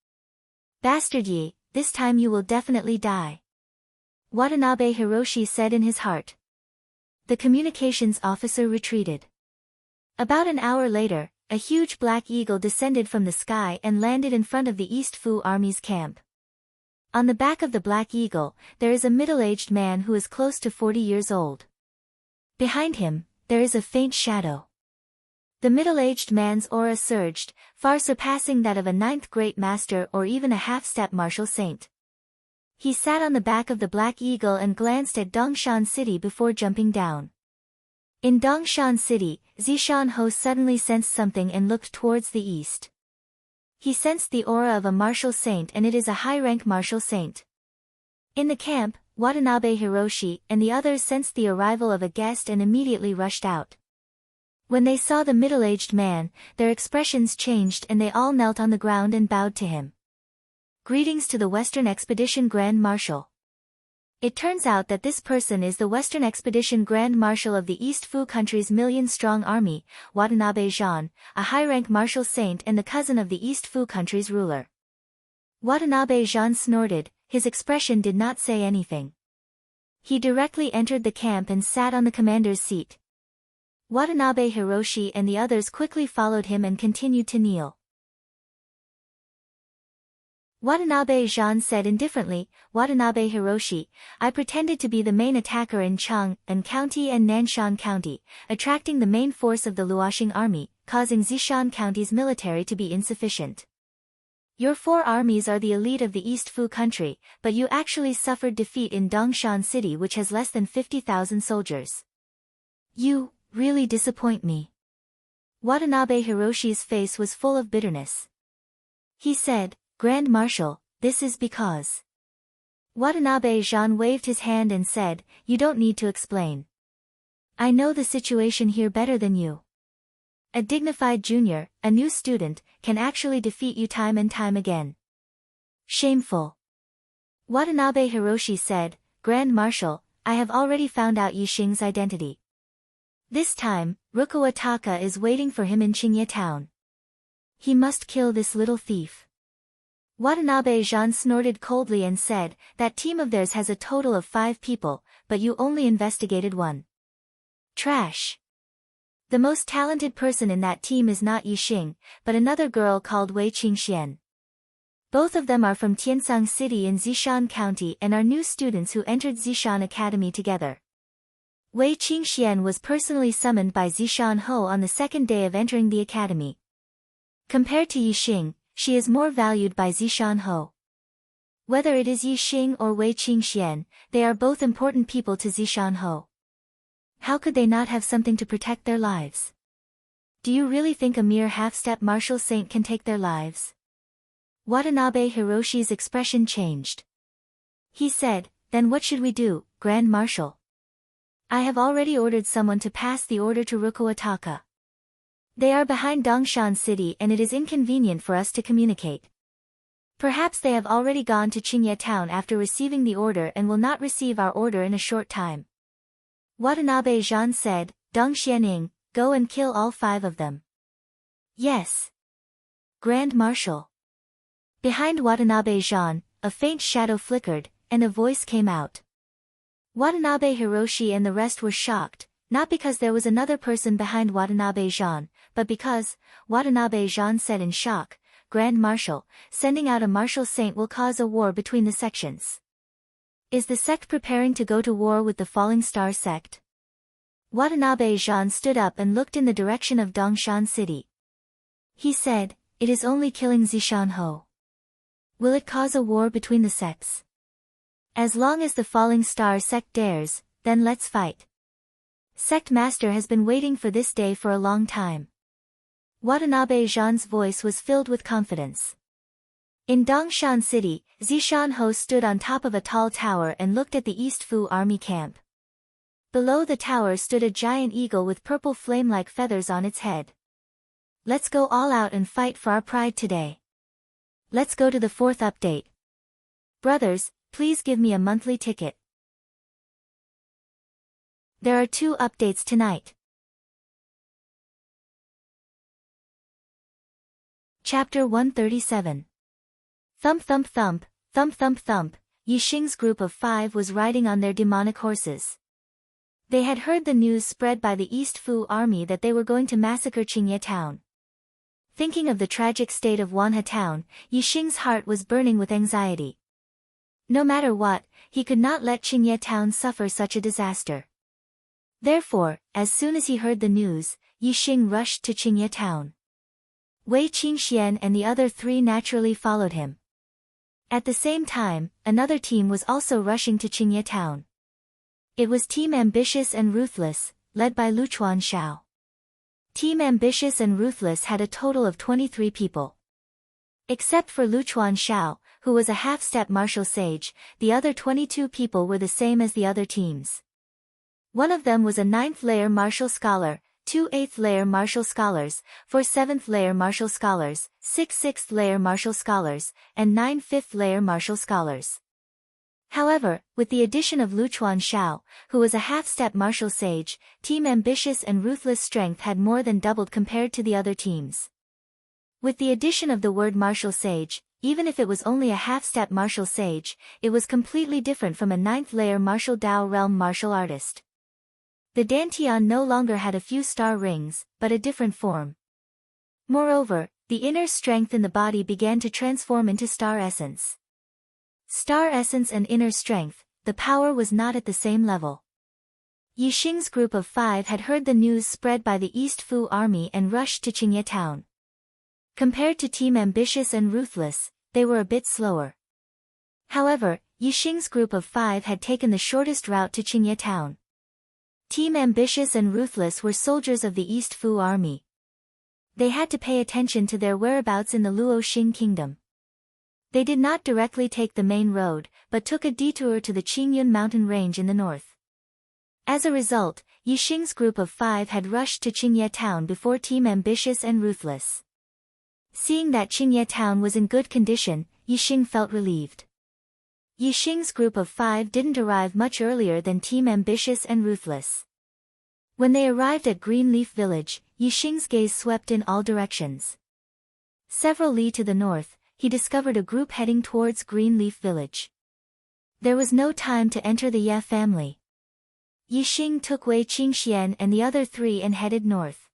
[SPEAKER 1] "Bastard Yi, this time you will definitely die," Watanabe Hiroshi said in his heart. The communications officer retreated. About an hour later, a huge black eagle descended from the sky and landed in front of the East Fu army's camp. On the back of the black eagle, there is a middle-aged man who is close to 40 years old. Behind him, there is a faint shadow. The middle-aged man's aura surged, far surpassing that of a 9th great master or even a half-step martial saint. He sat on the back of the black eagle and glanced at Dongshan City before jumping down. In Dongshan City, Zishan Ho suddenly sensed something and looked towards the east. He sensed the aura of a martial saint, and it is a high-rank martial saint. In the camp, Watanabe Hiroshi and the others sensed the arrival of a guest and immediately rushed out. When they saw the middle-aged man, their expressions changed and they all knelt on the ground and bowed to him. "Greetings to the Western Expedition Grand Marshal." It turns out that this person is the Western Expedition Grand Marshal of the East Fu country's million-strong army, Watanabe Zhan, a high-rank martial saint and the cousin of the East Fu country's ruler. Watanabe Zhan snorted, his expression did not say anything. He directly entered the camp and sat on the commander's seat. Watanabe Hiroshi and the others quickly followed him and continued to kneel. Watanabe Zhan said indifferently, "Watanabe Hiroshi, I pretended to be the main attacker in Chang'an County and Nanshan County, attracting the main force of the Luoxing army, causing Zishan County's military to be insufficient. Your 4 armies are the elite of the East Fu country, but you actually suffered defeat in Dongshan City, which has less than 50,000 soldiers. You really disappoint me." Watanabe Hiroshi's face was full of bitterness. He said, "Grand Marshal, this is because..." Watanabe Zhan waved his hand and said, "You don't need to explain. I know the situation here better than you. A dignified junior, a new student, can actually defeat you time and time again. Shameful." Watanabe Hiroshi said, "Grand Marshal, I have already found out Yixing's identity. This time, Ryogo Ataka is waiting for him in Qingye Town. He must kill this little thief." Watanabe Zhan snorted coldly and said, "That team of theirs has a total of 5 people, but you only investigated 1. Trash. The most talented person in that team is not Yixing, but another girl called Wei Qingxian. Both of them are from Tiansang City in Zishan County and are new students who entered Zishan Academy together. Wei Qingxian was personally summoned by Zishan Ho on the 2nd day of entering the academy. Compared to Yixing, she is more valued by Zishan Ho. Whether it is Yi Xing or Wei Qingxian, they are both important people to Zishan Ho. How could they not have something to protect their lives? Do you really think a mere half-step martial saint can take their lives? Watanabe Hiroshi's expression changed. He said, "Then what should we do, Grand Marshal? I have already ordered someone to pass the order to Rukuataka. They are behind Dongshan City and it is inconvenient for us to communicate. Perhaps they have already gone to Qingye Town after receiving the order and will not receive our order in a short time." Watanabe Zhan said, "Dong Xianing, go and kill all 5 of them." "Yes, Grand Marshal." Behind Watanabe Zhan, a faint shadow flickered, and a voice came out. Watanabe Hiroshi and the rest were shocked, not because there was another person behind Watanabe Zhan, but because, Watanabe Zhan said in shock, "Grand Marshal, sending out a martial saint will cause a war between the sections. Is the sect preparing to go to war with the Falling Star sect?" Watanabe Zhan stood up and looked in the direction of Dongshan City. He said, "It is only killing Zishan Ho. Will it cause a war between the sects? As long as the Falling Star sect dares, then let's fight. Sect Master has been waiting for this day for a long time." Watanabe Zhan's voice was filled with confidence. In Dongshan City, Zishan Ho stood on top of a tall tower and looked at the East Fu army camp. Below the tower stood a giant eagle with purple flame-like feathers on its head. "Let's go all out and fight for our pride today. Let's go to the 4th update. Brothers, please give me a monthly ticket." There are 2 updates tonight. Chapter 137. Thump thump thump, thump thump thump, Yi Xing's group of 5 was riding on their demonic horses. They had heard the news spread by the East Fu army that they were going to massacre Qingye Town. Thinking of the tragic state of Wanha Town, Yi Xing's heart was burning with anxiety. No matter what, he could not let Qingye Town suffer such a disaster. Therefore, as soon as he heard the news, Yi Xing rushed to Qingye Town. Wei Qingxian and the other 3 naturally followed him. At the same time, another team was also rushing to Qingye Town. It was Team Ambitious and Ruthless, led by Luchuan Xiao. Team Ambitious and Ruthless had a total of 23 people. Except for Luchuan Xiao, who was a half-step martial sage, the other 22 people were the same as the other teams. One of them was a 9th-layer martial scholar, 2 8th-layer martial scholars, 4 7th-layer martial scholars, 6 6th-layer martial scholars, and 9 5th-layer martial scholars. However, with the addition of Luchuan Xiao, who was a half-step martial sage, Team Ambitious and Ruthless strength had more than doubled compared to the other teams. With the addition of the word martial sage, even if it was only a half-step martial sage, it was completely different from a 9th-layer martial Dao realm martial artist. The Dantian no longer had a few star rings, but a different form. Moreover, the inner strength in the body began to transform into star essence. Star essence and inner strength, the power was not at the same level. Yi Xing's group of 5 had heard the news spread by the East Fu army and rushed to Qingye Town. Compared to Team Ambitious and Ruthless, they were a bit slower. However, Yi Xing's group of 5 had taken the shortest route to Qingye Town. Team Ambitious and Ruthless were soldiers of the East Fu army. They had to pay attention to their whereabouts in the Luoxing kingdom. They did not directly take the main road, but took a detour to the Qingyun mountain range in the north. As a result, Yi Xing's group of 5 had rushed to Qingye Town before Team Ambitious and Ruthless. Seeing that Qingye Town was in good condition, Yi Xing felt relieved. Yi Xing's group of 5 didn't arrive much earlier than Team Ambitious and Ruthless. When they arrived at Greenleaf Village, Yi Xing's gaze swept in all directions. Several li to the north, he discovered a group heading towards Greenleaf Village. There was no time to enter the Ye family. Yi Xing took Wei Qingxian and the other 3 and headed north.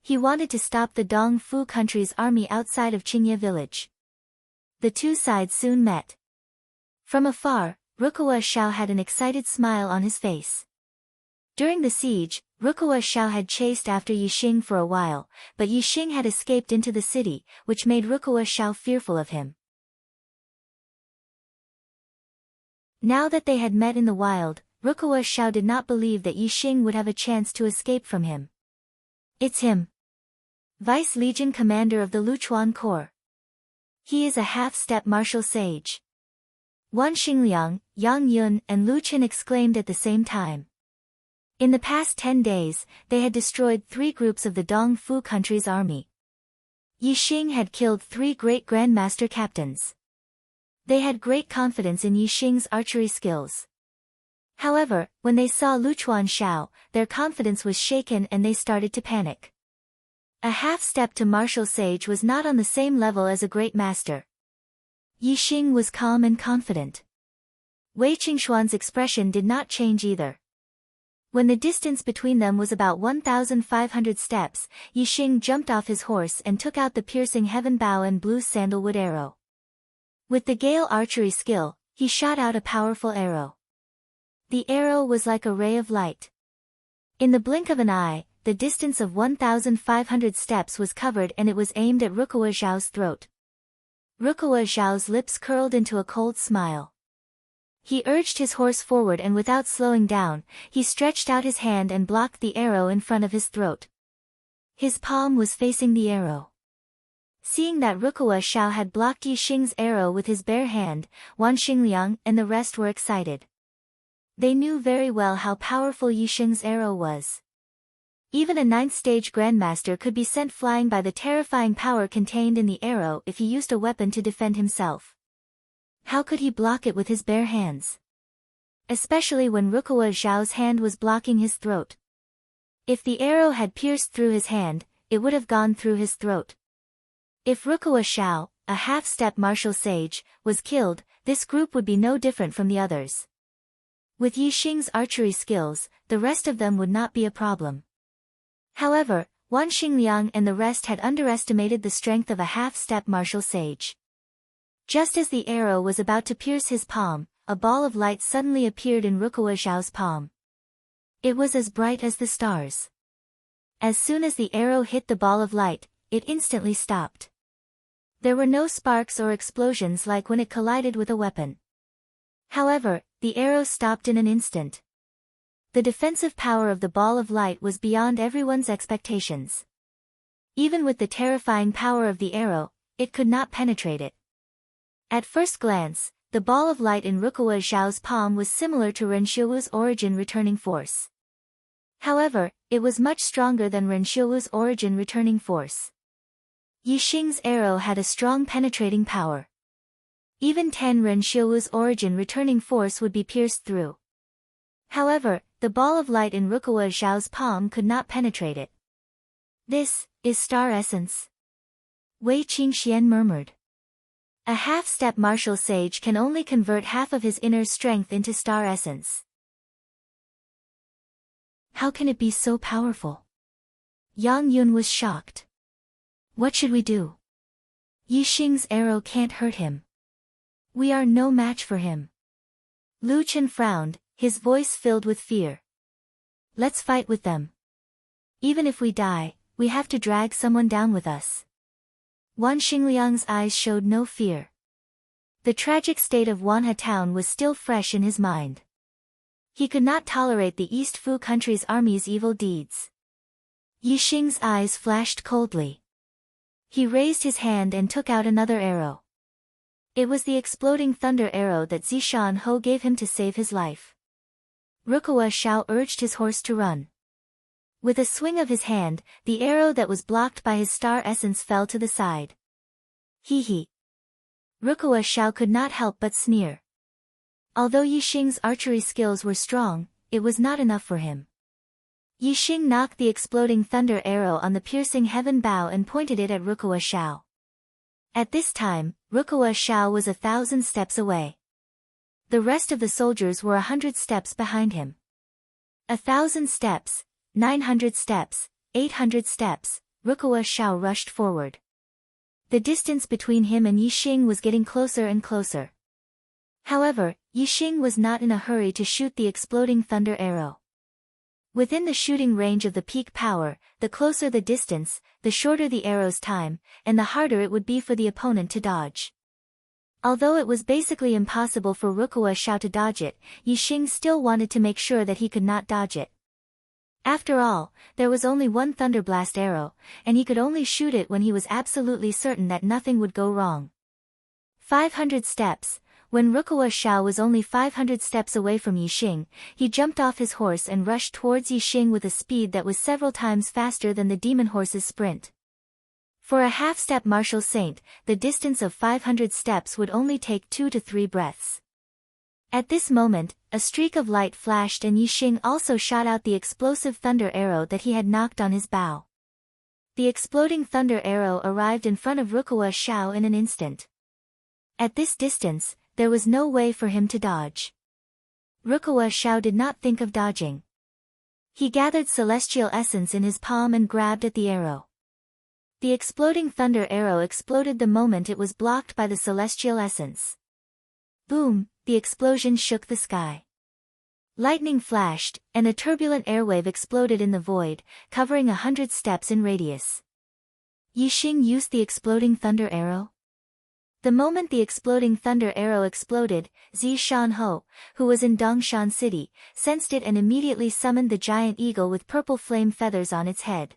[SPEAKER 1] He wanted to stop the Dong Fu country's army outside of Qingye village. The 2 sides soon met. From afar, Rukawa Xiao had an excited smile on his face. During the siege, Rukawa Xiao had chased after Yi Xing for a while, but Yi Xing had escaped into the city, which made Rukawa Xiao fearful of him. Now that they had met in the wild, Rukawa Xiao did not believe that Yixing would have a chance to escape from him. It's him. Vice Legion Commander of the Luchuan Corps. He is a half-step martial sage. Wan Xingliang, Yang Yun and Lu Qin exclaimed at the same time. In the past 10 days, they had destroyed 3 groups of the Dong Fu country's army. Yixing had killed 3 great grandmaster captains. They had great confidence in Yixing's archery skills. However, when they saw Luchuan Xiao, their confidence was shaken and they started to panic. A half-step to martial sage was not on the same level as a great master. Yixing was calm and confident. Wei Qingxuan's expression did not change either. When the distance between them was about 1,500 steps, Yixing jumped off his horse and took out the piercing heaven bow and blue sandalwood arrow. With the Gale archery skill, he shot out a powerful arrow. The arrow was like a ray of light. In the blink of an eye, the distance of 1,500 steps was covered and it was aimed at Rukawa Xiao's throat. Rukawa Xiao's lips curled into a cold smile. He urged his horse forward and without slowing down, he stretched out his hand and blocked the arrow in front of his throat. His palm was facing the arrow. Seeing that Rukawa Xiao had blocked Yixing's arrow with his bare hand, Wan Xingliang and the rest were excited. They knew very well how powerful Yixing's arrow was. Even a 9th-stage grandmaster could be sent flying by the terrifying power contained in the arrow if he used a weapon to defend himself. How could he block it with his bare hands? Especially when Rukawa Xiao's hand was blocking his throat. If the arrow had pierced through his hand, it would have gone through his throat. If Rukawa Xiao, a half-step martial sage, was killed, this group would be no different from the others. With Yixing's archery skills, the rest of them would not be a problem. However, Wan Xingliang and the rest had underestimated the strength of a half-step martial sage. Just as the arrow was about to pierce his palm, a ball of light suddenly appeared in Rukawa Xiao's palm. It was as bright as the stars. As soon as the arrow hit the ball of light, it instantly stopped. There were no sparks or explosions like when it collided with a weapon. However, the arrow stopped in an instant. The defensive power of the ball of light was beyond everyone's expectations. Even with the terrifying power of the arrow, it could not penetrate it. At first glance, the ball of light in Rukawa Xiao's palm was similar to Ren Xiuwu's origin returning force. However, it was much stronger than Ren Xiuwu's origin returning force. Yixing's arrow had a strong penetrating power. Even 10 Ren Xiuwu's origin returning force would be pierced through. However, the ball of light in Rukawa Xiao's palm could not penetrate it. This is star essence. Wei Qingxian murmured. A half-step martial sage can only convert half of his inner strength into star essence. How can it be so powerful? Yang Yun was shocked. What should we do? Yixing's arrow can't hurt him. We are no match for him. Lu Chen frowned, his voice filled with fear. Let's fight with them. Even if we die, we have to drag someone down with us. Wan Xingliang's eyes showed no fear. The tragic state of Wanha town was still fresh in his mind. He could not tolerate the East Fu country's army's evil deeds. Yixing's eyes flashed coldly. He raised his hand and took out another arrow. It was the exploding thunder arrow that Zishan Ho gave him to save his life. Rukawa Xiao urged his horse to run. With a swing of his hand, the arrow that was blocked by his star essence fell to the side. Hee hee. Rukawa Xiao could not help but sneer. Although Yixing's archery skills were strong, it was not enough for him. Yixing knocked the exploding thunder arrow on the piercing heaven bow and pointed it at Rukawa Xiao. At this time, Rukawa Xiao was 1,000 steps away. The rest of the soldiers were 100 steps behind him. 1,000 steps, 900 steps, 800 steps, Rukawa Xiao rushed forward. The distance between him and Yixing was getting closer and closer. However, Yixing was not in a hurry to shoot the exploding thunder arrow. Within the shooting range of the peak power, the closer the distance, the shorter the arrow's time, and the harder it would be for the opponent to dodge. Although it was basically impossible for Rukawa Xiao to dodge it, Yixing still wanted to make sure that he could not dodge it. After all, there was only one thunderblast arrow, and he could only shoot it when he was absolutely certain that nothing would go wrong. 500 steps. When Rukawa Xiao was only 500 steps away from Yixing, he jumped off his horse and rushed towards Yixing with a speed that was several times faster than the demon horse's sprint. For a half-step martial saint, the distance of 500 steps would only take 2 to 3 breaths. At this moment, a streak of light flashed and Yixing also shot out the explosive thunder arrow that he had knocked on his bow. The exploding thunder arrow arrived in front of Rukawa Xiao in an instant. At this distance, there was no way for him to dodge. Rukawa Xiao did not think of dodging. He gathered celestial essence in his palm and grabbed at the arrow. The exploding thunder arrow exploded the moment it was blocked by the celestial essence. Boom, the explosion shook the sky. Lightning flashed, and a turbulent airwave exploded in the void, covering 100 steps in radius. Yixing used the exploding thunder arrow? The moment the exploding thunder arrow exploded, Zishan-ho, who was in Dongshan City, sensed it and immediately summoned the giant eagle with purple flame feathers on its head.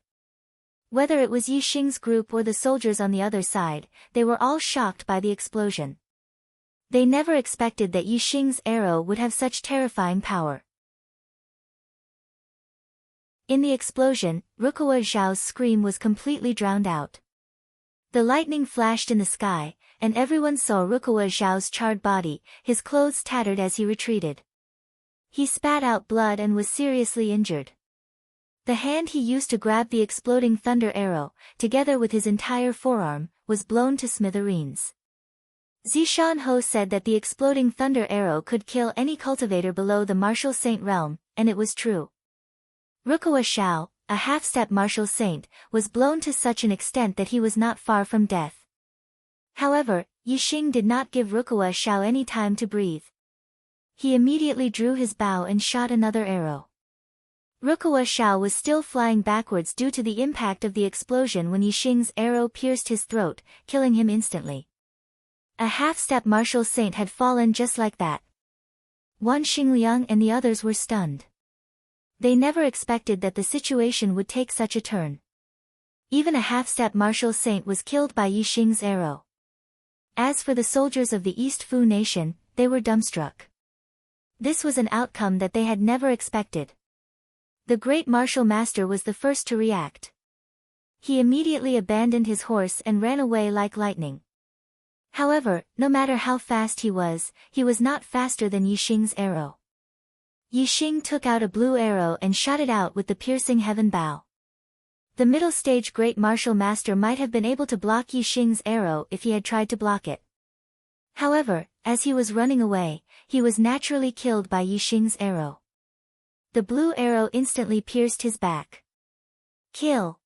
[SPEAKER 1] Whether it was Yixing's group or the soldiers on the other side, they were all shocked by the explosion. They never expected that Yixing's arrow would have such terrifying power. In the explosion, Rukawa Xiao's scream was completely drowned out. The lightning flashed in the sky, and everyone saw Rukawa Xiao's charred body, his clothes tattered as he retreated. He spat out blood and was seriously injured. The hand he used to grab the exploding thunder arrow, together with his entire forearm, was blown to smithereens. Zishan-ho said that the exploding thunder arrow could kill any cultivator below the martial saint realm, and it was true. Rukawa Xiao, a half-step martial saint, was blown to such an extent that he was not far from death. However, Yixing did not give Rukawa Xiao any time to breathe. He immediately drew his bow and shot another arrow. Rukawa Xiao was still flying backwards due to the impact of the explosion when Yixing's arrow pierced his throat, killing him instantly. A half-step martial saint had fallen just like that. Wan Xingliang and the others were stunned. They never expected that the situation would take such a turn. Even a half-step martial saint was killed by Yixing's arrow. As for the soldiers of the East Fu nation, they were dumbstruck. This was an outcome that they had never expected. The great martial master was the first to react. He immediately abandoned his horse and ran away like lightning. However, no matter how fast he was not faster than Yixing's arrow. Yixing took out a blue arrow and shot it out with the piercing heaven bow. The middle stage great martial master might have been able to block Yixing's arrow if he had tried to block it. However, as he was running away, he was naturally killed by Yixing's arrow. The blue arrow instantly pierced his back. Kill!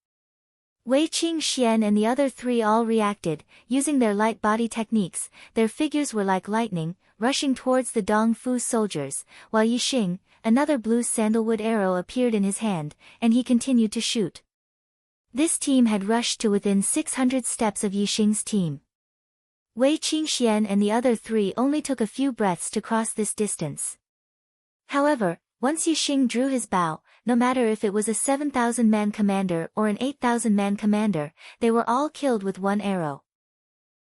[SPEAKER 1] Wei Qingxian and the other three all reacted, using their light body techniques. Their figures were like lightning, rushing towards the Dong Fu soldiers, while Yixing, another blue sandalwood arrow appeared in his hand, and he continued to shoot. This team had rushed to within 600 steps of Yixing's team. Wei Qingxian and the other three only took a few breaths to cross this distance. However, once Yixing drew his bow, no matter if it was a 7,000-man commander or an 8,000-man commander, they were all killed with one arrow.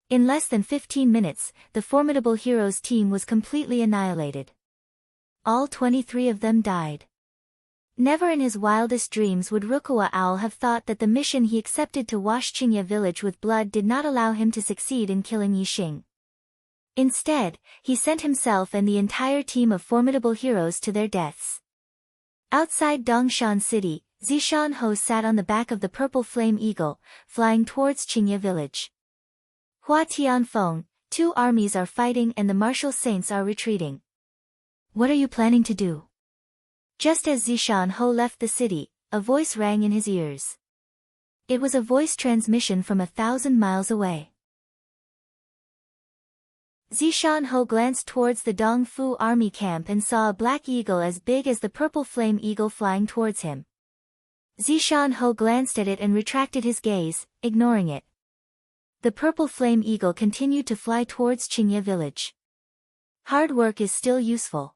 [SPEAKER 1] In less than 15 minutes, the formidable heroes' team was completely annihilated. All 23 of them died. Never in his wildest dreams would Rukawa Owl have thought that the mission he accepted to wash Qingye village with blood did not allow him to succeed in killing Yixing. Instead, he sent himself and the entire team of formidable heroes to their deaths. Outside Dongshan City, Zishan-ho sat on the back of the purple flame eagle, flying towards Qingye village. Hua Tianfeng, 2 armies are fighting and the martial saints are retreating. What are you planning to do? Just as Zishan-ho left the city, a voice rang in his ears. It was a voice transmission from 1,000 miles away. Zishan-ho glanced towards the Dong Fu army camp and saw a black eagle as big as the purple flame eagle flying towards him. Zishan-ho glanced at it and retracted his gaze, ignoring it. The purple flame eagle continued to fly towards Qingye village. Hard work is still useful.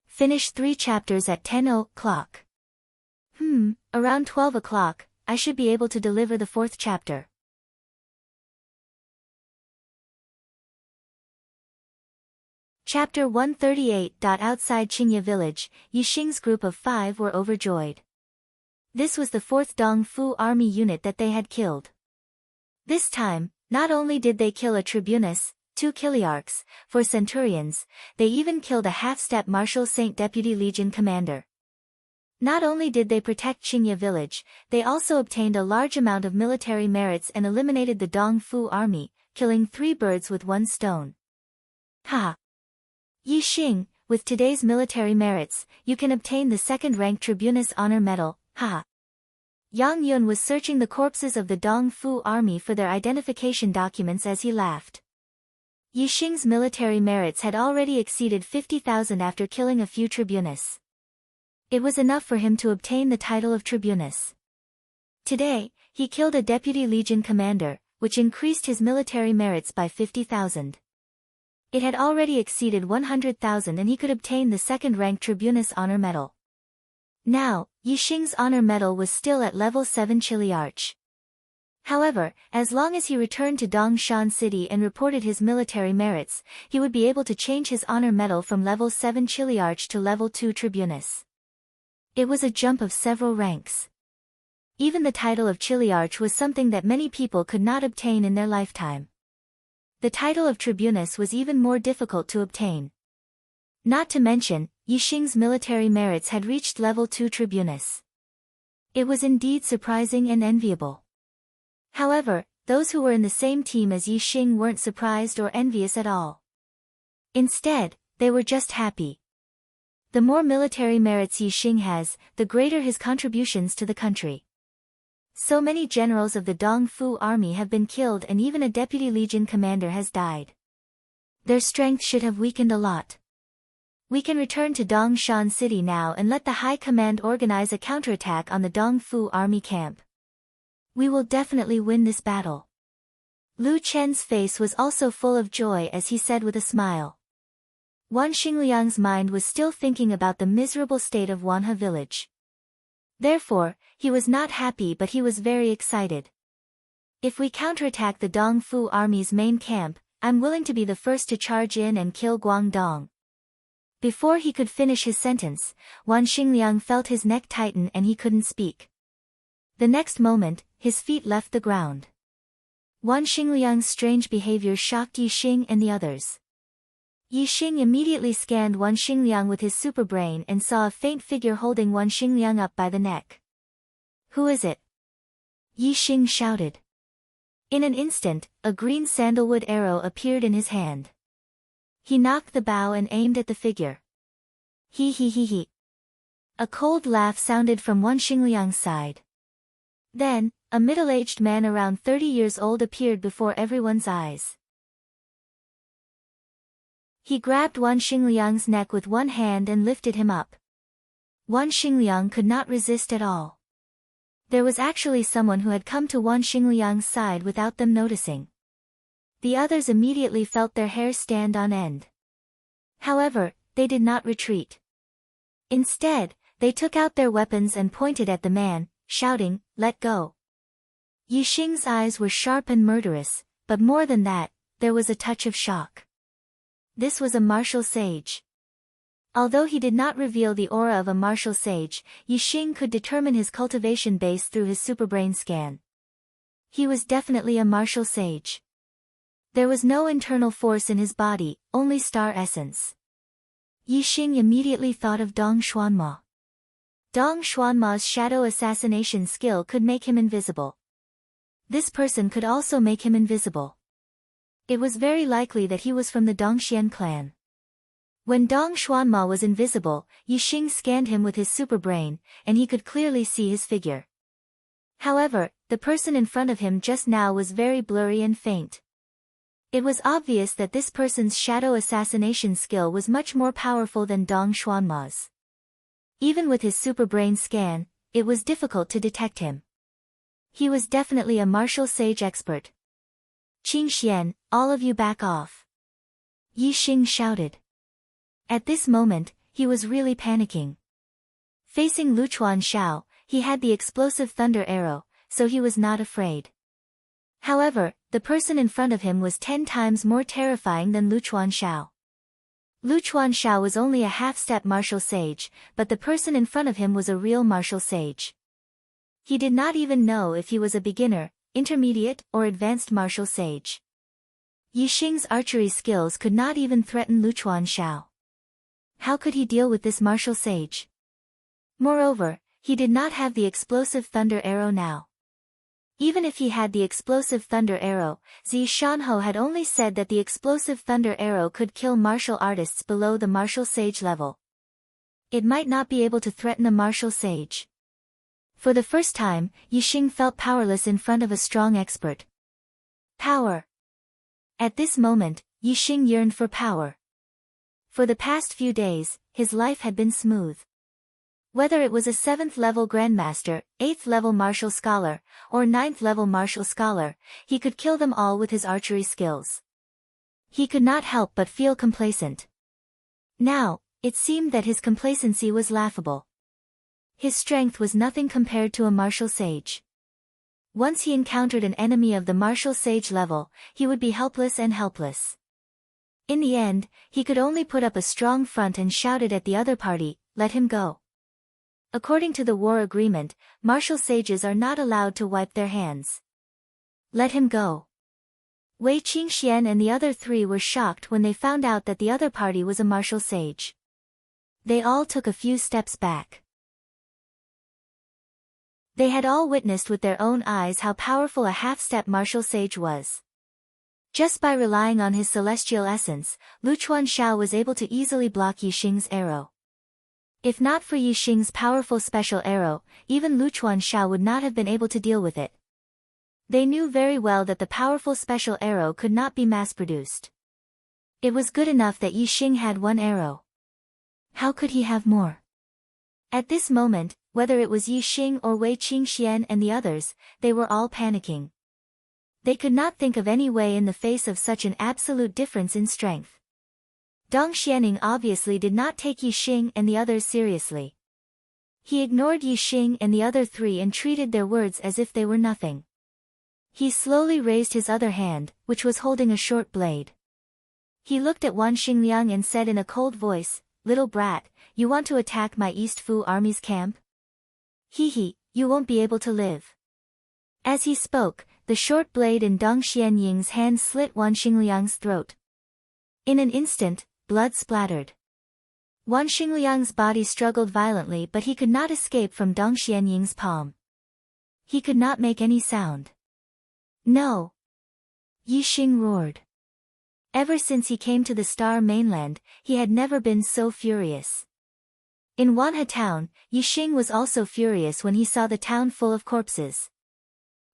[SPEAKER 1] Finish 3 chapters at 10 o'clock. Around 12 o'clock, I should be able to deliver the 4th chapter. Chapter 138. Outside Qingye village, Yixing's group of 5 were overjoyed. This was the 4th Dongfu army unit that they had killed. This time, not only did they kill a tribunus, 2 chiliarchs, 4 centurions, they even killed a half-step Marshal Saint Deputy Legion commander. Not only did they protect Qingye village, they also obtained a large amount of military merits and eliminated the Dongfu army, killing 3 birds with 1 stone. Ha! Yixing, with today's military merits, you can obtain the 2nd-rank Tribunus Honor Medal, ha! Yang Yun was searching the corpses of the Dongfu army for their identification documents as he laughed. Yixing's military merits had already exceeded 50,000 after killing a few tribunus. It was enough for him to obtain the title of tribunus. Today, he killed a deputy legion commander, which increased his military merits by 50,000. It had already exceeded 100,000 and he could obtain the 2nd-rank Tribunus Honor Medal. Now, Yixing's honor medal was still at level 7 Chiliarch. However, as long as he returned to Dongshan City and reported his military merits, he would be able to change his honor medal from level 7 Chiliarch to level 2 Tribunus. It was a jump of several ranks. Even the title of Chiliarch was something that many people could not obtain in their lifetime. The title of Tribunus was even more difficult to obtain. Not to mention, Yixing's military merits had reached level 2 Tribunus. It was indeed surprising and enviable. However, those who were in the same team as Yixing weren't surprised or envious at all. Instead, they were just happy. The more military merits Yixing has, the greater his contributions to the country. So many generals of the Dongfu army have been killed and even a deputy legion commander has died. Their strength should have weakened a lot. We can return to Dongshan City now and let the High Command organize a counterattack on the Dongfu army camp. We will definitely win this battle. Lu Chen's face was also full of joy as he said with a smile. Wan Xingliang's mind was still thinking about the miserable state of Wanhe village. Therefore, he was not happy but he was very excited. If we counterattack the Dongfu army's main camp, I'm willing to be the first to charge in and kill Guangdong. Before he could finish his sentence, Wan Xingliang felt his neck tighten and he couldn't speak. The next moment, his feet left the ground. Wan Xingliang's strange behavior shocked Yixing and the others. Yixing immediately scanned Wan Xingliang with his superbrain and saw a faint figure holding Wan Xingliang up by the neck. Who is it? Yixing shouted. In an instant, a green sandalwood arrow appeared in his hand. He knocked the bow and aimed at the figure. He. A cold laugh sounded from Wan Xingliang's side. Then, a middle-aged man around 30 years old appeared before everyone's eyes. He grabbed Wan Xingliang's neck with one hand and lifted him up. Wan Xingliang could not resist at all. There was actually someone who had come to Wan Xingliang's side without them noticing. The others immediately felt their hair stand on end. However, they did not retreat. Instead, they took out their weapons and pointed at the man, shouting, "Let go!" Yixing's eyes were sharp and murderous, but more than that, there was a touch of shock. This was a martial sage. Although he did not reveal the aura of a martial sage, Yixing could determine his cultivation base through his superbrain scan. He was definitely a martial sage. There was no internal force in his body, only star essence. Yixing immediately thought of Dong Xuanma. Dong Xuanma's shadow assassination skill could make him invisible. This person could also make him invisible. It was very likely that he was from the Dongxian clan. When Dong Xuanma was invisible, Yixing scanned him with his superbrain, and he could clearly see his figure. However, the person in front of him just now was very blurry and faint. It was obvious that this person's shadow assassination skill was much more powerful than Dong Xuanma's. Even with his superbrain scan, it was difficult to detect him. He was definitely a martial sage expert. Qing Xian, all of you back off. Yi Xing shouted. At this moment, he was really panicking. Facing Luchuan Xiao, he had the explosive thunder arrow, so he was not afraid. However, the person in front of him was 10 times more terrifying than Luchuan Xiao. Luchuan Xiao was only a half-step martial sage, but the person in front of him was a real martial sage. He did not even know if he was a beginner, intermediate, or advanced martial sage. Yi Xing's archery skills could not even threaten Luchuan Xiao. How could he deal with this martial sage? Moreover, he did not have the explosive thunder arrow now. Even if he had the explosive thunder arrow, Zi Shanho had only said that the explosive thunder arrow could kill martial artists below the martial sage level. It might not be able to threaten a martial sage. For the first time, Yi Xing felt powerless in front of a strong expert. Power. At this moment, Yi Xing yearned for power. For the past few days, his life had been smooth. Whether it was a 7th-level Grandmaster, 8th-level Martial Scholar, or 9th-level Martial Scholar, he could kill them all with his archery skills. He could not help but feel complacent. Now, it seemed that his complacency was laughable. His strength was nothing compared to a martial sage. Once he encountered an enemy of the martial sage level, he would be helpless and helpless. In the end, he could only put up a strong front and shouted at the other party, "Let him go." According to the war agreement, martial sages are not allowed to wipe their hands. Let him go. Wei Qingxian and the other 3 were shocked when they found out that the other party was a martial sage. They all took a few steps back. They had all witnessed with their own eyes how powerful a half-step martial sage was. Just by relying on his celestial essence, Luchuan Xiao was able to easily block Yi Xing's arrow. If not for Yi Xing's powerful special arrow, even Luchuan Xiao would not have been able to deal with it. They knew very well that the powerful special arrow could not be mass-produced. It was good enough that Yi Xing had 1 arrow. How could he have more? At this moment, whether it was Yi Xing or Wei Qingxian and the others, they were all panicking. They could not think of any way in the face of such an absolute difference in strength. Dong Xianing obviously did not take Yi Xing and the others seriously. He ignored Yi Xing and the other 3 and treated their words as if they were nothing. He slowly raised his other hand, which was holding a short blade. He looked at Wan Xingliang and said in a cold voice, "Little brat, you want to attack my East Fu army's camp? Hee, you won't be able to live." As he spoke, the short blade in Dong Xianying's hand slit Wan Xingliang's throat. In an instant, blood splattered. Wan Xingliang's body struggled violently, but he could not escape from Dong Xianying's palm. He could not make any sound. No! Yi Xing roared. Ever since he came to the Star Mainland, he had never been so furious. In Wanhe town, Yi Xing was also furious when he saw the town full of corpses.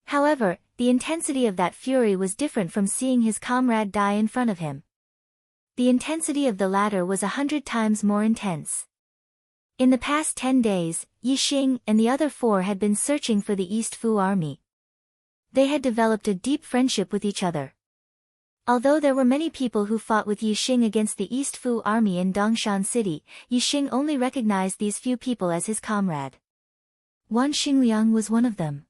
[SPEAKER 1] However, the intensity of that fury was different from seeing his comrade die in front of him. The intensity of the latter was 100 times more intense. In the past 10 days, Yi Xing and the other 4 had been searching for the East Fu army. They had developed a deep friendship with each other. Although there were many people who fought with Yi Xing against the East Fu army in Dongshan City, Yi Xing only recognized these few people as his comrade. Wan Xingliang was one of them.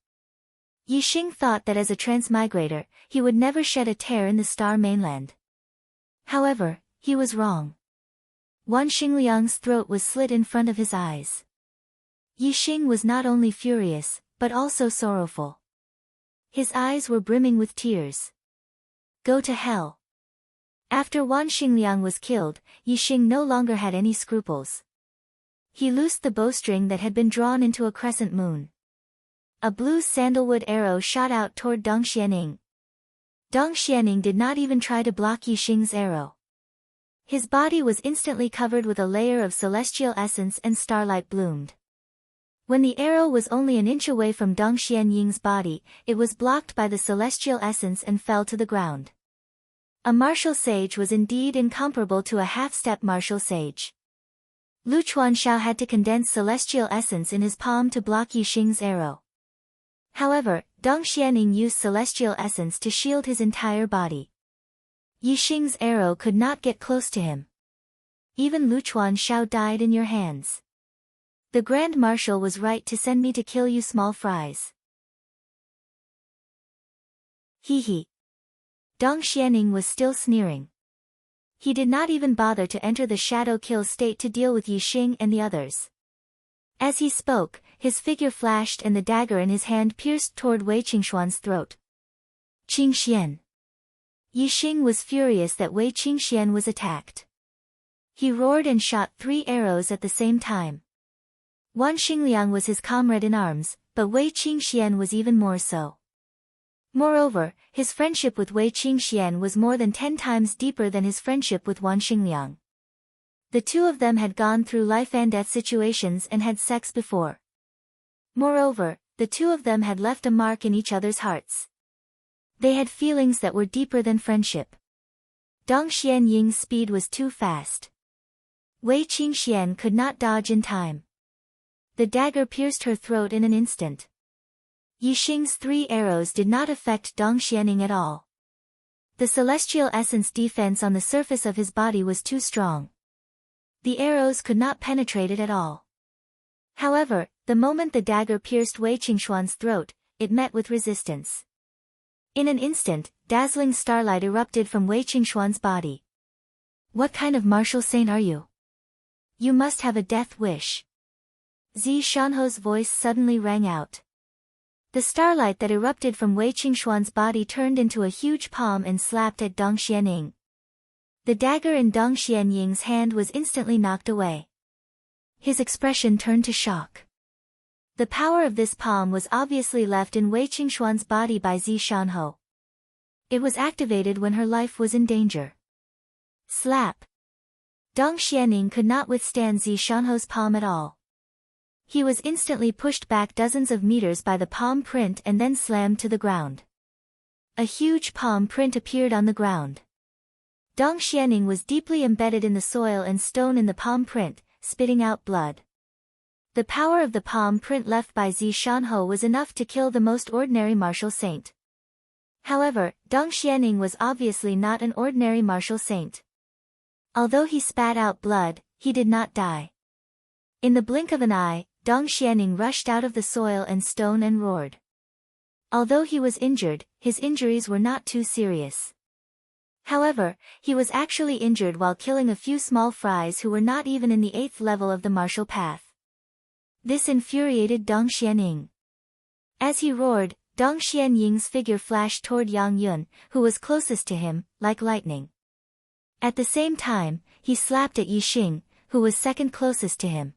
[SPEAKER 1] Yi Xing thought that as a transmigrator, he would never shed a tear in the Star Mainland. However, he was wrong. Wan Xingliang's throat was slit in front of his eyes. Yi Xing was not only furious, but also sorrowful. His eyes were brimming with tears. Go to hell. After Wan Xingliang was killed, Yi Xing no longer had any scruples. He loosed the bowstring that had been drawn into a crescent moon. A blue sandalwood arrow shot out toward Dong Xianing. Dong Xianing did not even try to block Yi Xing's arrow. His body was instantly covered with a layer of celestial essence and starlight bloomed. When the arrow was only an inch away from Dong Xianying's body, it was blocked by the celestial essence and fell to the ground. A martial sage was indeed incomparable to a half-step martial sage. Luchuan Xiao had to condense celestial essence in his palm to block Yi Xing's arrow. However, Dong Xianing used celestial essence to shield his entire body. Yi Xing's arrow could not get close to him. Even Luchuan Shao died in your hands. The Grand Marshal was right to send me to kill you small fries. Hee hee. Dong Xianing was still sneering. He did not even bother to enter the shadow kill state to deal with Yi Xing and the others. As he spoke, his figure flashed and the dagger in his hand pierced toward Wei Qingxuan's throat. Qingxian. Yi Xing was furious that Wei Qingxian was attacked. He roared and shot 3 arrows at the same time. Wan Xingliang was his comrade in arms, but Wei Qingxian was even more so. Moreover, his friendship with Wei Qingxian was more than 10 times deeper than his friendship with Wan Xingliang. The two of them had gone through life and death situations and had sex before. Moreover, the two of them had left a mark in each other's hearts. They had feelings that were deeper than friendship. Dong Xianying's speed was too fast. Wei Qingxian could not dodge in time. The dagger pierced her throat in an instant. Yi Xing's 3 arrows did not affect Dong Xianing at all. The celestial essence defense on the surface of his body was too strong. The arrows could not penetrate it at all. However, the moment the dagger pierced Wei Qingxuan's throat, it met with resistance. In an instant, dazzling starlight erupted from Wei Qingxuan's body. What kind of martial saint are you? You must have a death wish. Zi Shanho's voice suddenly rang out. The starlight that erupted from Wei Qingxuan's body turned into a huge palm and slapped at Dong Xianing. The dagger in Dong Xianying's hand was instantly knocked away. His expression turned to shock. The power of this palm was obviously left in Wei Qingxuan's body by Zi Shanho. It was activated when her life was in danger. Slap. Dong Xianing could not withstand Zi Shanho's palm at all. He was instantly pushed back dozens of meters by the palm print and then slammed to the ground. A huge palm print appeared on the ground. Dong Xianing was deeply embedded in the soil and stone in the palm print, spitting out blood. The power of the palm print left by Zi Shanho was enough to kill the most ordinary martial saint. However, Dong Xianing was obviously not an ordinary martial saint. Although he spat out blood, he did not die. In the blink of an eye, Dong Xianing rushed out of the soil and stone and roared. Although he was injured, his injuries were not too serious. However, he was actually injured while killing a few small fries who were not even in the 8th level of the martial path. This infuriated Dong Xianing. As he roared, Dong Xianying's figure flashed toward Yang Yun, who was closest to him, like lightning. At the same time, he slapped at Yi Xing, who was second closest to him.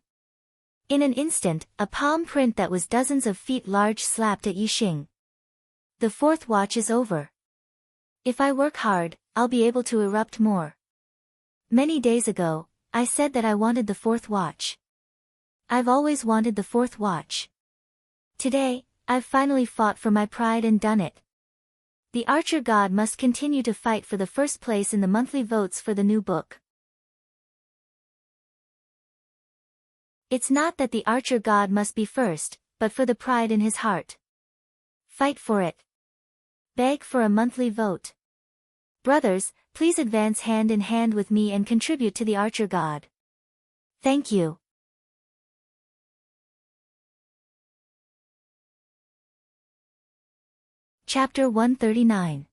[SPEAKER 1] In an instant, a palm print that was dozens of feet large slapped at Yi Xing. The 4th watch is over. If I work hard, I'll be able to erupt more. Many days ago, I said that I wanted the 4th watch. I've always wanted the 4th watch. Today, I've finally fought for my pride and done it. The Archer God must continue to fight for the first place in the monthly votes for the new book. It's not that the Archer God must be first, but for the pride in his heart. Fight for it. Beg for a monthly vote. Brothers, please advance hand in hand with me and contribute to the Archer God. Thank you. Chapter 139.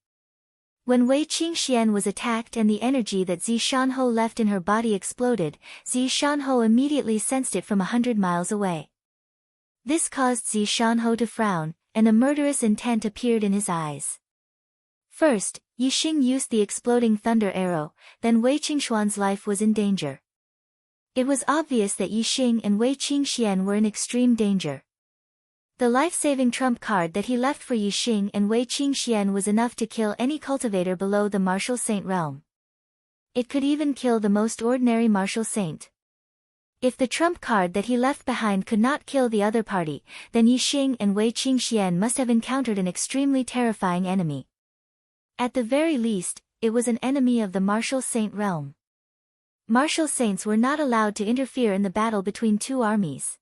[SPEAKER 1] When Wei Qingxian was attacked and the energy that Zi Shanho left in her body exploded, Zi Shanho immediately sensed it from 100 miles away. This caused Zi Shanho to frown, and a murderous intent appeared in his eyes. First, Yi Xing used the exploding thunder arrow, then Wei Qingxuan's life was in danger. It was obvious that Yi Xing and Wei Qingxian were in extreme danger. The life-saving trump card that he left for Yi Xing and Wei Qingxian was enough to kill any cultivator below the martial saint realm. It could even kill the most ordinary martial saint. If the trump card that he left behind could not kill the other party, then Yi Xing and Wei Qingxian must have encountered an extremely terrifying enemy. At the very least, it was an enemy of the martial saint realm. Martial saints were not allowed to interfere in the battle between two armies.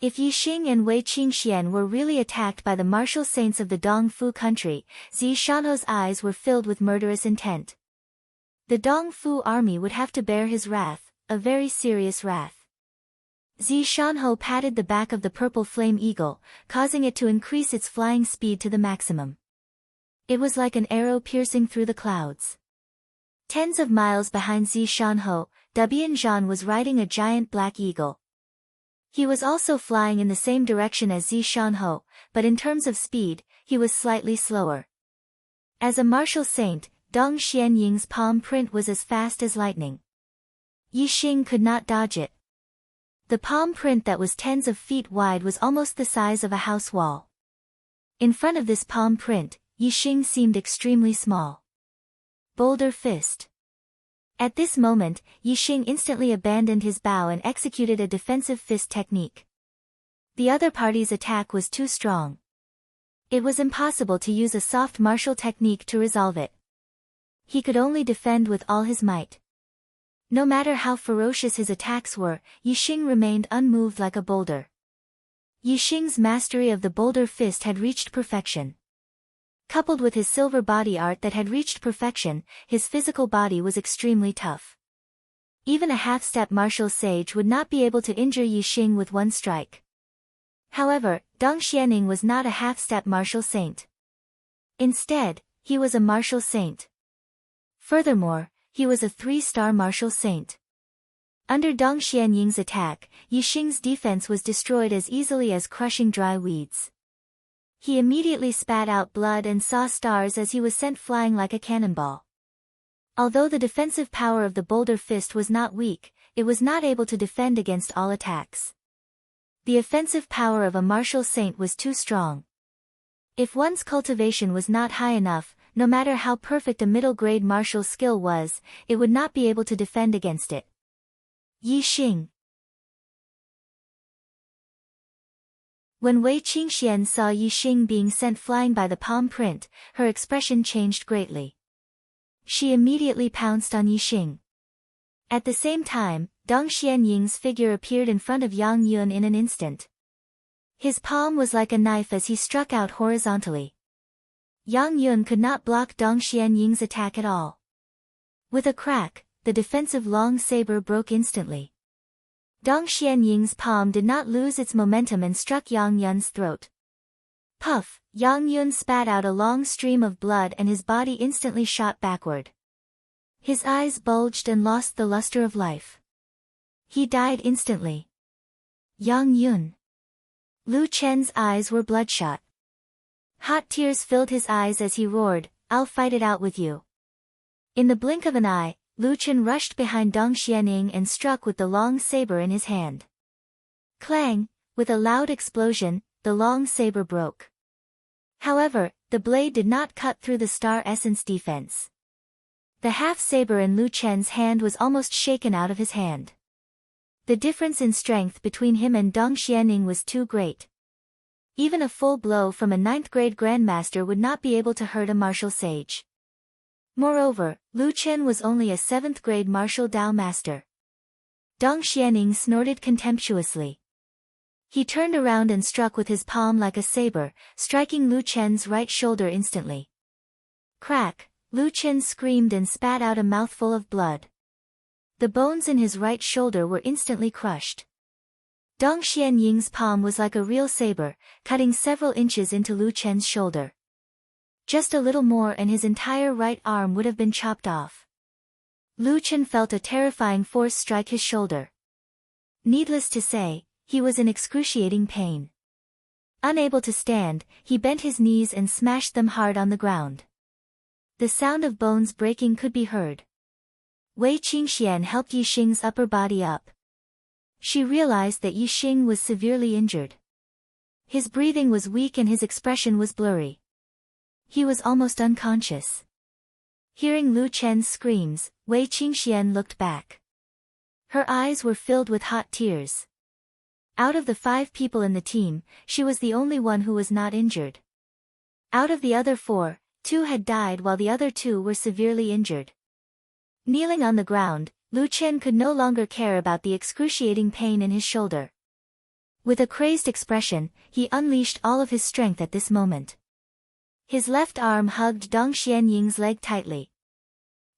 [SPEAKER 1] If Yixing and Wei Qingxian were really attacked by the martial saints of the Dongfu country, Zi Shanho's eyes were filled with murderous intent. The Dongfu army would have to bear his wrath, a very serious wrath. Zi Shanho patted the back of the purple flame eagle, causing it to increase its flying speed to the maximum. It was like an arrow piercing through the clouds. Tens of miles behind Zi Shanho, Dubian Zhan was riding a giant black eagle. He was also flying in the same direction as Zi Shanho, but in terms of speed, he was slightly slower. As a martial saint, Dong Xianying's palm print was as fast as lightning. Yixing could not dodge it. The palm print that was tens of feet wide was almost the size of a house wall. In front of this palm print, Yixing seemed extremely small. Boulder fist. At this moment, Yixing instantly abandoned his bow and executed a defensive fist technique. The other party's attack was too strong. It was impossible to use a soft martial technique to resolve it. He could only defend with all his might. No matter how ferocious his attacks were, Yixing remained unmoved like a boulder. Yixing's mastery of the boulder fist had reached perfection. Coupled with his silver body art that had reached perfection, his physical body was extremely tough. Even a half-step martial sage would not be able to injure Yixing with one strike. However, Dong Xianing was not a half-step martial saint. Instead, he was a martial saint. Furthermore, he was a 3-star martial saint. Under Dong Xianying's attack, Yixing's defense was destroyed as easily as crushing dry weeds. He immediately spat out blood and saw stars as he was sent flying like a cannonball. Although the defensive power of the boulder fist was not weak, it was not able to defend against all attacks. The offensive power of a martial saint was too strong. If one's cultivation was not high enough, no matter how perfect a middle-grade martial skill was, it would not be able to defend against it. Yixing. When Wei Qingxian saw Yixing being sent flying by the palm print, her expression changed greatly. She immediately pounced on Yixing. At the same time, Dong Xianying's figure appeared in front of Yang Yun in an instant. His palm was like a knife as he struck out horizontally. Yang Yun could not block Dong Xianying's attack at all. With a crack, the defensive long saber broke instantly. Dong Xianying's palm did not lose its momentum and struck Yang Yun's throat. Puff! Yang Yun spat out a long stream of blood and his body instantly shot backward. His eyes bulged and lost the luster of life. He died instantly. Yang Yun. Lu Chen's eyes were bloodshot. Hot tears filled his eyes as he roared, "I'll fight it out with you." In the blink of an eye, Lu Chen rushed behind Dong Xianing and struck with the long saber in his hand. Clang! With a loud explosion, the long saber broke. However, the blade did not cut through the star essence defense. The half-saber in Lu Chen's hand was almost shaken out of his hand. The difference in strength between him and Dong Xianing was too great. Even a full blow from a 9th-grade grandmaster would not be able to hurt a martial sage. Moreover, Lu Chen was only a 7th-grade martial Dao master. Dong Xianing snorted contemptuously. He turned around and struck with his palm like a saber, striking Lu Chen's right shoulder instantly. Crack! Lu Chen screamed and spat out a mouthful of blood. The bones in his right shoulder were instantly crushed. Dong Xianying's palm was like a real saber, cutting several inches into Lu Chen's shoulder. Just a little more and his entire right arm would have been chopped off. Lu Chen felt a terrifying force strike his shoulder. Needless to say, he was in excruciating pain. Unable to stand, he bent his knees and smashed them hard on the ground. The sound of bones breaking could be heard. Wei Qingxian helped Yixing's upper body up. She realized that Yixing was severely injured. His breathing was weak and his expression was blurry. He was almost unconscious. Hearing Lu Chen's screams, Wei Qingxian looked back. Her eyes were filled with hot tears. Out of the 5 people in the team, she was the only one who was not injured. Out of the other 4, 2 had died while the other 2 were severely injured. Kneeling on the ground, Lu Chen could no longer care about the excruciating pain in his shoulder. With a crazed expression, he unleashed all of his strength at this moment. His left arm hugged Dong Xianying's leg tightly.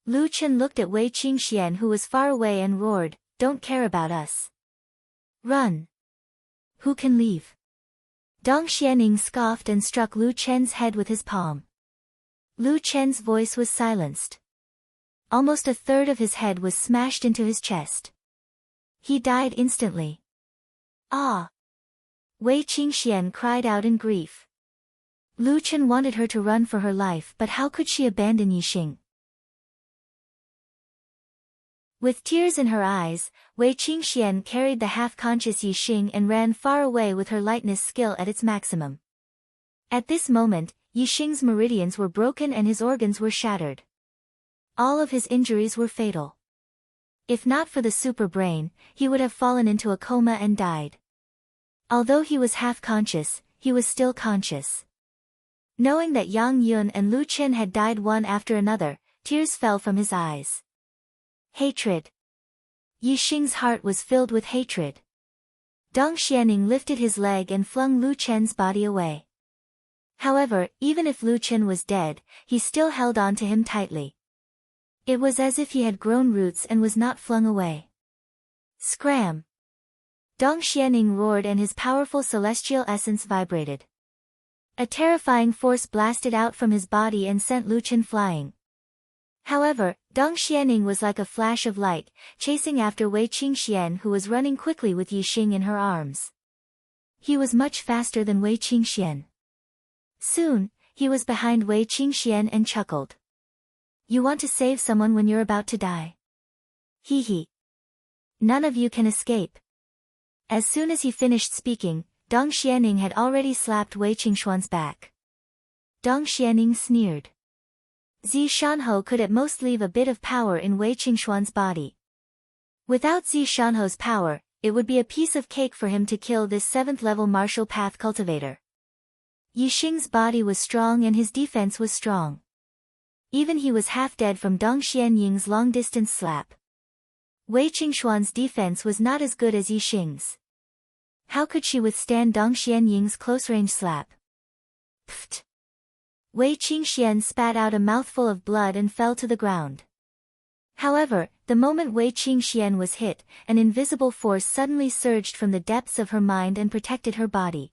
[SPEAKER 1] Lu Chen looked at Wei Qingxian, who was far away, and roared, "Don't care about us. Run. Who can leave?" Dong Xianying scoffed and struck Lu Chen's head with his palm. Lu Chen's voice was silenced. Almost a third of his head was smashed into his chest. He died instantly. Ah! Wei Qingxian cried out in grief. Lu Chen wanted her to run for her life, but how could she abandon Yixing? With tears in her eyes, Wei Qingxian carried the half-conscious Yixing and ran far away with her lightness skill at its maximum. At this moment, Yixing's meridians were broken and his organs were shattered. All of his injuries were fatal. If not for the super brain, he would have fallen into a coma and died. Although he was half-conscious, he was still conscious. Knowing that Yang Yun and Lu Chen had died one after another, tears fell from his eyes. Hatred. Yixing's heart was filled with hatred. Dong Xianying lifted his leg and flung Lu Chen's body away. However, even if Lu Chen was dead, he still held on to him tightly. It was as if he had grown roots and was not flung away. Scram! Dong Xianying roared and his powerful celestial essence vibrated. A terrifying force blasted out from his body and sent Lu Chen flying. However, Dong Xianying was like a flash of light, chasing after Wei Qingxian, who was running quickly with Yixing in her arms. He was much faster than Wei Qingxian. Soon, he was behind Wei Qingxian and chuckled. "You want to save someone when you're about to die? Hee hee. None of you can escape." As soon as he finished speaking, Dong Xianying had already slapped Wei Qingshuan's back. Dong Xianying sneered. Zi Shanhou could at most leave a bit of power in Wei Qingshuan's body. Without Zi Shanhou's power, it would be a piece of cake for him to kill this 7th-level martial path cultivator. Yixing's body was strong and his defense was strong. Even he was half dead from Dong Xianying's long-distance slap. Wei Qingshuan's defense was not as good as Yixing's. How could she withstand Dong Xianying's close-range slap? Pfft! Wei Qingxian spat out a mouthful of blood and fell to the ground. However, the moment Wei Qingxian was hit, an invisible force suddenly surged from the depths of her mind and protected her body.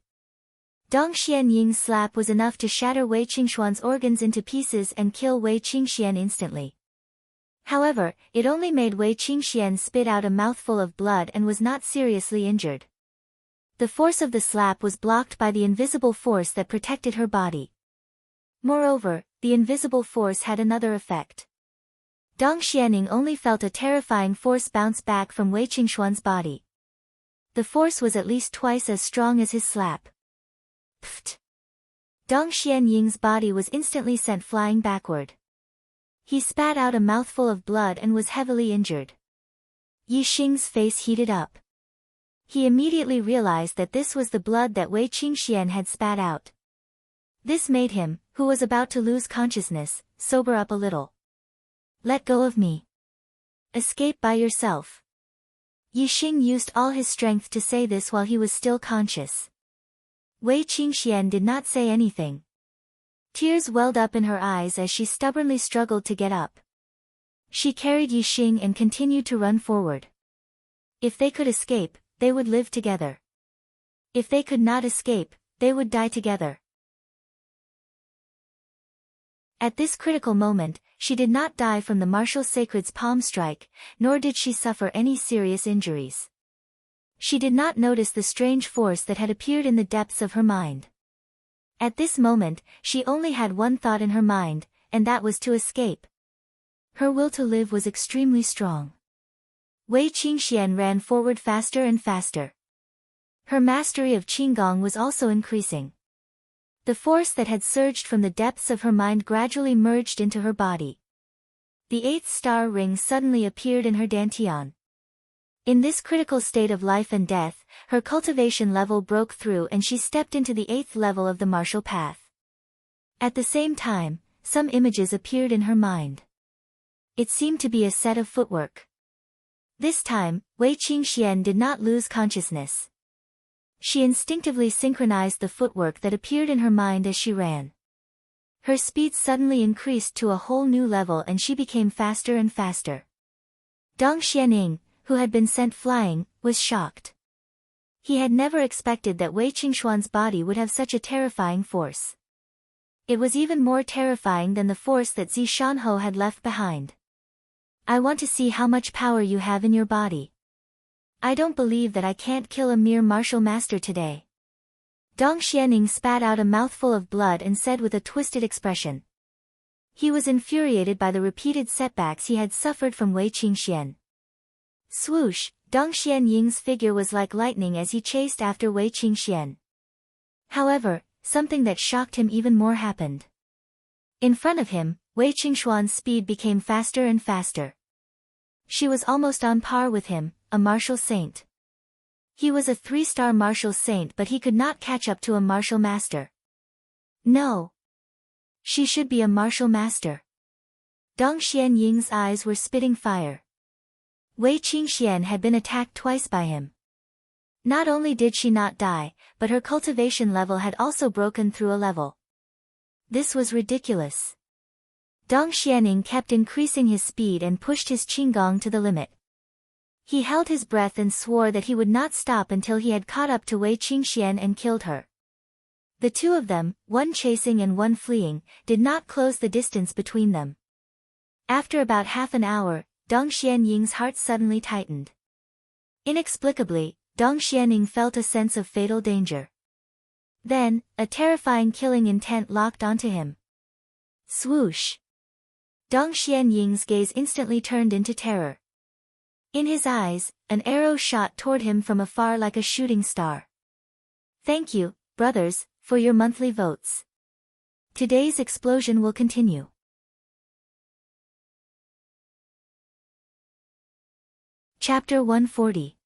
[SPEAKER 1] Dong Xianying's slap was enough to shatter Wei Qingshuan's organs into pieces and kill Wei Qingxian instantly. However, it only made Wei Qingxian spit out a mouthful of blood and was not seriously injured. The force of the slap was blocked by the invisible force that protected her body. Moreover, the invisible force had another effect. Dong Xianying only felt a terrifying force bounce back from Wei Qingshuan's body. The force was at least twice as strong as his slap. Pfft! Dong Xianying's body was instantly sent flying backward. He spat out a mouthful of blood and was heavily injured. Yixing's face heated up. He immediately realized that this was the blood that Wei Qingxian had spat out. This made him, who was about to lose consciousness, sober up a little. "Let go of me. Escape by yourself." Yixing used all his strength to say this while he was still conscious. Wei Qingxian did not say anything. Tears welled up in her eyes as she stubbornly struggled to get up. She carried Yixing and continued to run forward. If they could escape, they would live together. If they could not escape, they would die together. At this critical moment, she did not die from the martial sacred's palm strike, nor did she suffer any serious injuries. She did not notice the strange force that had appeared in the depths of her mind. At this moment, she only had one thought in her mind, and that was to escape. Her will to live was extremely strong. Wei Qingxian ran forward faster and faster. Her mastery of Qinggong was also increasing. The force that had surged from the depths of her mind gradually merged into her body. The 8th star ring suddenly appeared in her dantian. In this critical state of life and death, her cultivation level broke through and she stepped into the 8th level of the martial path. At the same time, some images appeared in her mind. It seemed to be a set of footwork. This time, Wei Qingxian did not lose consciousness. She instinctively synchronized the footwork that appeared in her mind as she ran. Her speed suddenly increased to a whole new level and she became faster and faster. Dong Xianing, who had been sent flying, was shocked. He had never expected that Wei Qingxuan's body would have such a terrifying force. It was even more terrifying than the force that Zi Shanhou had left behind. I want to see how much power you have in your body. I don't believe that I can't kill a mere martial master today. Dong Xianing spat out a mouthful of blood and said with a twisted expression. He was infuriated by the repeated setbacks he had suffered from Wei Qingxian. Swoosh, Dong Xianying's figure was like lightning as he chased after Wei Qingxian. However, something that shocked him even more happened. In front of him, Wei Qingxuan's speed became faster and faster. She was almost on par with him, a martial saint. He was a 3-star martial saint but he could not catch up to a martial master. No. She should be a martial master. Dong Xianying's eyes were spitting fire. Wei Qingxian had been attacked twice by him. Not only did she not die, but her cultivation level had also broken through a level. This was ridiculous. Dong Xianing kept increasing his speed and pushed his qinggong to the limit. He held his breath and swore that he would not stop until he had caught up to Wei Qingxian and killed her. The two of them, one chasing and one fleeing, did not close the distance between them. After about half an hour, Dong Xianying's heart suddenly tightened. Inexplicably, Dong Xianing felt a sense of fatal danger. Then, a terrifying killing intent locked onto him. Swoosh! Dong Xianying's gaze instantly turned into terror. In his eyes, an arrow shot toward him from afar like a shooting star. Thank you, brothers, for your monthly votes. Today's explosion will continue. Chapter 140.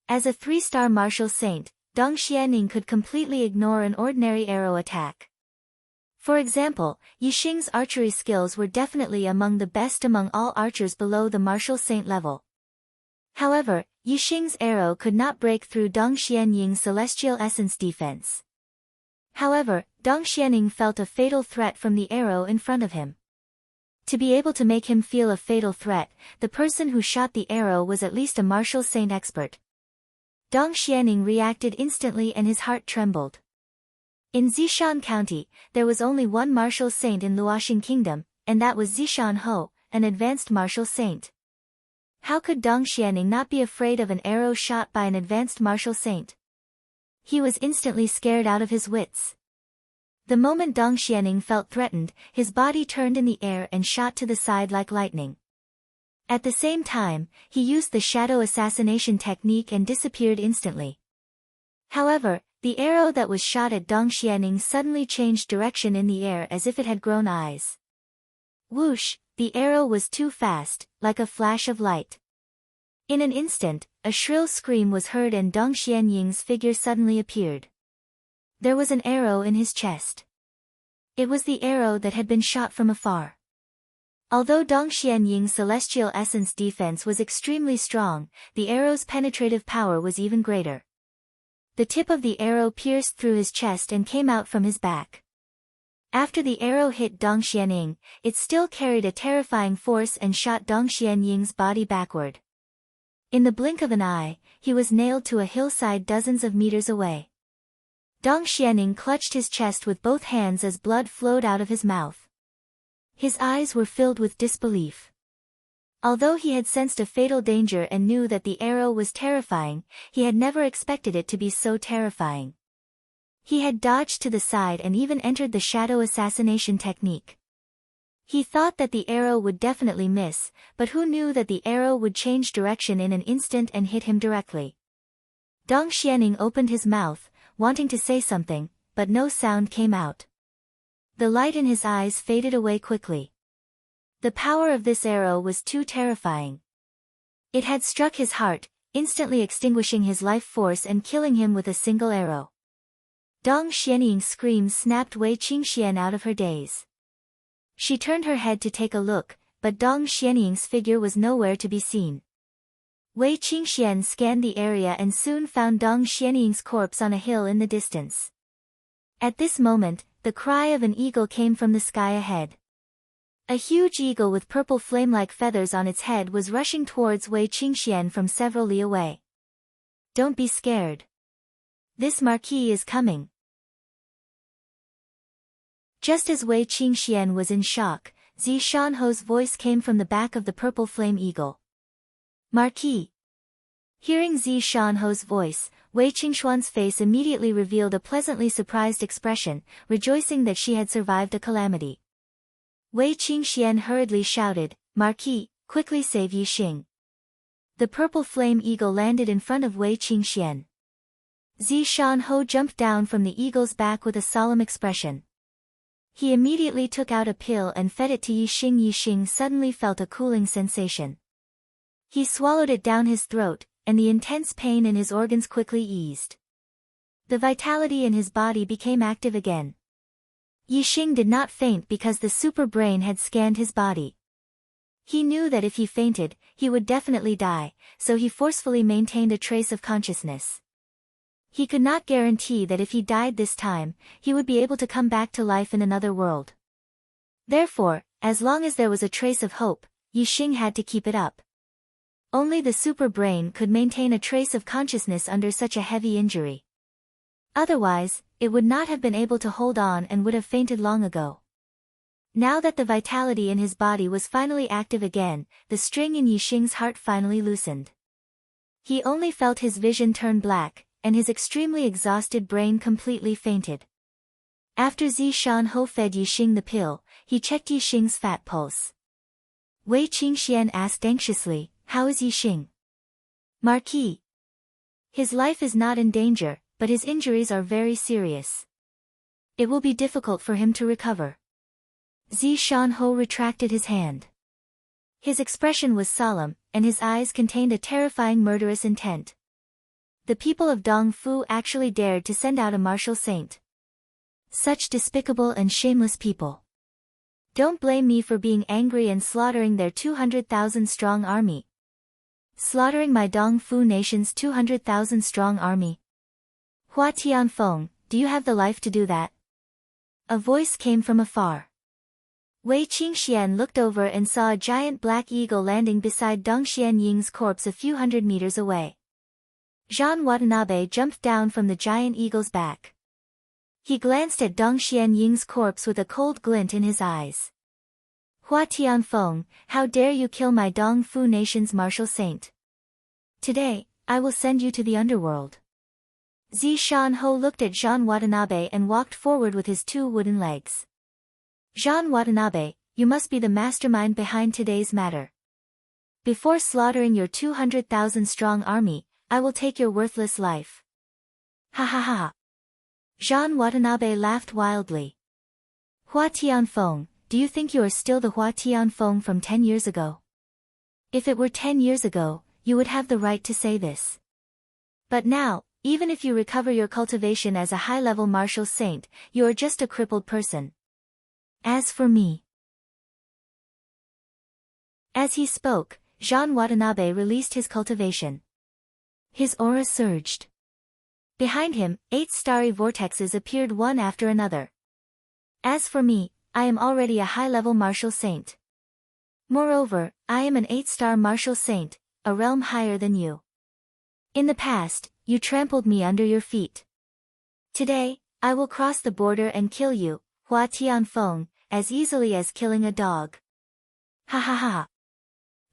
[SPEAKER 1] As a 3-star martial saint, Dong Xianing could completely ignore an ordinary arrow attack. For example, Yixing's archery skills were definitely among the best among all archers below the martial saint level. However, Yixing's arrow could not break through Dong Xianying's celestial essence defense. However, Dong Xianing felt a fatal threat from the arrow in front of him. To be able to make him feel a fatal threat, the person who shot the arrow was at least a martial saint expert. Dong Xianing reacted instantly and his heart trembled. In Zishan County, there was only one martial saint in Luoxing Kingdom, and that was Zishan, an advanced martial saint. How could Dong Xianing not be afraid of an arrow shot by an advanced martial saint? He was instantly scared out of his wits. The moment Dong Xianing felt threatened, his body turned in the air and shot to the side like lightning. At the same time, he used the shadow assassination technique and disappeared instantly. However, the arrow that was shot at Dong Xianing suddenly changed direction in the air as if it had grown eyes. Whoosh, the arrow was too fast, like a flash of light. In an instant, a shrill scream was heard and Dong Xianying's figure suddenly appeared. There was an arrow in his chest. It was the arrow that had been shot from afar. Although Dong Xianying's celestial essence defense was extremely strong, the arrow's penetrative power was even greater. The tip of the arrow pierced through his chest and came out from his back. After the arrow hit Dong Xianing, it still carried a terrifying force and shot Dong Xianying's body backward. In the blink of an eye, he was nailed to a hillside dozens of meters away. Dong Xianing clutched his chest with both hands as blood flowed out of his mouth. His eyes were filled with disbelief. Although he had sensed a fatal danger and knew that the arrow was terrifying, he had never expected it to be so terrifying. He had dodged to the side and even entered the shadow assassination technique. He thought that the arrow would definitely miss, but who knew that the arrow would change direction in an instant and hit him directly. Dong Xianing opened his mouth, wanting to say something, but no sound came out. The light in his eyes faded away quickly. The power of this arrow was too terrifying. It had struck his heart, instantly extinguishing his life force and killing him with a single arrow. Dong Xianying's screams snapped Wei Qingxian out of her daze. She turned her head to take a look, but Dong Xianying's figure was nowhere to be seen. Wei Qingxian scanned the area and soon found Dong Xianying's corpse on a hill in the distance. At this moment, the cry of an eagle came from the sky ahead. A huge eagle with purple flame-like feathers on its head was rushing towards Wei Qingxian from several li away. Don't be scared. This marquis is coming. Just as Wei Qingxian was in shock, Zi Shanho's voice came from the back of the purple flame eagle. Marquis. Hearing Zi Shanho's voice, Wei Qingxuan's face immediately revealed a pleasantly surprised expression, rejoicing that she had survived a calamity. Wei Qingxian hurriedly shouted, Marquis, quickly save Yixing. The purple flame eagle landed in front of Wei Qingxian. Zi Shanho jumped down from the eagle's back with a solemn expression. He immediately took out a pill and fed it to Yixing. Yixing suddenly felt a cooling sensation. He swallowed it down his throat, and the intense pain in his organs quickly eased. The vitality in his body became active again. Yixing did not faint because the super brain had scanned his body. He knew that if he fainted, he would definitely die, so he forcefully maintained a trace of consciousness. He could not guarantee that if he died this time, he would be able to come back to life in another world. Therefore, as long as there was a trace of hope, Yixing had to keep it up. Only the super brain could maintain a trace of consciousness under such a heavy injury. Otherwise, it would not have been able to hold on and would have fainted long ago. Now that the vitality in his body was finally active again, the string in Yixing's heart finally loosened. He only felt his vision turn black, and his extremely exhausted brain completely fainted. After Zi Shanho fed Yixing the pill, he checked Yixing's fat pulse. Wei Qingxian asked anxiously, How is Yixing? Marquis. His life is not in danger, but his injuries are very serious. It will be difficult for him to recover. Zi Shanho retracted his hand. His expression was solemn, and his eyes contained a terrifying murderous intent. The people of Dongfu actually dared to send out a martial saint. Such despicable and shameless people. Don't blame me for being angry and slaughtering their 200,000-strong army. Slaughtering my Dongfu nation's 200,000-strong army. Hua Tianfeng, do you have the life to do that? A voice came from afar. Wei Qingxian looked over and saw a giant black eagle landing beside Dong Xianying's corpse a few hundred meters away. Zhan Watanabe jumped down from the giant eagle's back. He glanced at Dong Xianying's corpse with a cold glint in his eyes. Hua Tianfeng, how dare you kill my Dongfu nation's martial saint? Today, I will send you to the underworld. Zi Shanho looked at Zhan Watanabe and walked forward with his 2 wooden legs. Zhan Watanabe, you must be the mastermind behind today's matter. Before slaughtering your 200,000-strong army, I will take your worthless life. Ha ha ha. Zhan Watanabe laughed wildly. Hua Tianfeng, do you think you are still the Hua Tianfeng from 10 years ago? If it were 10 years ago, you would have the right to say this. But now, even if you recover your cultivation as a high-level martial saint, you are just a crippled person. As for me. As he spoke, Zhan Watanabe released his cultivation. His aura surged. Behind him, 8 starry vortexes appeared one after another. As for me, I am already a high-level martial saint. Moreover, I am an 8-star martial saint, a realm higher than you. In the past, you trampled me under your feet. Today, I will cross the border and kill you, Hua Tianfeng, as easily as killing a dog. Ha ha ha.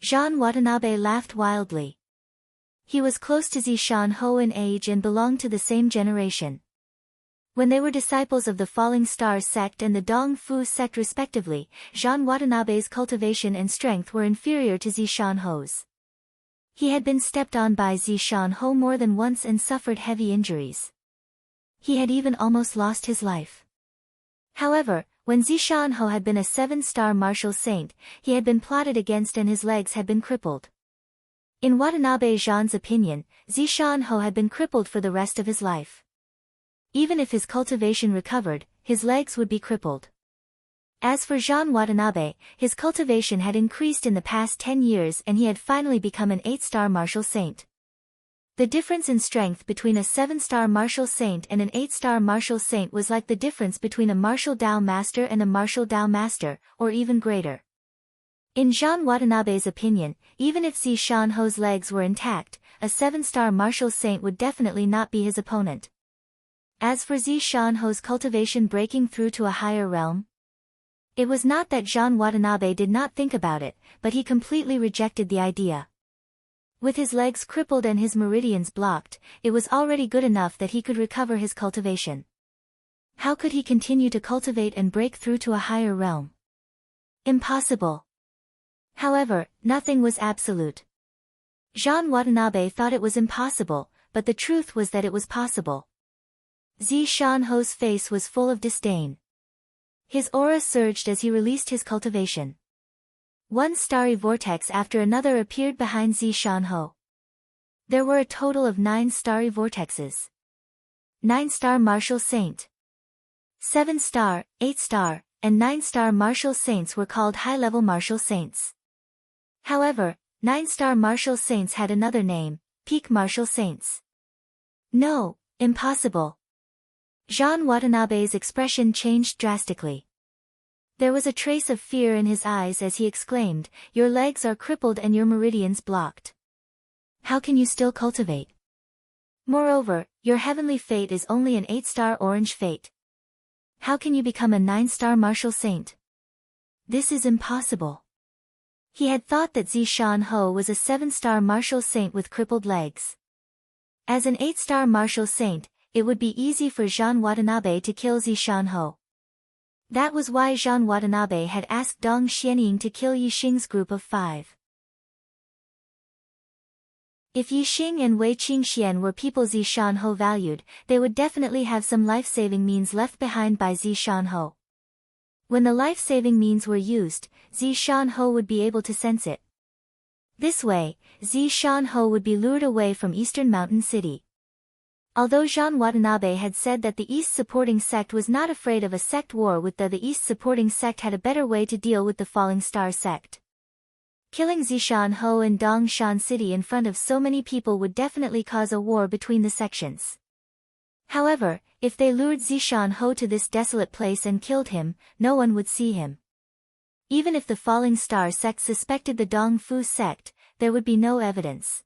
[SPEAKER 1] Zhan Watanabe laughed wildly. He was close to Zi Shanho in age and belonged to the same generation. When they were disciples of the Falling Star sect and the Dongfu sect respectively, Zhan Watanabe's cultivation and strength were inferior to Zi Shanho's. He had been stepped on by Zi Shanho more than once and suffered heavy injuries. He had even almost lost his life. However, when Zi Shanho had been a 7-star martial saint, he had been plotted against and his legs had been crippled. In Watanabe Zhan's opinion, Zi Shanho had been crippled for the rest of his life. Even if his cultivation recovered, his legs would be crippled. As for Jean Watanabe, his cultivation had increased in the past 10 years and he had finally become an 8-star martial saint. The difference in strength between a 7-star martial saint and an 8-star martial saint was like the difference between a martial Dao master and a martial Dao master, or even greater. In Jean Watanabe's opinion, even if Zi Shanho's legs were intact, a 7-star martial saint would definitely not be his opponent. As for Zi Shanho's cultivation breaking through to a higher realm, it was not that Jean Watanabe did not think about it, but he completely rejected the idea. With his legs crippled and his meridians blocked, it was already good enough that he could recover his cultivation. How could he continue to cultivate and break through to a higher realm? Impossible. However, nothing was absolute. Jean Watanabe thought it was impossible, but the truth was that it was possible. Zi Shanho's face was full of disdain. His aura surged as he released his cultivation. One starry vortex after another appeared behind Zi Shanho. There were a total of 9 starry vortexes. 9-star martial saint, 7-star, 8-star, and 9-star martial saints were called high-level martial saints. However, 9-star martial saints had another name, peak martial saints. No, impossible. Jean Watanabe's expression changed drastically. There was a trace of fear in his eyes as he exclaimed, "Your legs are crippled and your meridians blocked. How can you still cultivate? Moreover, your heavenly fate is only an 8-star orange fate. How can you become a 9-star martial saint? This is impossible." He had thought that Zi Shanho was a 7-star martial saint with crippled legs. As an 8-star martial saint, it would be easy for Jean Watanabe to kill Zi Shanho. That was why Jean Watanabe had asked Dong Xianying to kill Yixing's group of 5. If Yixing and Wei Qingxian were people Zi Shanho valued, they would definitely have some life-saving means left behind by Zi Shanho. When the life-saving means were used, Zi Shanho would be able to sense it. This way, Zi Shanho would be lured away from Eastern Mountain City. Although Jean Watanabe had said that the East supporting sect was not afraid of a sect war with the East supporting sect had a better way to deal with the Falling Star sect. Killing Zishan-ho in Dongshan City in front of so many people would definitely cause a war between the sections. However, if they lured Zishan-ho to this desolate place and killed him, no one would see him. Even if the Falling Star sect suspected the Dong Fu sect, there would be no evidence.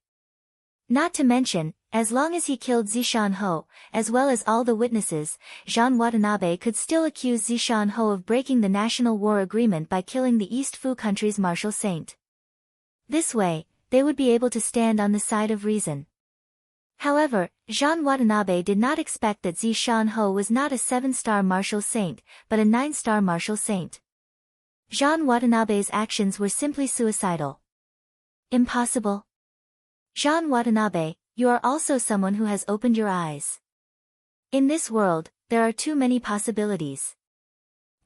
[SPEAKER 1] Not to mention, as long as he killed Zishan-ho, as well as all the witnesses, Jean Watanabe could still accuse Zishan-ho of breaking the national war agreement by killing the East Fu country's martial saint. This way, they would be able to stand on the side of reason. However, Jean Watanabe did not expect that Zishan-ho was not a 7-star martial saint, but a 9-star martial saint. Jean Watanabe's actions were simply suicidal. Impossible. Jean Watanabe, you are also someone who has opened your eyes. In this world, there are too many possibilities.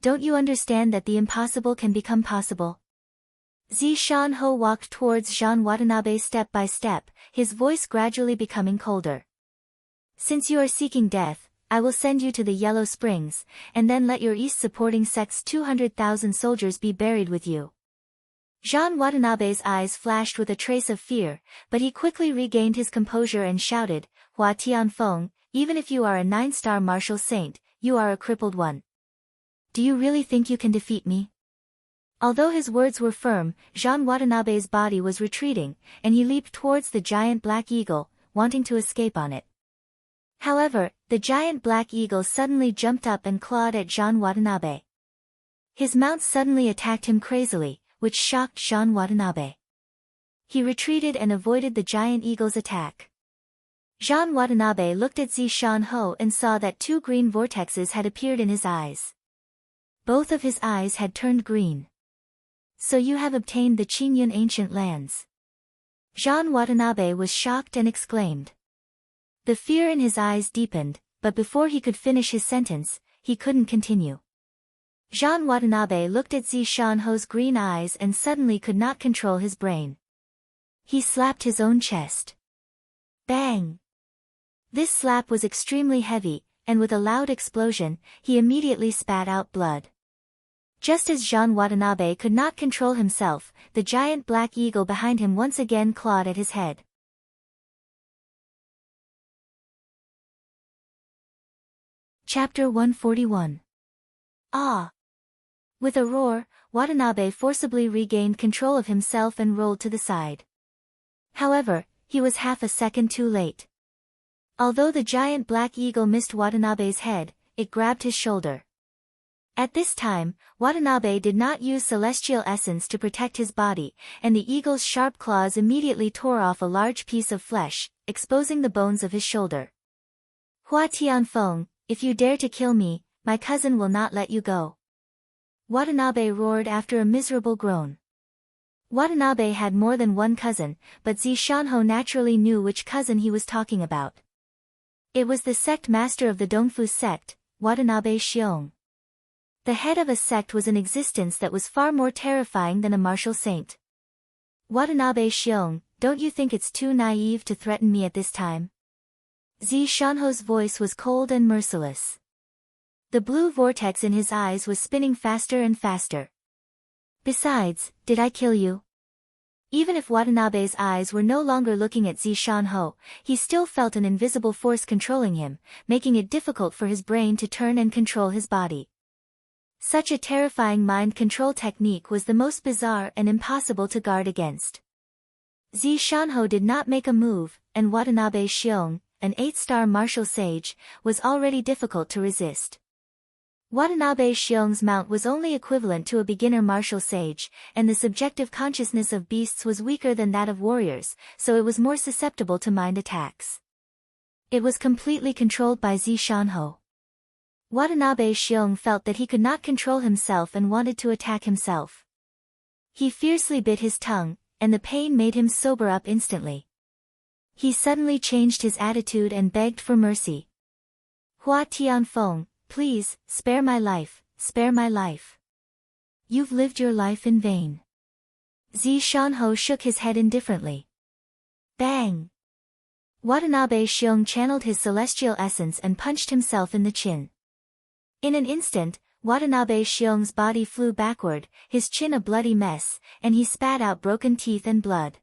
[SPEAKER 1] Don't you understand that the impossible can become possible? Zishan-ho walked towards Jean Watanabe step by step, his voice gradually becoming colder. Since you are seeking death, I will send you to the Yellow Springs, and then let your East supporting sect's 200,000 soldiers be buried with you. Jean Watanabe's eyes flashed with a trace of fear, but he quickly regained his composure and shouted, Hua Tianfeng, even if you are a 9-star martial saint, you are a crippled one. Do you really think you can defeat me? Although his words were firm, Jean Watanabe's body was retreating, and he leaped towards the giant black eagle, wanting to escape on it. However, the giant black eagle suddenly jumped up and clawed at Jean Watanabe. His mount suddenly attacked him crazily, which shocked Jean Watanabe. He retreated and avoided the giant eagle's attack. Jean Watanabe looked at Zishan-ho and saw that 2 green vortexes had appeared in his eyes. Both of his eyes had turned green. So you have obtained the Qingyun ancient lands. Jean Watanabe was shocked and exclaimed. The fear in his eyes deepened, but before he could finish his sentence, he couldn't continue. Jean Watanabe looked at Zishan-ho's green eyes and suddenly could not control his brain. He slapped his own chest. Bang! This slap was extremely heavy, and with a loud explosion, he immediately spat out blood. Just as Jean Watanabe could not control himself, the giant black eagle behind him once again clawed at his head. Chapter 141. Ah! With a roar, Watanabe forcibly regained control of himself and rolled to the side. However, he was half a second too late. Although the giant black eagle missed Watanabe's head, it grabbed his shoulder. At this time, Watanabe did not use celestial essence to protect his body, and the eagle's sharp claws immediately tore off a large piece of flesh, exposing the bones of his shoulder. Hua Tianfeng, if you dare to kill me, my cousin will not let you go. Watanabe roared after a miserable groan. Watanabe had more than one cousin, but Zishanho naturally knew which cousin he was talking about. It was the sect master of the Dongfu sect, Watanabe Xiong. The head of a sect was an existence that was far more terrifying than a martial saint. Watanabe Xiong, don't you think it's too naive to threaten me at this time? Zishanho's voice was cold and merciless. The blue vortex in his eyes was spinning faster and faster. Besides, did I kill you? Even if Watanabe's eyes were no longer looking at Zishanho, he still felt an invisible force controlling him, making it difficult for his brain to turn and control his body. Such a terrifying mind control technique was the most bizarre and impossible to guard against. Zishanho did not make a move, and Watanabe Xiong, an 8-star martial sage, was already difficult to resist. Watanabe Xiong's mount was only equivalent to a beginner martial sage, and the subjective consciousness of beasts was weaker than that of warriors, so it was more susceptible to mind attacks. It was completely controlled by Zishanho. Watanabe Xiong felt that he could not control himself and wanted to attack himself. He fiercely bit his tongue, and the pain made him sober up instantly. He suddenly changed his attitude and begged for mercy. Hua Tianfeng, please, spare my life, spare my life. You've lived your life in vain. Zishanho shook his head indifferently. Bang! Watanabe Xiong channeled his celestial essence and punched himself in the chin. In an instant, Watanabe Xiong's body flew backward, his chin a bloody mess, and he spat out broken teeth and blood.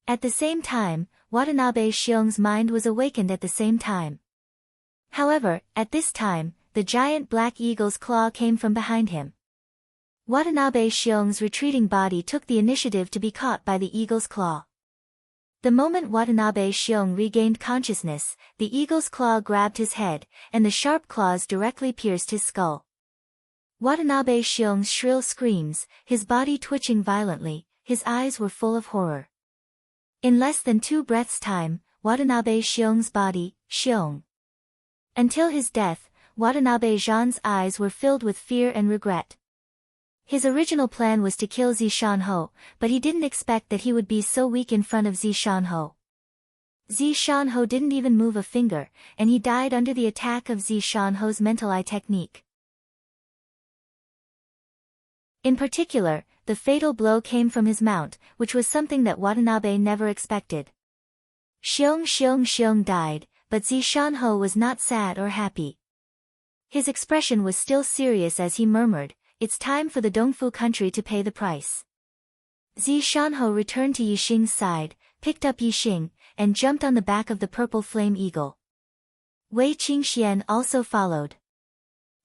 [SPEAKER 1] At the same time, Watanabe Xiong's mind was awakened at the same time. However, at this time, the giant black eagle's claw came from behind him. Watanabe Xiong's retreating body took the initiative to be caught by the eagle's claw. The moment Watanabe Xiong regained consciousness, the eagle's claw grabbed his head, and the sharp claws directly pierced his skull. Watanabe Xiong's shrill screams, his body twitching violently, his eyes were full of horror. In less than 2 breaths' time, Watanabe Xiong's body, Xiong. Until his death, Watanabe Zhan's eyes were filled with fear and regret. His original plan was to kill Zishanho, but he didn't expect that he would be so weak in front of Zishanho. Zishanho didn't even move a finger, and he died under the attack of Zishanho's mental eye technique. In particular, the fatal blow came from his mount, which was something that Watanabe never expected. Xiong died, but Zishanho was not sad or happy. His expression was still serious as he murmured, "It's time for the Dongfu country to pay the price." Zishanho returned to Yixing's side, picked up Yixing, and jumped on the back of the purple flame eagle. Wei Qingxian also followed.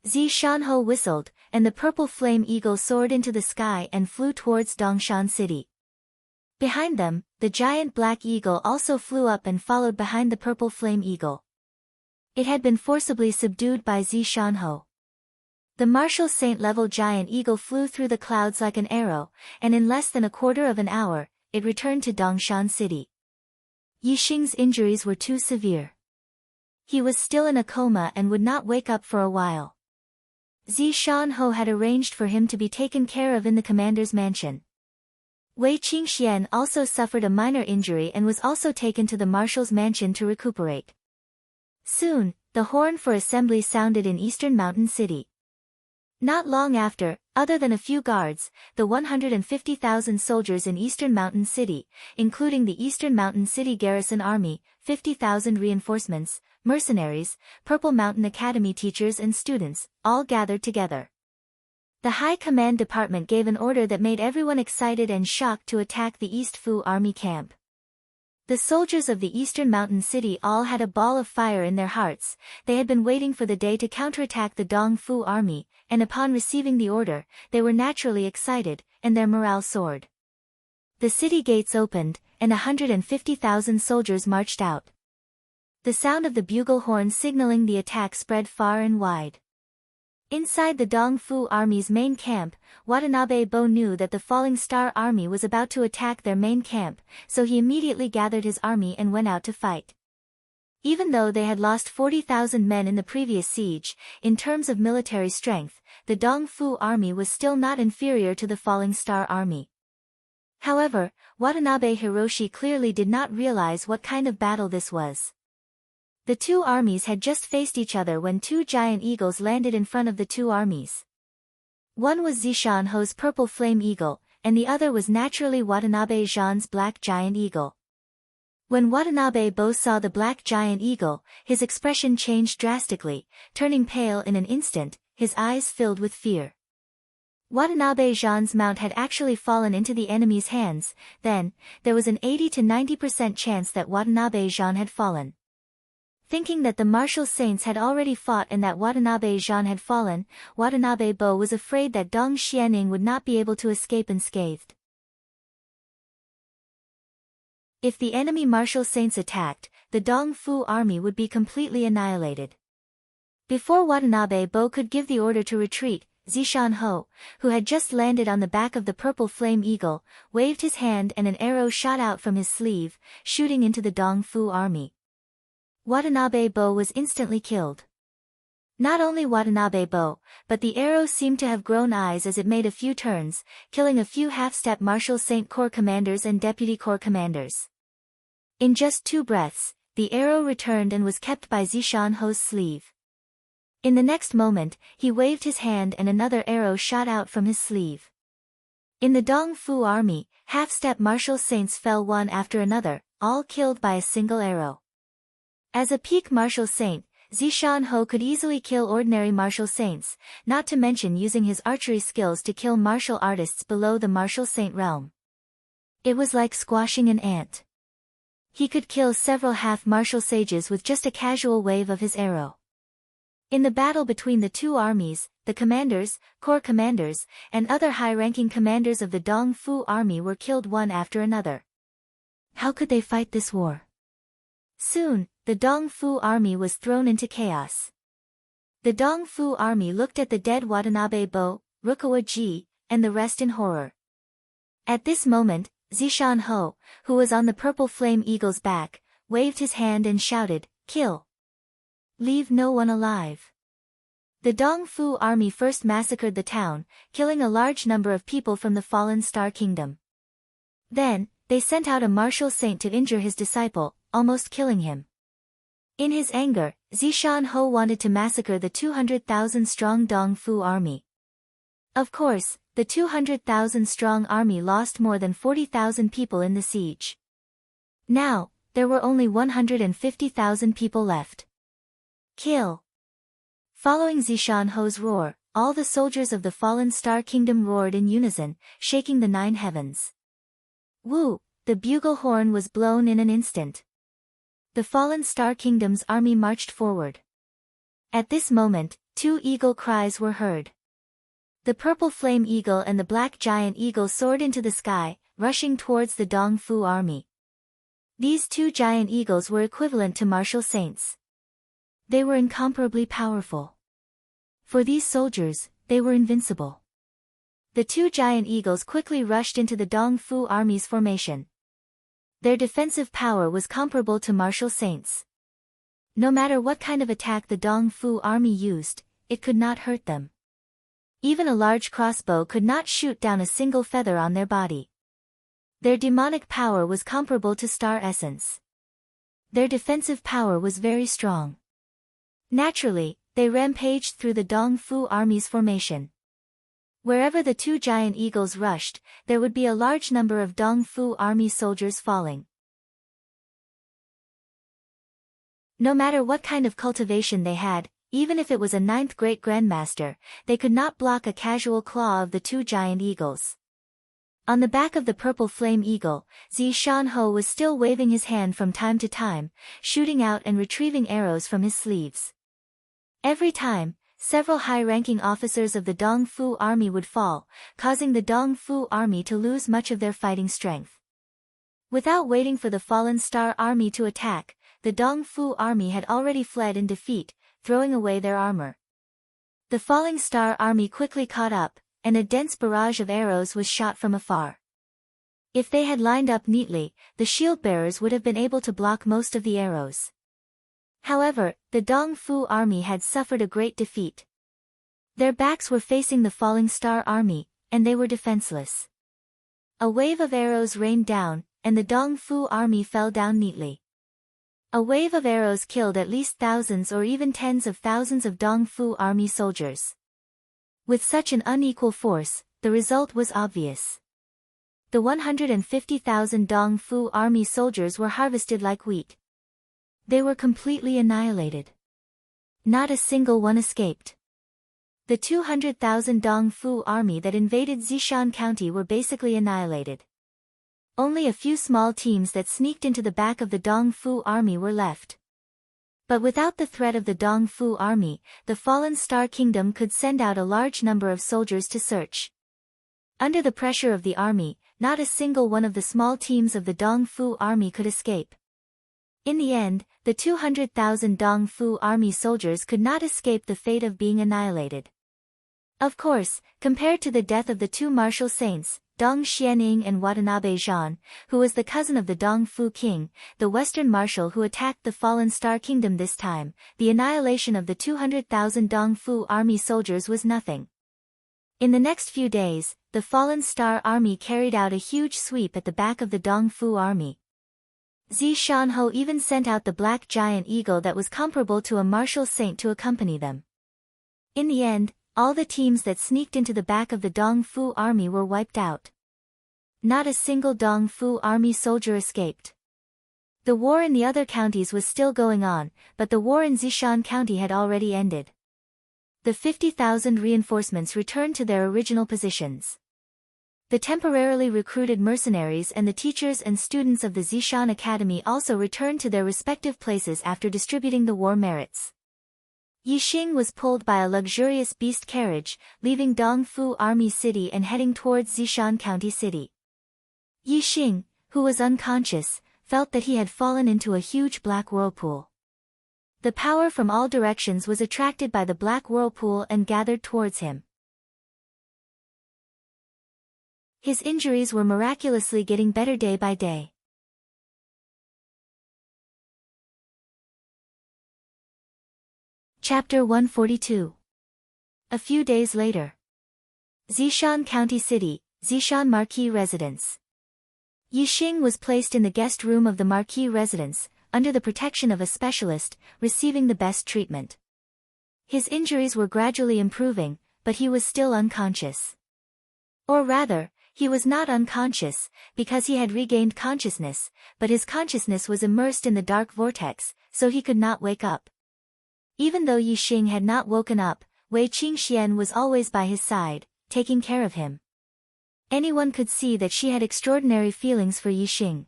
[SPEAKER 1] Zishanho whistled, and the purple flame eagle soared into the sky and flew towards Dongshan City. Behind them, the giant black eagle also flew up and followed behind the purple flame eagle. It had been forcibly subdued by Zishanho. The martial saint-level giant eagle flew through the clouds like an arrow, and in less than a quarter of an hour, it returned to Dongshan City. Yixing's injuries were too severe. He was still in a coma and would not wake up for a while. Zishanho had arranged for him to be taken care of in the commander's mansion. Wei Qingxian also suffered a minor injury and was also taken to the marshal's mansion to recuperate. Soon, the horn for assembly sounded in Eastern Mountain City. Not long after, other than a few guards, the 150,000 soldiers in Eastern Mountain City, including the Eastern Mountain City Garrison Army, 50,000 reinforcements, mercenaries, Purple Mountain Academy teachers and students, all gathered together. The High Command Department gave an order that made everyone excited and shocked to attack the East Fu Army camp. The soldiers of the Eastern Mountain City all had a ball of fire in their hearts. They had been waiting for the day to counterattack the Dong Fu army, and upon receiving the order, they were naturally excited, and their morale soared. The city gates opened, and 150,000 soldiers marched out. The sound of the bugle horn signaling the attack spread far and wide. Inside the Dong Fu army's main camp, Watanabe Bo knew that the Falling Star army was about to attack their main camp, so he immediately gathered his army and went out to fight. Even though they had lost 40,000 men in the previous siege, in terms of military strength, the Dong Fu army was still not inferior to the Falling Star army. However, Watanabe Hiroshi clearly did not realize what kind of battle this was. The two armies had just faced each other when two giant eagles landed in front of the two armies. One was Zishan Ho's purple flame eagle, and the other was naturally Watanabe Zhan's black giant eagle. When Watanabe Bo saw the black giant eagle, his expression changed drastically, turning pale in an instant, his eyes filled with fear. Watanabe Zhan's mount had actually fallen into the enemy's hands. Then, there was an 80 to 90% chance that Watanabe Zhan had fallen. Thinking that the martial saints had already fought and that Watanabe Zhan had fallen, Watanabe Bo was afraid that Dong Xianing would not be able to escape unscathed. If the enemy martial saints attacked, the Dong Fu army would be completely annihilated. Before Watanabe Bo could give the order to retreat, Zishan Ho, who had just landed on the back of the purple flame eagle, waved his hand and an arrow shot out from his sleeve, shooting into the Dong Fu army. Watanabe Bo was instantly killed. Not only Watanabe Bo, but the arrow seemed to have grown eyes as it made a few turns, killing a few half-step Marshal Saint Corps commanders and Deputy Corps commanders. In just 2 breaths, the arrow returned and was kept by Zishan Ho's sleeve. In the next moment, he waved his hand and another arrow shot out from his sleeve. In the Dong Fu army, half-step Marshal Saints fell one after another, all killed by a single arrow. As a peak Martial Saint, Zishan Ho could easily kill ordinary Martial Saints, not to mention using his archery skills to kill martial artists below the Martial Saint realm. It was like squashing an ant. He could kill several half-martial sages with just a casual wave of his arrow. In the battle between the two armies, the commanders, corps commanders, and other high-ranking commanders of the Dong Fu army were killed one after another. How could they fight this war? Soon, the Dong Fu army was thrown into chaos. The Dong Fu army looked at the dead Watanabe Bo, Rukawa Ji, and the rest in horror. At this moment, Zishan Ho, who was on the purple flame eagle's back, waved his hand and shouted, "Kill! Leave no one alive." The Dong Fu army first massacred the town, killing a large number of people from the Fallen Star Kingdom. Then, they sent out a martial saint to injure his disciple, almost killing him. In his anger, Zishan Ho wanted to massacre the 200,000-strong Dong Fu army. Of course, the 200,000-strong army lost more than 40,000 people in the siege. Now, there were only 150,000 people left. Kill! Following Zishan Ho's roar, all the soldiers of the Fallen Star Kingdom roared in unison, shaking the 9 heavens. Woo! The bugle horn was blown in an instant. The Fallen Star Kingdom's army marched forward. At this moment, 2 eagle cries were heard. The purple flame eagle and the black giant eagle soared into the sky, rushing towards the Dong Fu army. These 2 giant eagles were equivalent to martial saints. They were incomparably powerful. For these soldiers, they were invincible. The 2 giant eagles quickly rushed into the Dong Fu army's formation. Their defensive power was comparable to martial saints. No matter what kind of attack the Dong Fu army used, it could not hurt them. Even a large crossbow could not shoot down a single feather on their body. Their demonic power was comparable to star essence. Their defensive power was very strong. Naturally, they rampaged through the Dong Fu army's formation. Wherever the 2 giant eagles rushed, there would be a large number of Dong Fu army soldiers falling. No matter what kind of cultivation they had, even if it was a ninth great grandmaster, they could not block a casual claw of the two giant eagles. On the back of the purple flame eagle, Zishan was still waving his hand from time to time, shooting out and retrieving arrows from his sleeves. Every time, several high-ranking officers of the Dongfu army would fall, causing the Dongfu army to lose much of their fighting strength. Without waiting for the fallen star army to attack, the Dongfu army had already fled in defeat, throwing away their armor. The falling star army quickly caught up, and a dense barrage of arrows was shot from afar. If they had lined up neatly, the shield-bearers would have been able to block most of the arrows. However, the Dongfu army had suffered a great defeat. Their backs were facing the falling star army, and they were defenseless. A wave of arrows rained down, and the Dongfu army fell down neatly. A wave of arrows killed at least thousands or even tens of thousands of Dongfu army soldiers. With such an unequal force, the result was obvious. The 150,000 Dongfu army soldiers were harvested like wheat. They were completely annihilated. Not a single one escaped. The 200,000 Dongfu army that invaded Zishan County were basically annihilated. Only a few small teams that sneaked into the back of the Dongfu army were left. But without the threat of the Dongfu army, the fallen Star Kingdom could send out a large number of soldiers to search. Under the pressure of the army, not a single one of the small teams of the Dongfu army could escape. In the end, the 200,000 Dongfu army soldiers could not escape the fate of being annihilated. Of course, compared to the death of the two martial saints, Dong Xianing and Watanabe Zhan, who was the cousin of the Dongfu king, the western marshal who attacked the fallen Star Kingdom this time, the annihilation of the 200,000 Dongfu army soldiers was nothing. In the next few days, the fallen Star army carried out a huge sweep at the back of the Dongfu army. Zishan even sent out the black giant eagle that was comparable to a martial saint to accompany them. In the end, all the teams that sneaked into the back of the Dongfu army were wiped out. Not a single Dongfu army soldier escaped. The war in the other counties was still going on, but the war in Zishan County had already ended. The 50,000 reinforcements returned to their original positions. The temporarily recruited mercenaries and the teachers and students of the Zishan Academy also returned to their respective places after distributing the war merits. Yixing was pulled by a luxurious beast carriage, leaving Dongfu Army City and heading towards Zishan County City. Yixing, who was unconscious, felt that he had fallen into a huge black whirlpool. The power from all directions was attracted by the black whirlpool and gathered towards him. His injuries were miraculously getting better day by day. Chapter 142. A few days later. Zishan County City, Zishan Marquis Residence. Yixing was placed in the guest room of the Marquis residence, under the protection of a specialist, receiving the best treatment. His injuries were gradually improving, but he was still unconscious. Or rather, he was not unconscious, because he had regained consciousness, but his consciousness was immersed in the dark vortex, so he could not wake up. Even though Yixing had not woken up, Wei Qingxian was always by his side, taking care of him. Anyone could see that she had extraordinary feelings for Yixing.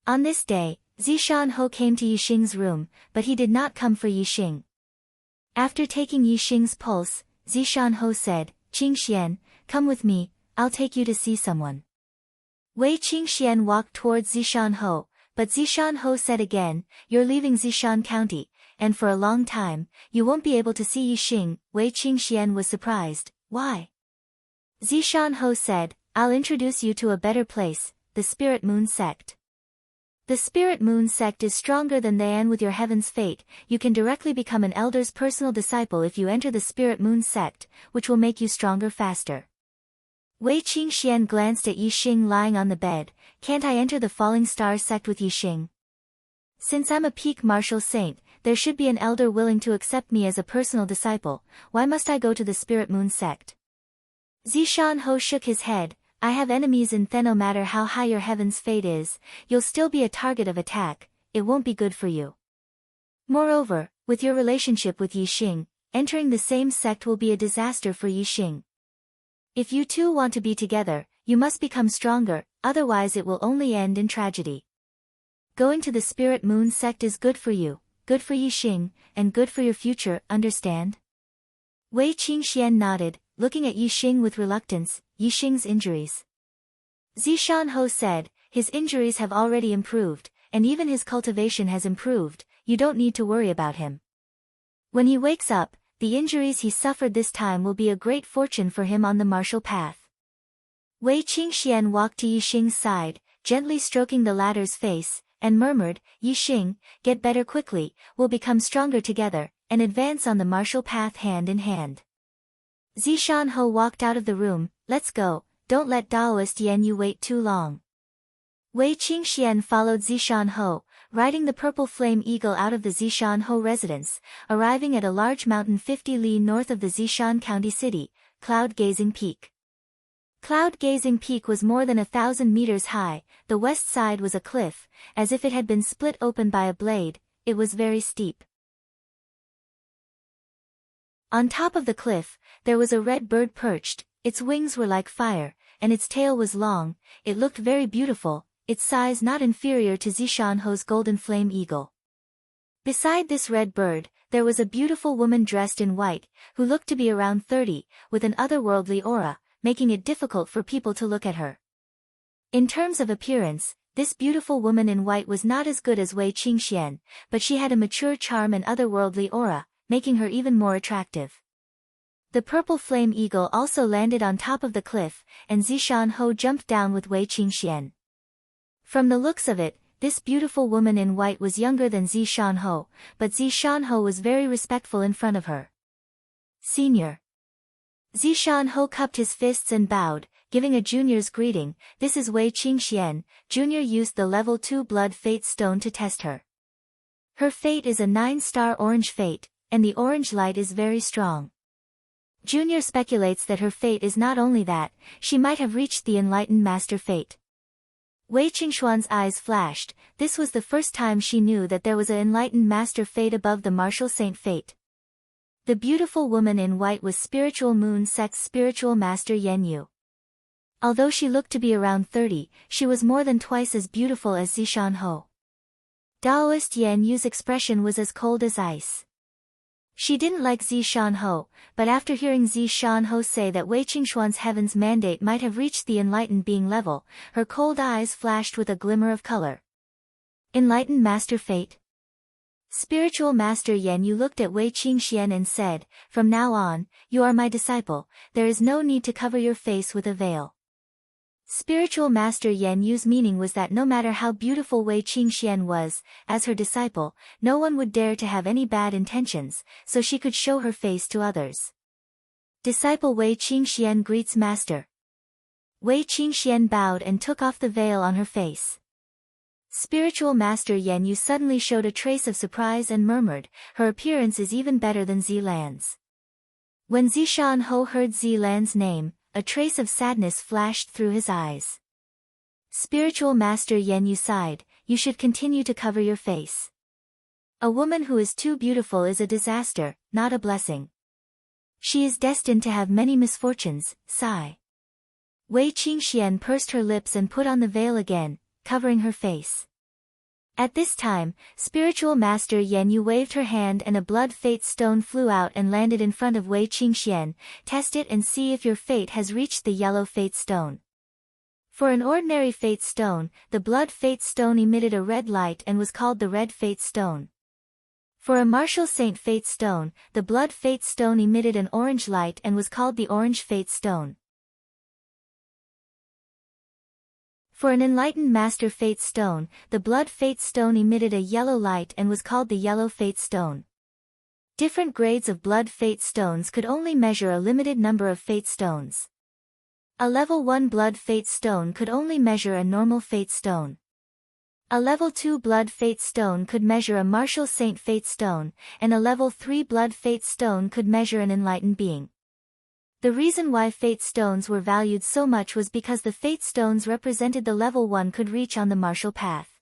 [SPEAKER 1] On this day, Zishan came to Yixing's room, but he did not come for Yixing. After taking Yixing's pulse, Zishan said, "Qingxian, come with me, I'll take you to see someone." Wei Qingxian walked towards Zishan, but Zishan said again, "You're leaving Zishan County, and for a long time, you won't be able to see Yixing." Wei Qingxian was surprised. "Why?" Zishan said, "I'll introduce you to a better place, the Spirit Moon Sect. The Spirit Moon Sect is stronger than they, and with your heaven's fate, you can directly become an elder's personal disciple if you enter the Spirit Moon Sect, which will make you stronger faster." Wei Qingxian glanced at Yixing lying on the bed. "Can't I enter the Falling Star Sect with Yixing? Since I'm a peak martial saint, there should be an elder willing to accept me as a personal disciple. Why must I go to the Spirit Moon Sect?" Zishan shook his head. "I have enemies in Then. No matter how high your heaven's fate is, you'll still be a target of attack. It won't be good for you. Moreover, With your relationship with Yixing, entering the same sect will be a disaster for Yixing. If you two want to be together, you must become stronger, otherwise it will only end in tragedy. Going to the Spirit Moon sect is good for you, good for Yixing, and good for your future, understand? Wei Qingxian nodded, looking at Yixing with reluctance. Yixing's injuries. Zishan Ho said, his injuries have already improved, and even his cultivation has improved, you don't need to worry about him. When he wakes up, the injuries he suffered this time will be a great fortune for him on the martial path. Wei Qingxian walked to Yixing's side, gently stroking the latter's face, and murmured, Yixing, get better quickly, we'll become stronger together, and advance on the martial path hand in hand. Zishan Ho walked out of the room. Let's go, don't let Daoist Yan Yu wait too long. Wei Qingxian followed Zishan Ho, riding the purple flame eagle out of the Zishan Ho residence, arriving at a large mountain 50 li north of the Zishan County city, Cloud Gazing Peak. Cloud Gazing Peak was more than 1,000 meters high, the west side was a cliff, as if it had been split open by a blade, it was very steep. On top of the cliff, there was a red bird perched, its wings were like fire, and its tail was long, it looked very beautiful, its size not inferior to Zishan Ho's golden flame eagle. Beside this red bird, there was a beautiful woman dressed in white, who looked to be around 30, with an otherworldly aura, making it difficult for people to look at her. In terms of appearance, this beautiful woman in white was not as good as Wei Qingxian, but she had a mature charm and otherworldly aura, making her even more attractive. The purple flame eagle also landed on top of the cliff, and Zishan Ho jumped down with Wei Qingxian. From the looks of it, this beautiful woman in white was younger than Zishan Ho, but Zishan Ho was very respectful in front of her. Senior. Zishan Ho cupped his fists and bowed, giving a junior's greeting. This is Wei Qingxian. Junior used the level 2 blood fate stone to test her. Her fate is a 9-star orange fate, and the orange light is very strong. Junior speculates that her fate is not only that, she might have reached the enlightened master fate. Wei Qingxuan's eyes flashed, this was the first time she knew that there was an enlightened master fate above the martial saint fate. The beautiful woman in white was Spiritual Moon Sect's spiritual master Yan Yu. Although she looked to be around 30, she was more than twice as beautiful as Zishan Ho. Daoist Yan Yu's expression was as cold as ice. She didn't like Zishan Ho, but after hearing Zishan Ho say that Wei Qingxuan's heaven's mandate might have reached the enlightened being level, her cold eyes flashed with a glimmer of color. Enlightened master fate? Spiritual Master Yan Yu looked at Wei Qingxian and said, from now on, you are my disciple, there is no need to cover your face with a veil. Spiritual Master Yan Yu's meaning was that no matter how beautiful Wei Qingxian was, as her disciple, no one would dare to have any bad intentions, so she could show her face to others. Disciple Wei Qingxian greets Master. Wei Qingxian bowed and took off the veil on her face. Spiritual Master Yan Yu suddenly showed a trace of surprise and murmured, her appearance is even better than Zilan's. When Zishan Ho heard Zilan's name, a trace of sadness flashed through his eyes. Spiritual Master Yan Yu sighed, you should continue to cover your face. A woman who is too beautiful is a disaster, not a blessing. She is destined to have many misfortunes, sigh. Wei Qingxian pursed her lips and put on the veil again, covering her face. At this time, Spiritual Master Yan Yu waved her hand and a blood fate stone flew out and landed in front of Wei Qingxian. Test it and see if your fate has reached the yellow fate stone. For an ordinary fate stone, the blood fate stone emitted a red light and was called the red fate stone. For a martial saint fate stone, the blood fate stone emitted an orange light and was called the orange fate stone. For an enlightened master fate stone, the blood fate stone emitted a yellow light and was called the yellow fate stone. Different grades of blood fate stones could only measure a limited number of fate stones. A level 1 blood fate stone could only measure a normal fate stone. A level 2 blood fate stone could measure a martial saint fate stone, and a level 3 blood fate stone could measure an enlightened being. The reason why fate stones were valued so much was because the fate stones represented the level one could reach on the martial path.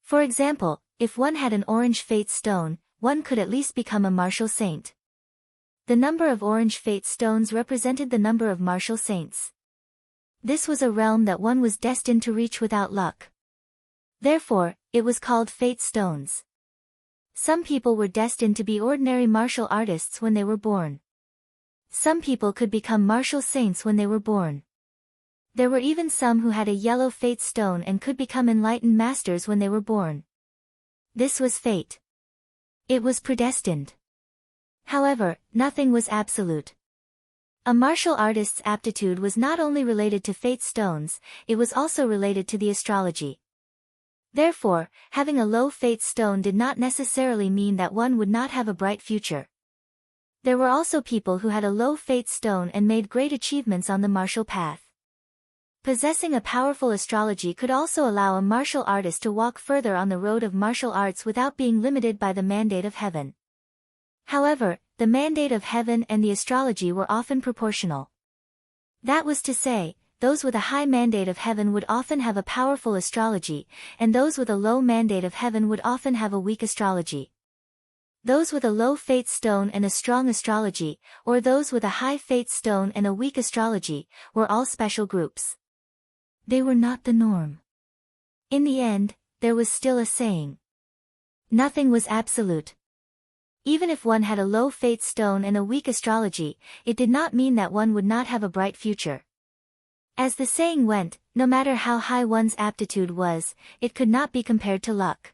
[SPEAKER 1] For example, if one had an orange fate stone, one could at least become a martial saint. The number of orange fate stones represented the number of martial saints. This was a realm that one was destined to reach without luck. Therefore, it was called fate stones. Some people were destined to be ordinary martial artists when they were born. Some people could become martial saints when they were born. There were even some who had a yellow fate stone and could become enlightened masters when they were born. This was fate. It was predestined. However, nothing was absolute. A martial artist's aptitude was not only related to fate stones, it was also related to the astrology. Therefore, having a low fate stone did not necessarily mean that one would not have a bright future. There were also people who had a low fate stone and made great achievements on the martial path. Possessing a powerful astrology could also allow a martial artist to walk further on the road of martial arts without being limited by the mandate of heaven. However, the mandate of heaven and the astrology were often proportional. That was to say, those with a high mandate of heaven would often have a powerful astrology, and those with a low mandate of heaven would often have a weak astrology. Those with a low fate stone and a strong astrology, or those with a high fate stone and a weak astrology, were all special groups. They were not the norm. In the end, there was still a saying. Nothing was absolute. Even if one had a low fate stone and a weak astrology, it did not mean that one would not have a bright future. As the saying went, no matter how high one's aptitude was, it could not be compared to luck.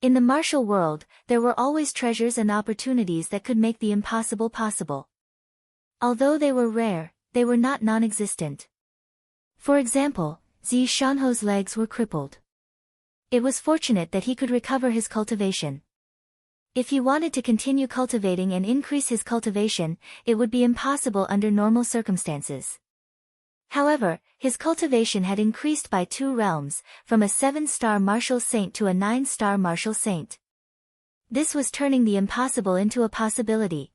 [SPEAKER 1] In the martial world, there were always treasures and opportunities that could make the impossible possible. Although they were rare, they were not non-existent. For example, Zi Shanho's legs were crippled. It was fortunate that he could recover his cultivation. If he wanted to continue cultivating and increase his cultivation, it would be impossible under normal circumstances. However, his cultivation had increased by 2 realms, from a 7-star martial saint to a 9-star martial saint. This was turning the impossible into a possibility.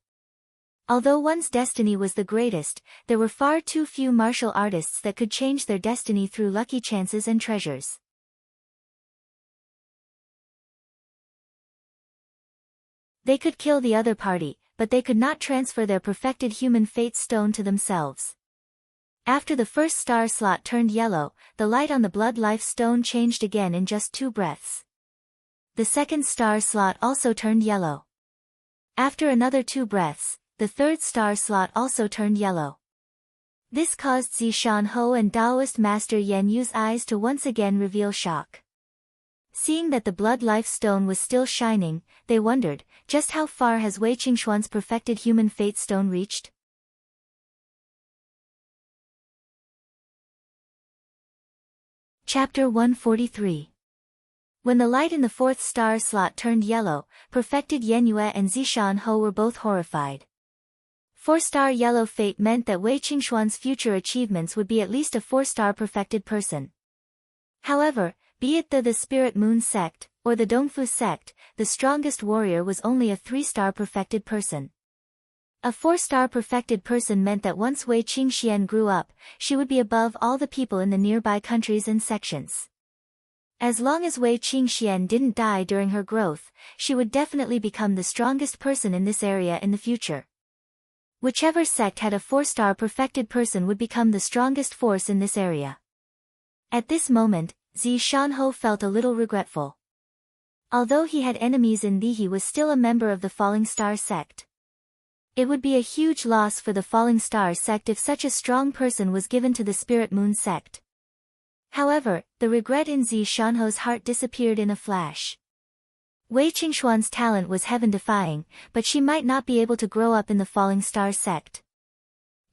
[SPEAKER 1] Although one's destiny was the greatest, there were far too few martial artists that could change their destiny through lucky chances and treasures. They could kill the other party, but they could not transfer their perfected human fate stone to themselves. After the first star slot turned yellow, the light on the blood life stone changed again in just 2 breaths. The second star slot also turned yellow. After another 2 breaths, the third star slot also turned yellow. This caused Zi Shanho and Taoist Master Yan Yu's eyes to once again reveal shock. Seeing that the blood life stone was still shining, they wondered, just how far has Wei Qingxuan's perfected human fate stone reached? Chapter 143. When the light in the 4th star slot turned yellow, perfected Yan Yue and Zi Shanho were both horrified. 4-star yellow fate meant that Wei Qingxuan's future achievements would be at least a 4-star perfected person. However, be it the Spirit Moon sect, or the Dongfu sect, the strongest warrior was only a 3-star perfected person. A 4-star perfected person meant that once Wei Qingxian grew up, she would be above all the people in the nearby countries and sections. As long as Wei Qingxian didn't die during her growth, she would definitely become the strongest person in this area in the future. Whichever sect had a 4-star perfected person would become the strongest force in this area. At this moment, Zi Shanho felt a little regretful. Although he had enemies in Li, he was still a member of the Falling Star sect. It would be a huge loss for the Falling Star sect if such a strong person was given to the Spirit Moon sect. However, the regret in Zi Shanho's heart disappeared in a flash. Wei Qingxuan's talent was heaven-defying, but she might not be able to grow up in the Falling Star sect.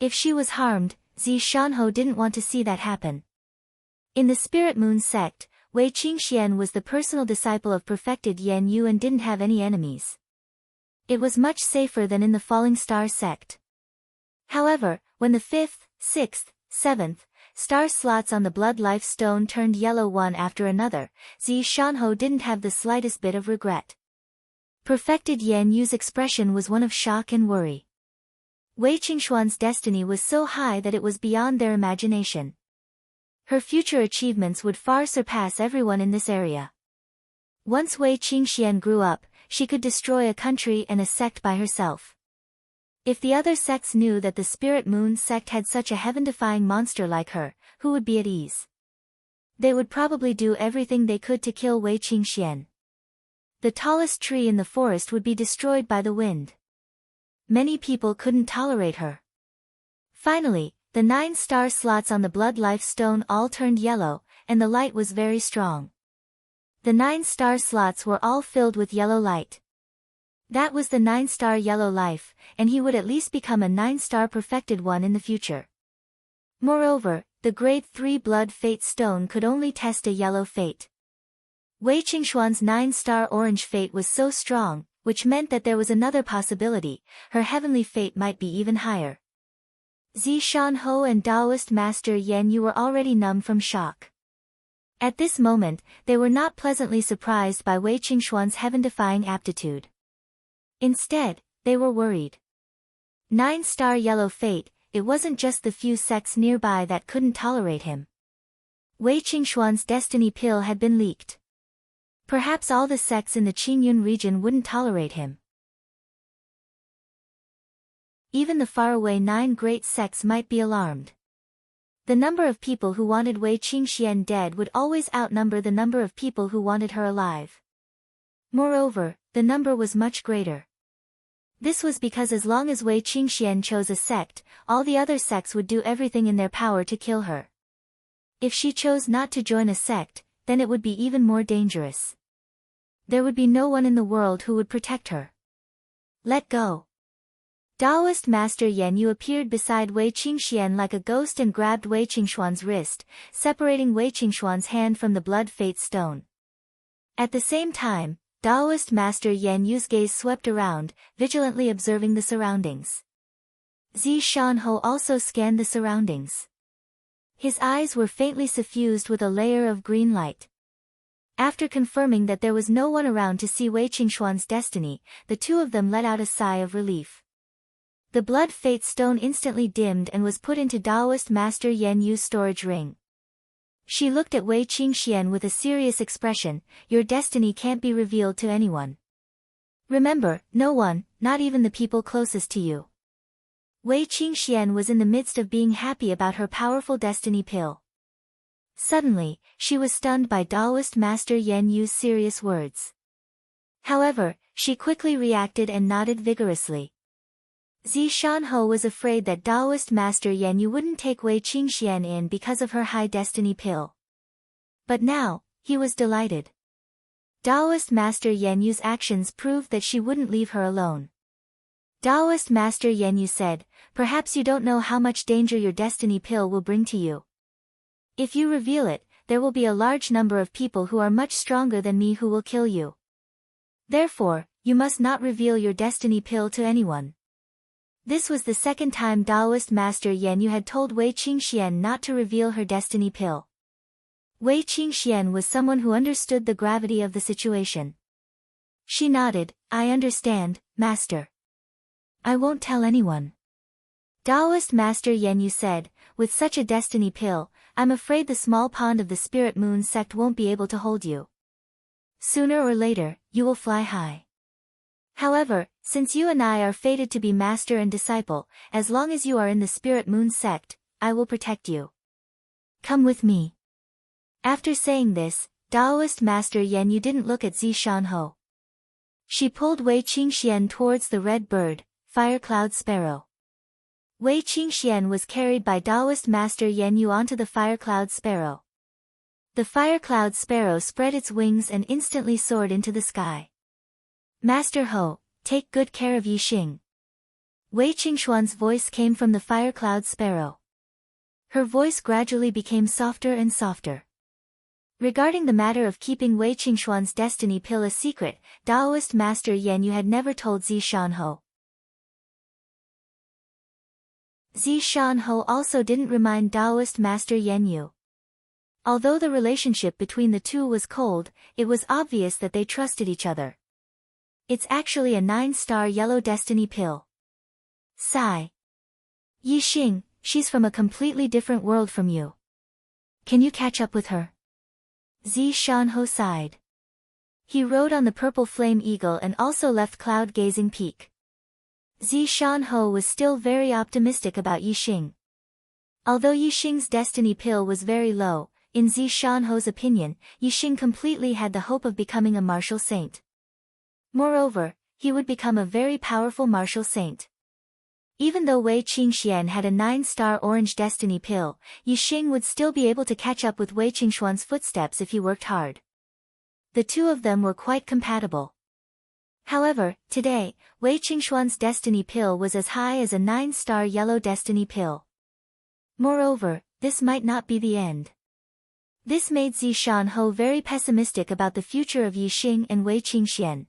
[SPEAKER 1] If she was harmed, Zi Shanho didn't want to see that happen. In the Spirit Moon sect, Wei Qingxian was the personal disciple of perfected Yan Yu and didn't have any enemies. It was much safer than in the Falling Star sect. However, when the 5th, 6th, 7th star slots on the blood life stone turned yellow one after another, Zi Shanho didn't have the slightest bit of regret. Perfected Yan Yu's expression was one of shock and worry. Wei Qingxuan's destiny was so high that it was beyond their imagination. Her future achievements would far surpass everyone in this area. Once Wei Qingxian grew up, she could destroy a country and a sect by herself. If the other sects knew that the Spirit Moon sect had such a heaven-defying monster like her, who would be at ease? They would probably do everything they could to kill Wei Qingxian. The tallest tree in the forest would be destroyed by the wind. Many people couldn't tolerate her. Finally, the 9 star slots on the blood life stone all turned yellow, and the light was very strong. The 9 star slots were all filled with yellow light. That was the 9 star yellow life, and he would at least become a 9 star perfected one in the future. Moreover, the grade 3 blood fate stone could only test a yellow fate. Wei Qingxuan's 9 star orange fate was so strong, which meant that there was another possibility, her heavenly fate might be even higher. Zi Shanhou and Taoist Master Yan Yu were already numb from shock. At this moment, they were not pleasantly surprised by Wei Qingxuan's heaven-defying aptitude. Instead, they were worried. 9 star yellow fate, it wasn't just the few sects nearby that couldn't tolerate him. Wei Qingxuan's destiny pill had been leaked. Perhaps all the sects in the Qingyun region wouldn't tolerate him. Even the faraway 9 great sects might be alarmed. The number of people who wanted Wei Qingxian dead would always outnumber the number of people who wanted her alive. Moreover, the number was much greater. This was because as long as Wei Qingxian chose a sect, all the other sects would do everything in their power to kill her. If she chose not to join a sect, then it would be even more dangerous. There would be no one in the world who would protect her. Let go. Taoist Master Yan Yu appeared beside Wei Qingxian like a ghost and grabbed Wei Qingxuan's wrist, separating Wei Qingxuan's hand from the blood fate stone. At the same time, Taoist Master Yan Yu's gaze swept around, vigilantly observing the surroundings. Zi Shanhou also scanned the surroundings. His eyes were faintly suffused with a layer of green light. After confirming that there was no one around to see Wei Qingxuan's destiny, the two of them let out a sigh of relief. The blood fate stone instantly dimmed and was put into Taoist Master Yan Yu's storage ring. She looked at Wei Qingxian with a serious expression. Your destiny can't be revealed to anyone. Remember, no one, not even the people closest to you. Wei Qingxian was in the midst of being happy about her powerful destiny pill. Suddenly, she was stunned by Taoist Master Yan Yu's serious words. However, she quickly reacted and nodded vigorously. Zi Shanhou was afraid that Taoist Master Yan Yu wouldn't take Wei Qingxian in because of her high destiny pill. But now, he was delighted. Taoist Master Yan Yu's actions proved that she wouldn't leave her alone. Taoist Master Yan Yu said, perhaps you don't know how much danger your destiny pill will bring to you. If you reveal it, there will be a large number of people who are much stronger than me who will kill you. Therefore, you must not reveal your destiny pill to anyone. This was the second time Taoist Master Yan Yu had told Wei Qingxian not to reveal her destiny pill. Wei Qingxian was someone who understood the gravity of the situation. She nodded, I understand, Master. I won't tell anyone. Taoist Master Yan Yu said, with such a destiny pill, I'm afraid the small pond of the Spirit Moon sect won't be able to hold you. Sooner or later, you will fly high. However, since you and I are fated to be master and disciple, as long as you are in the Spirit Moon sect, I will protect you. Come with me. After saying this, Taoist Master Yan Yu didn't look at Zi Shanhou. She pulled Wei Qingxian towards the red bird, Fire Cloud Sparrow. Wei Qingxian was carried by Taoist Master Yan Yu onto the Fire Cloud Sparrow. The Fire Cloud Sparrow spread its wings and instantly soared into the sky. Master Ho, take good care of Yi Xing. Wei Qingxuan's voice came from the Fire Cloud Sparrow. Her voice gradually became softer and softer. Regarding the matter of keeping Wei Qingxuan's destiny pill a secret, Taoist Master Yan Yu had never told Zi Shanhou. Zi Shanhou also didn't remind Taoist Master Yan Yu. Although the relationship between the two was cold, it was obvious that they trusted each other. It's actually a 9-star yellow destiny pill. Sigh. Yi Xing, she's from a completely different world from you. Can you catch up with her? Zi Shanhou sighed. He rode on the purple flame eagle and also left cloud-gazing peak. Zishan was still very optimistic about Yixing. Although Yixing's destiny pill was very low, in Zishan's opinion, Yixing completely had the hope of becoming a martial saint. Moreover, he would become a very powerful martial saint. Even though Wei Qingxian had a 9-star orange destiny pill, Yixing would still be able to catch up with Wei Qingxuan's footsteps if he worked hard. The two of them were quite compatible. However, today, Wei Qingxuan's destiny pill was as high as a 9-star yellow destiny pill. Moreover, this might not be the end. This made Zishan very pessimistic about the future of Yixing and Wei Qingxian.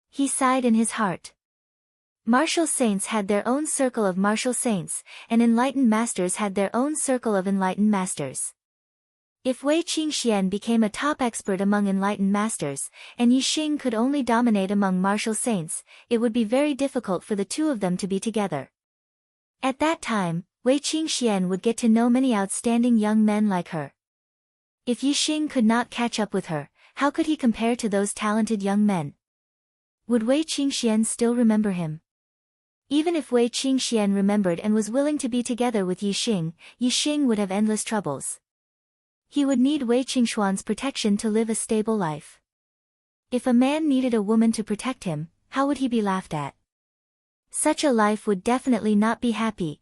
[SPEAKER 1] He sighed in his heart. Martial saints had their own circle of martial saints, and enlightened masters had their own circle of enlightened masters. If Wei Qingxian became a top expert among enlightened masters, and Yixing could only dominate among martial saints, it would be very difficult for the two of them to be together. At that time, Wei Qingxian would get to know many outstanding young men like her. If Yixing could not catch up with her, how could he compare to those talented young men? Would Wei Qingxian still remember him? Even if Wei Qingxian remembered and was willing to be together with Yixing, Yixing would have endless troubles. He would need Wei Qingxuan's protection to live a stable life. If a man needed a woman to protect him, how would he be laughed at? Such a life would definitely not be happy.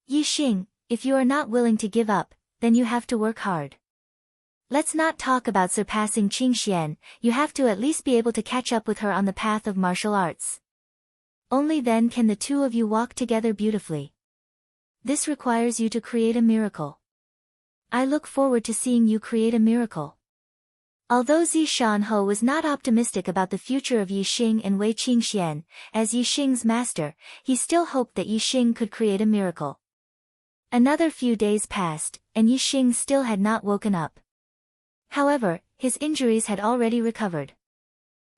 [SPEAKER 1] Yixing, if you are not willing to give up, then you have to work hard. Let's not talk about surpassing Qingxian, you have to at least be able to catch up with her on the path of martial arts. Only then can the two of you walk together beautifully. This requires you to create a miracle. I look forward to seeing you create a miracle. Although Zishan was not optimistic about the future of Yixing and Wei Qingxian, as Yixing's master, he still hoped that Yixing could create a miracle. Another few days passed, and Yixing still had not woken up. However, his injuries had already recovered.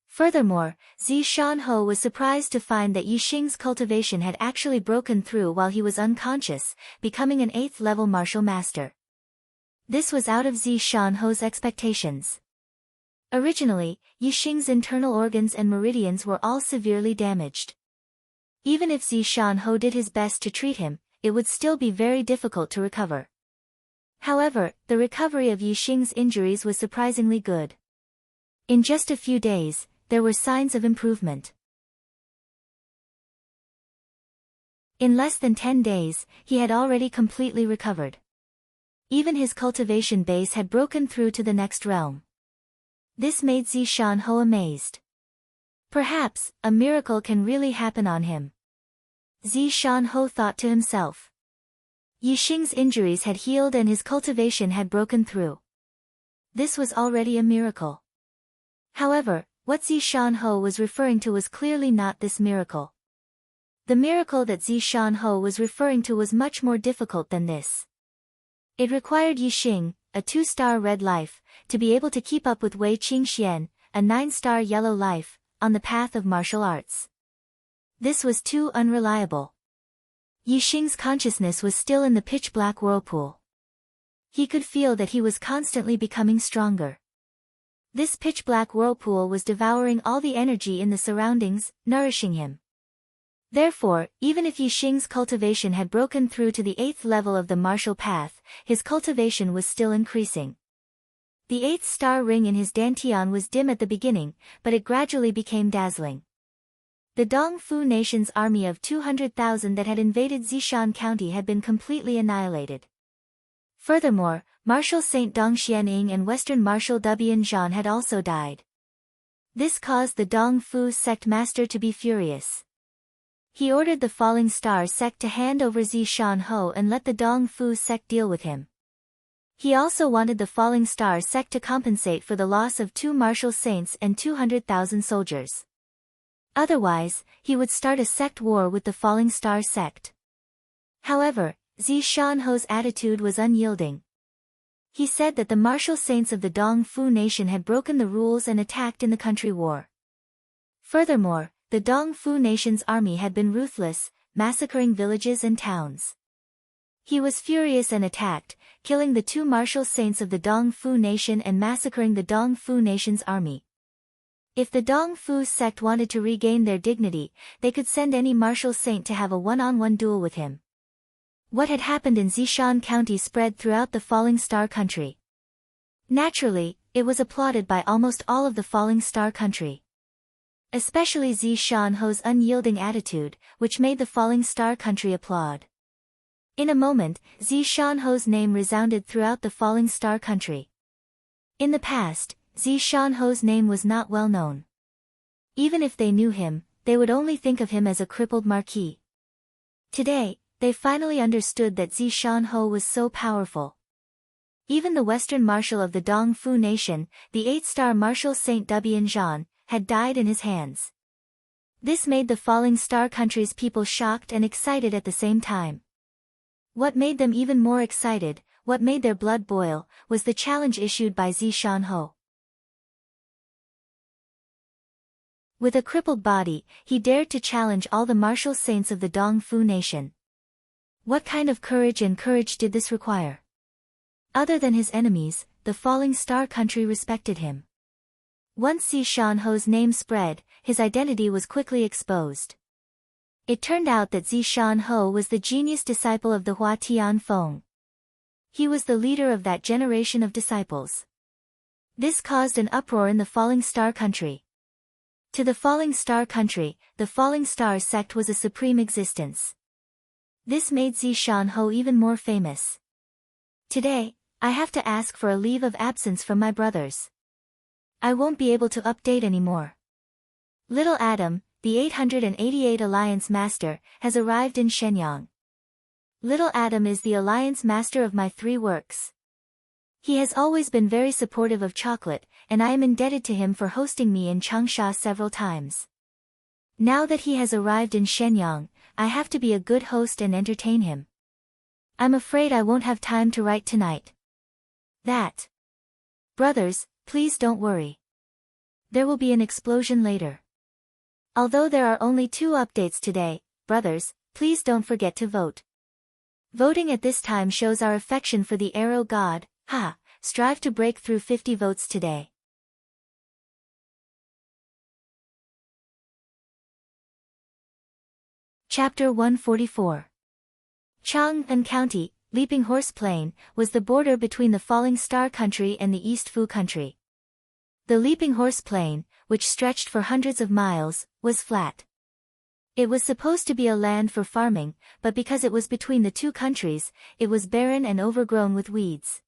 [SPEAKER 1] Furthermore, Zishan was surprised to find that Yixing's cultivation had actually broken through while he was unconscious, becoming an 8th-level martial master. This was out of Zishan expectations. Originally, Yixing's internal organs and meridians were all severely damaged. Even if Zishan did his best to treat him, it would still be very difficult to recover. However, the recovery of Yixing's injuries was surprisingly good. In just a few days, there were signs of improvement. In less than 10 days, he had already completely recovered. Even his cultivation base had broken through to the next realm. This made Zishan amazed. Perhaps, a miracle can really happen on him. Zishan thought to himself. Yixing's injuries had healed and his cultivation had broken through. This was already a miracle. However, what Zishan was referring to was clearly not this miracle. The miracle that Zishan was referring to was much more difficult than this. It required Yixing, a 2-star red life, to be able to keep up with Wei Qingxian, a 9-star yellow life, on the path of martial arts. This was too unreliable. Yixing's consciousness was still in the pitch-black whirlpool. He could feel that he was constantly becoming stronger. This pitch-black whirlpool was devouring all the energy in the surroundings, nourishing him. Therefore, even if Yixing's cultivation had broken through to the 8th level of the martial path, his cultivation was still increasing. The 8th star ring in his dantian was dim at the beginning, but it gradually became dazzling. The Dongfu nation's army of 200,000 that had invaded Zishan County had been completely annihilated. Furthermore, Martial Saint Dong Xianying and Western Martial Dubian Zhan had also died. This caused the Dongfu sect master to be furious. He ordered the Falling Star sect to hand over Zishan and let the Dongfu sect deal with him. He also wanted the Falling Star sect to compensate for the loss of 2 martial saints and 200,000 soldiers. Otherwise, he would start a sect war with the Falling Star sect. However, Zishan attitude was unyielding. He said that the martial saints of the Dongfu nation had broken the rules and attacked in the country war. Furthermore, the Dongfu nation's army had been ruthless, massacring villages and towns. He was furious and attacked, killing the 2 martial saints of the Dongfu nation and massacring the Dongfu nation's army. If the Dong Fu sect wanted to regain their dignity, they could send any martial saint to have a one-on-one duel with him. What had happened in Zishan County spread throughout the Falling Star country. Naturally, it was applauded by almost all of the Falling Star country. Especially Zishan Ho's unyielding attitude, which made the Falling Star country applaud. In a moment, Zishan Ho's name resounded throughout the Falling Star country. In the past, Zishan Ho's name was not well known. Even if they knew him, they would only think of him as a crippled marquis. Today, they finally understood that Zishan Ho was so powerful. Even the Western Marshal of the Dong Fu Nation, the 8-star Marshal Saint Dubian Zhan, had died in his hands. This made the Falling Star country's people shocked and excited at the same time. What made them even more excited, what made their blood boil, was the challenge issued by Zishan Ho. With a crippled body, he dared to challenge all the martial saints of the Dong Fu Nation. What kind of courage did this require? Other than his enemies, the Falling Star country respected him. Once Zishan Ho's name spread, his identity was quickly exposed. It turned out that Zishan Ho was the genius disciple of the Hua Tian Feng. He was the leader of that generation of disciples. This caused an uproar in the Falling Star country. To the Falling Star country, the Falling Star sect was a supreme existence. This made Zishan Ho even more famous. Today, I have to ask for a leave of absence from my brothers. I won't be able to update anymore. Little Adam, the 888 Alliance Master, has arrived in Shenyang. Little Adam is the Alliance Master of my 3 works. He has always been very supportive of chocolate, and I am indebted to him for hosting me in Changsha several times. Now that he has arrived in Shenyang, I have to be a good host and entertain him. I'm afraid I won't have time to write tonight. Brothers, please don't worry. There will be an explosion later. Although there are only 2 updates today, brothers, please don't forget to vote. Voting at this time shows our affection for the arrow god. Strive to break through 50 votes today. Chapter 144. Chang'an County, Leaping Horse Plain, was the border between the Falling Star country and the East Fu country. The Leaping Horse Plain, which stretched for hundreds of miles, was flat. It was supposed to be a land for farming, but because it was between the 2 countries, it was barren and overgrown with weeds.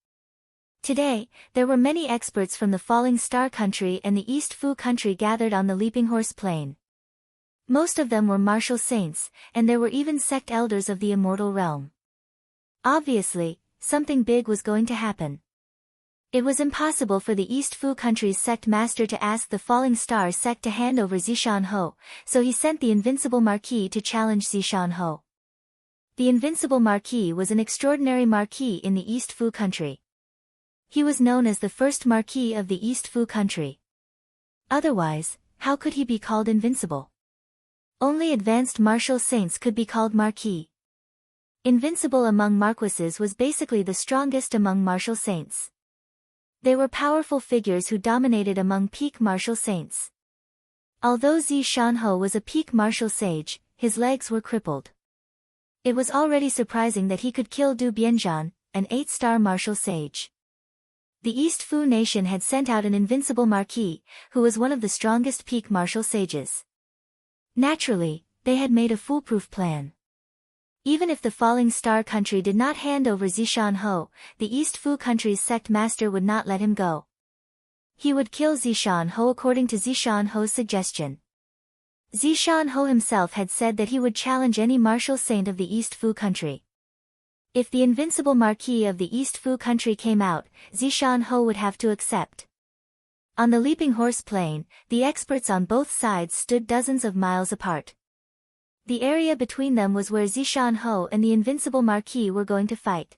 [SPEAKER 1] Today, there were many experts from the Falling Star country and the East Fu country gathered on the Leaping Horse Plain. Most of them were martial saints, and there were even sect elders of the immortal realm. Obviously, something big was going to happen. It was impossible for the East Fu country's sect master to ask the Falling Star sect to hand over Zishan Ho, so he sent the Invincible Marquis to challenge Zishan Ho. The Invincible Marquis was an extraordinary marquis in the East Fu country. He was known as the first marquis of the East Fu country. Otherwise, how could he be called invincible? Only advanced martial saints could be called marquis. Invincible among marquises was basically the strongest among martial saints. They were powerful figures who dominated among peak martial saints. Although Zishan Ho was a peak martial sage, his legs were crippled. It was already surprising that he could kill Du Bianzhan, an 8-star martial sage. The East Fu nation had sent out an invincible marquis, who was one of the strongest peak martial sages. Naturally, they had made a foolproof plan. Even if the Falling Star country did not hand over Zishan Ho, the East Fu country's sect master would not let him go. He would kill Zishan Ho according to Zishan Ho's suggestion. Zishan Ho himself had said that he would challenge any martial saint of the East Fu country. If the invincible marquis of the East Fu country came out, Zishan Ho would have to accept. On the Leaping Horse Plain, the experts on both sides stood dozens of miles apart. The area between them was where Zishan Ho and the invincible marquis were going to fight.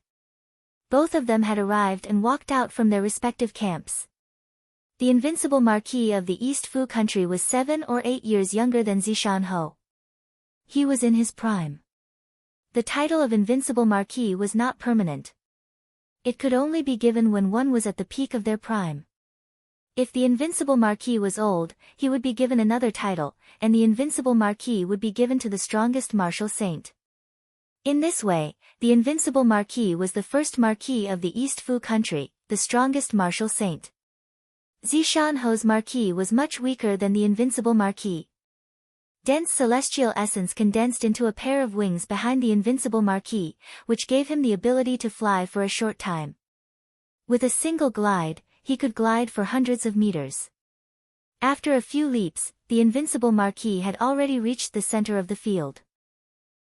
[SPEAKER 1] Both of them had arrived and walked out from their respective camps. The invincible marquis of the East Fu country was 7 or 8 years younger than Zishan Ho. He was in his prime. The title of Invincible Marquis was not permanent. It could only be given when one was at the peak of their prime. If the invincible Marquis was old, he would be given another title, and the invincible Marquis would be given to the strongest martial saint. In this way, the invincible Marquis was the first Marquis of the East Fu country, the strongest martial saint. Zishanho's Marquis was much weaker than the invincible Marquis. Dense celestial essence condensed into a pair of wings behind the invincible Marquis, which gave him the ability to fly for a short time. With a single glide, he could glide for hundreds of meters. After a few leaps, the invincible Marquis had already reached the center of the field.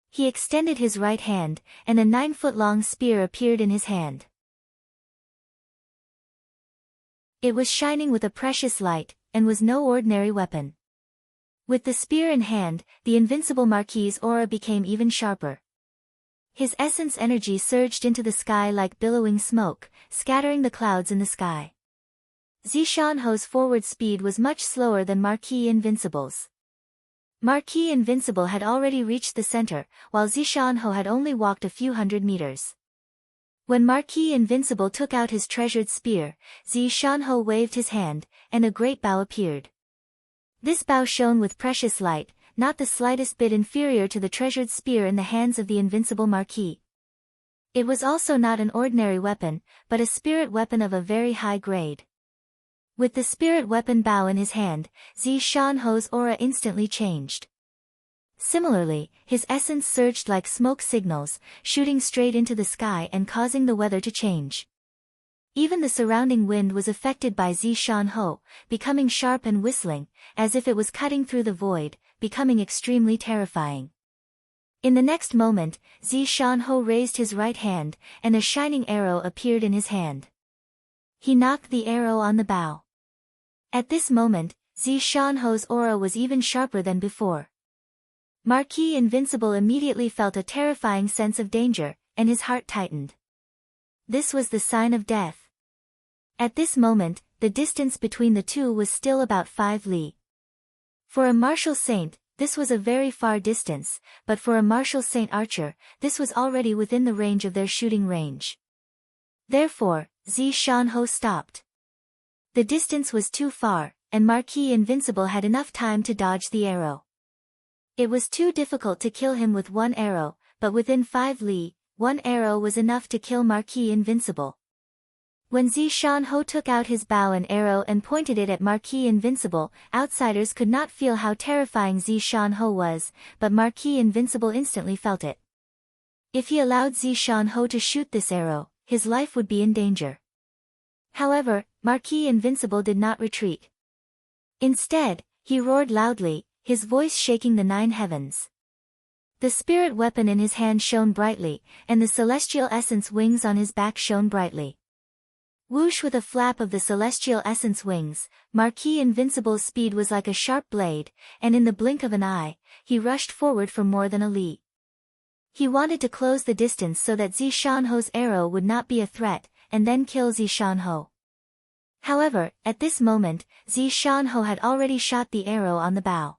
[SPEAKER 1] He extended his right hand, and a 9-foot-long spear appeared in his hand. It was shining with a precious light, and was no ordinary weapon. With the spear in hand, the invincible Marquis's aura became even sharper. His essence energy surged into the sky like billowing smoke, scattering the clouds in the sky. Zishanho's forward speed was much slower than Marquis Invincible's. Marquis Invincible had already reached the center, while Zishanho had only walked a few hundred meters. When Marquis Invincible took out his treasured spear, Zishanho waved his hand, and a great bow appeared. This bow shone with precious light, not the slightest bit inferior to the treasured spear in the hands of the invincible Marquis. It was also not an ordinary weapon, but a spirit weapon of a very high grade. With the spirit weapon bow in his hand, Zishanho's aura instantly changed. Similarly, his essence surged like smoke signals, shooting straight into the sky and causing the weather to change. Even the surrounding wind was affected by Zishanho, becoming sharp and whistling, as if it was cutting through the void, becoming extremely terrifying. In the next moment, Zishanho raised his right hand, and a shining arrow appeared in his hand. He knocked the arrow on the bow. At this moment, Zishanho's aura was even sharper than before. Marquis Invincible immediately felt a terrifying sense of danger, and his heart tightened. This was the sign of death. At this moment, the distance between the two was still about 5 li. For a martial saint, this was a very far distance, but for a martial saint archer, this was already within the range of their shooting range. Therefore, Zishanho stopped. The distance was too far, and Marquis Invincible had enough time to dodge the arrow. It was too difficult to kill him with one arrow, but within 5 li, one arrow was enough to kill Marquis Invincible. When Zishanho took out his bow and arrow and pointed it at Marquis Invincible, outsiders could not feel how terrifying Zishanho was, but Marquis Invincible instantly felt it. If he allowed Zishanho to shoot this arrow, his life would be in danger. However, Marquis Invincible did not retreat. Instead, he roared loudly, his voice shaking the 9 heavens. The spirit weapon in his hand shone brightly, and the celestial essence wings on his back shone brightly. Whoosh! With a flap of the celestial essence wings, Marquis Invincible's speed was like a sharp blade, and in the blink of an eye, he rushed forward for more than a li. He wanted to close the distance so that Zishanho's arrow would not be a threat, and then kill Zishanho. However, at this moment, Zishanho had already shot the arrow on the bow.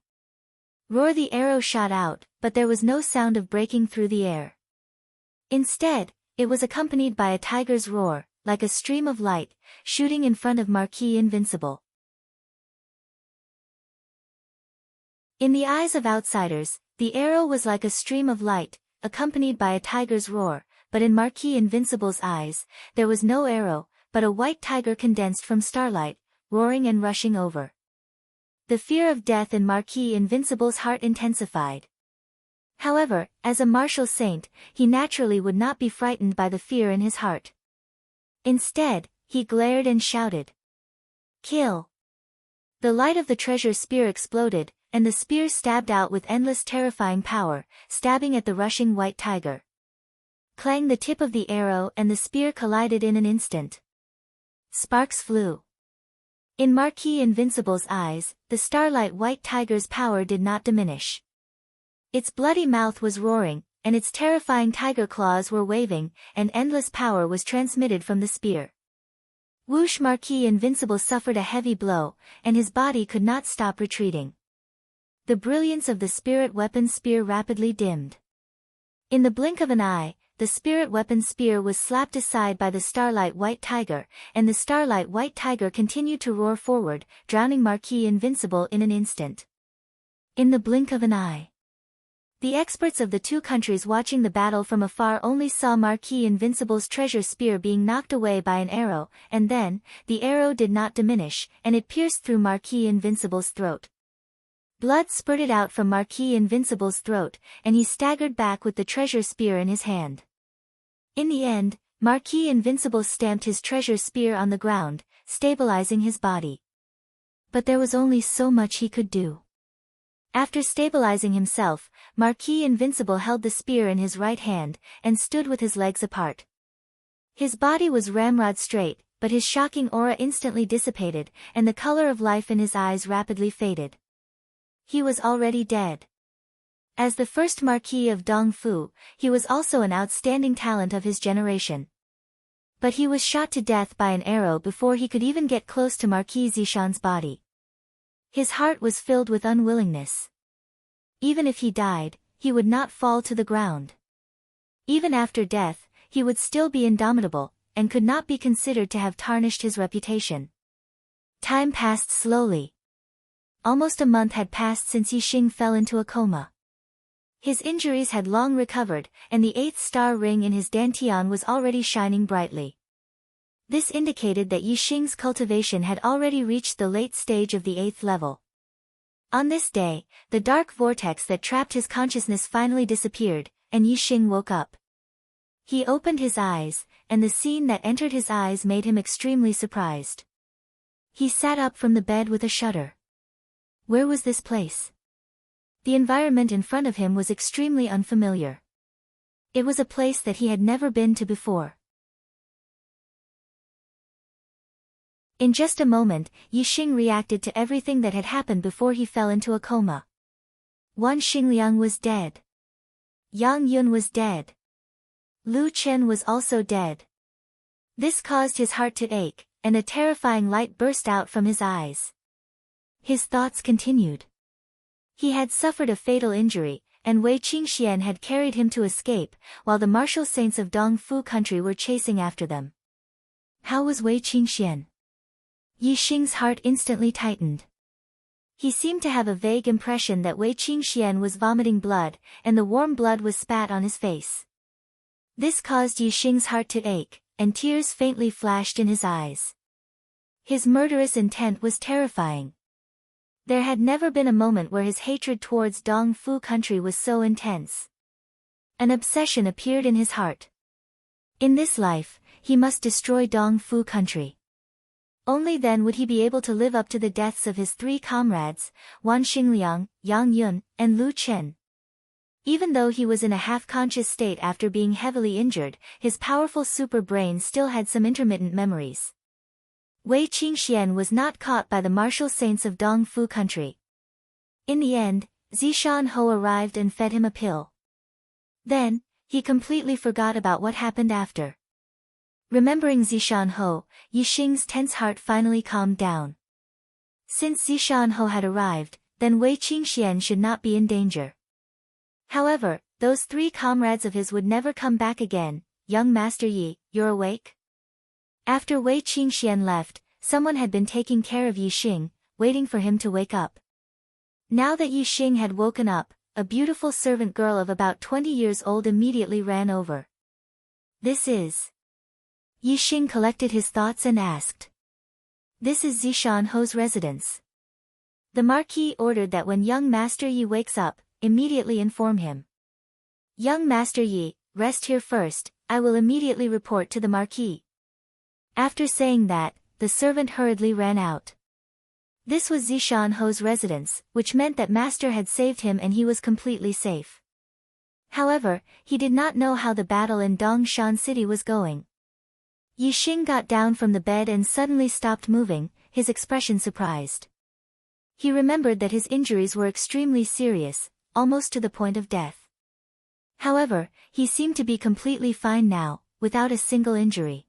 [SPEAKER 1] Roar! The arrow shot out, but there was no sound of breaking through the air. Instead, it was accompanied by a tiger's roar, like a stream of light, shooting in front of Marquis Invincible. In the eyes of outsiders, the arrow was like a stream of light, accompanied by a tiger's roar, but in Marquis Invincible's eyes, there was no arrow, but a white tiger condensed from starlight, roaring and rushing over. The fear of death in Marquis Invincible's heart intensified. However, as a martial saint, he naturally would not be frightened by the fear in his heart. Instead, he glared and shouted, "Kill!" The light of the treasure spear exploded, and the spear stabbed out with endless terrifying power, stabbing at the rushing white tiger. Clang! The tip of the arrow and the spear collided in an instant. Sparks flew. In Marquis Invincible's eyes, the starlight white tiger's power did not diminish. Its bloody mouth was roaring, and its terrifying tiger claws were waving, and endless power was transmitted from the spear. Whoosh! Marquis Invincible suffered a heavy blow, and his body could not stop retreating. The brilliance of the spirit weapon spear rapidly dimmed. In the blink of an eye, the spirit weapon spear was slapped aside by the Starlight White Tiger, and the Starlight White Tiger continued to roar forward, drowning Marquis Invincible in an instant. In the blink of an eye. The experts of the two countries watching the battle from afar only saw Marquis Invincible's treasure spear being knocked away by an arrow, and then, the arrow did not diminish, and it pierced through Marquis Invincible's throat. Blood spurted out from Marquis Invincible's throat, and he staggered back with the treasure spear in his hand. In the end, Marquis Invincible stamped his treasure spear on the ground, stabilizing his body. But there was only so much he could do. After stabilizing himself, Marquis Invincible held the spear in his right hand, and stood with his legs apart. His body was ramrod straight, but his shocking aura instantly dissipated, and the color of life in his eyes rapidly faded. He was already dead. As the first Marquis of Dongfu, he was also an outstanding talent of his generation. But he was shot to death by an arrow before he could even get close to Marquis Zishan's body. His heart was filled with unwillingness. Even if he died, he would not fall to the ground. Even after death, he would still be indomitable, and could not be considered to have tarnished his reputation. Time passed slowly. Almost a month had passed since Yixing fell into a coma. His injuries had long recovered, and the 8th star ring in his dantian was already shining brightly. This indicated that Yixing's cultivation had already reached the late stage of the 8th level. On this day, the dark vortex that trapped his consciousness finally disappeared, and Yixing woke up. He opened his eyes, and the scene that entered his eyes made him extremely surprised. He sat up from the bed with a shudder. Where was this place? The environment in front of him was extremely unfamiliar. It was a place that he had never been to before. In just a moment, Yixing reacted to everything that had happened before he fell into a coma. Wan Xingliang was dead. Yang Yun was dead. Lu Chen was also dead. This caused his heart to ache, and a terrifying light burst out from his eyes. His thoughts continued. He had suffered a fatal injury, and Wei Qingxian had carried him to escape, while the martial saints of Dongfu country were chasing after them. How was Wei Qingxian? Yixing's heart instantly tightened. He seemed to have a vague impression that Wei Qingxian was vomiting blood, and the warm blood was spat on his face. This caused Yixing's heart to ache, and tears faintly flashed in his eyes. His murderous intent was terrifying. There had never been a moment where his hatred towards Dongfu country was so intense. An obsession appeared in his heart. In this life, he must destroy Dongfu country. Only then would he be able to live up to the deaths of his 3 comrades, Wan Xingliang, Yang Yun, and Lu Chen. Even though he was in a half-conscious state after being heavily injured, his powerful super brain still had some intermittent memories. Wei Qingxian was not caught by the martial saints of Dongfu country. In the end, Zishan Ho arrived and fed him a pill. Then, he completely forgot about what happened after. Remembering Zishan Ho, Yixing's tense heart finally calmed down. Since Zishan Ho had arrived, then Wei Qingxian should not be in danger. However, those 3 comrades of his would never come back again. Young Master Yi, you're awake? After Wei Qingxian left, someone had been taking care of Yixing, waiting for him to wake up. Now that Yixing had woken up, a beautiful servant girl of about 20 years old immediately ran over. This is... Yixing collected his thoughts and asked. This is Zishan Ho's residence. The Marquis ordered that when young Master Yi wakes up, immediately inform him. Young Master Yi, rest here first, I will immediately report to the Marquis. After saying that, the servant hurriedly ran out. This was Zishan Ho's residence, which meant that Master had saved him and he was completely safe. However, he did not know how the battle in Dongshan City was going. Yixing got down from the bed and suddenly stopped moving, his expression surprised. He remembered that his injuries were extremely serious, almost to the point of death. However, he seemed to be completely fine now, without a single injury.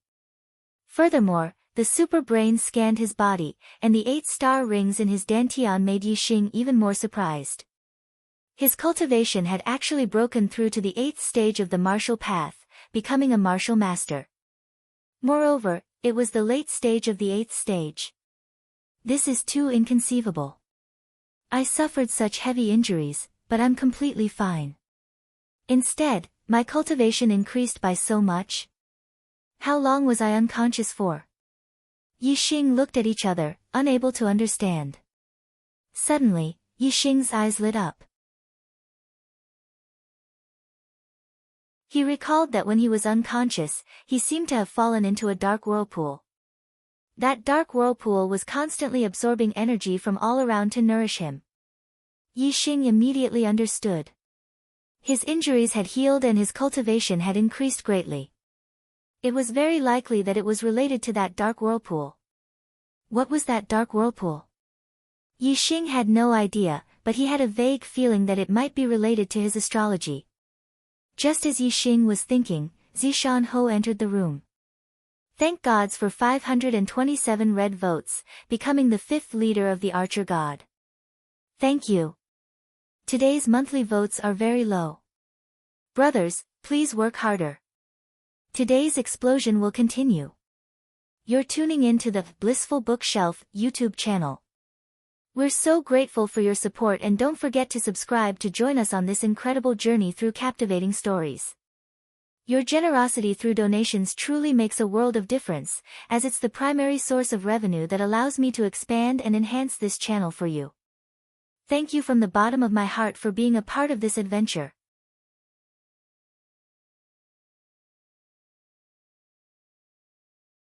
[SPEAKER 1] Furthermore, the super brain scanned his body, and the 8-star rings in his dantian made Yixing even more surprised. His cultivation had actually broken through to the 8th stage of the martial path, becoming a martial master. Moreover, it was the late stage of the 8th stage. This is too inconceivable. I suffered such heavy injuries, but I'm completely fine. Instead, my cultivation increased by so much. How long was I unconscious for? Yixing looked at each other, unable to understand. Suddenly, Yixing's eyes lit up. He recalled that when he was unconscious, he seemed to have fallen into a dark whirlpool. That dark whirlpool was constantly absorbing energy from all around to nourish him. Yixing immediately understood. His injuries had healed and his cultivation had increased greatly. It was very likely that it was related to that dark whirlpool. What was that dark whirlpool? Yixing had no idea, but he had a vague feeling that it might be related to his astrology. Just as Yixing was thinking, Zishan entered the room. Thank gods for 527 red votes, becoming the 5th leader of the Archer God. Thank you. Today's monthly votes are very low. Brothers, please work harder. Today's explosion will continue. You're tuning in to the Blissful Bookshelf YouTube channel. We're so grateful for your support, and don't forget to subscribe to join us on this incredible journey through captivating stories. Your generosity through donations truly makes a world of difference, as it's the primary source of revenue that allows me to expand and enhance this channel for you. Thank you from the bottom of my heart for being a part of this adventure.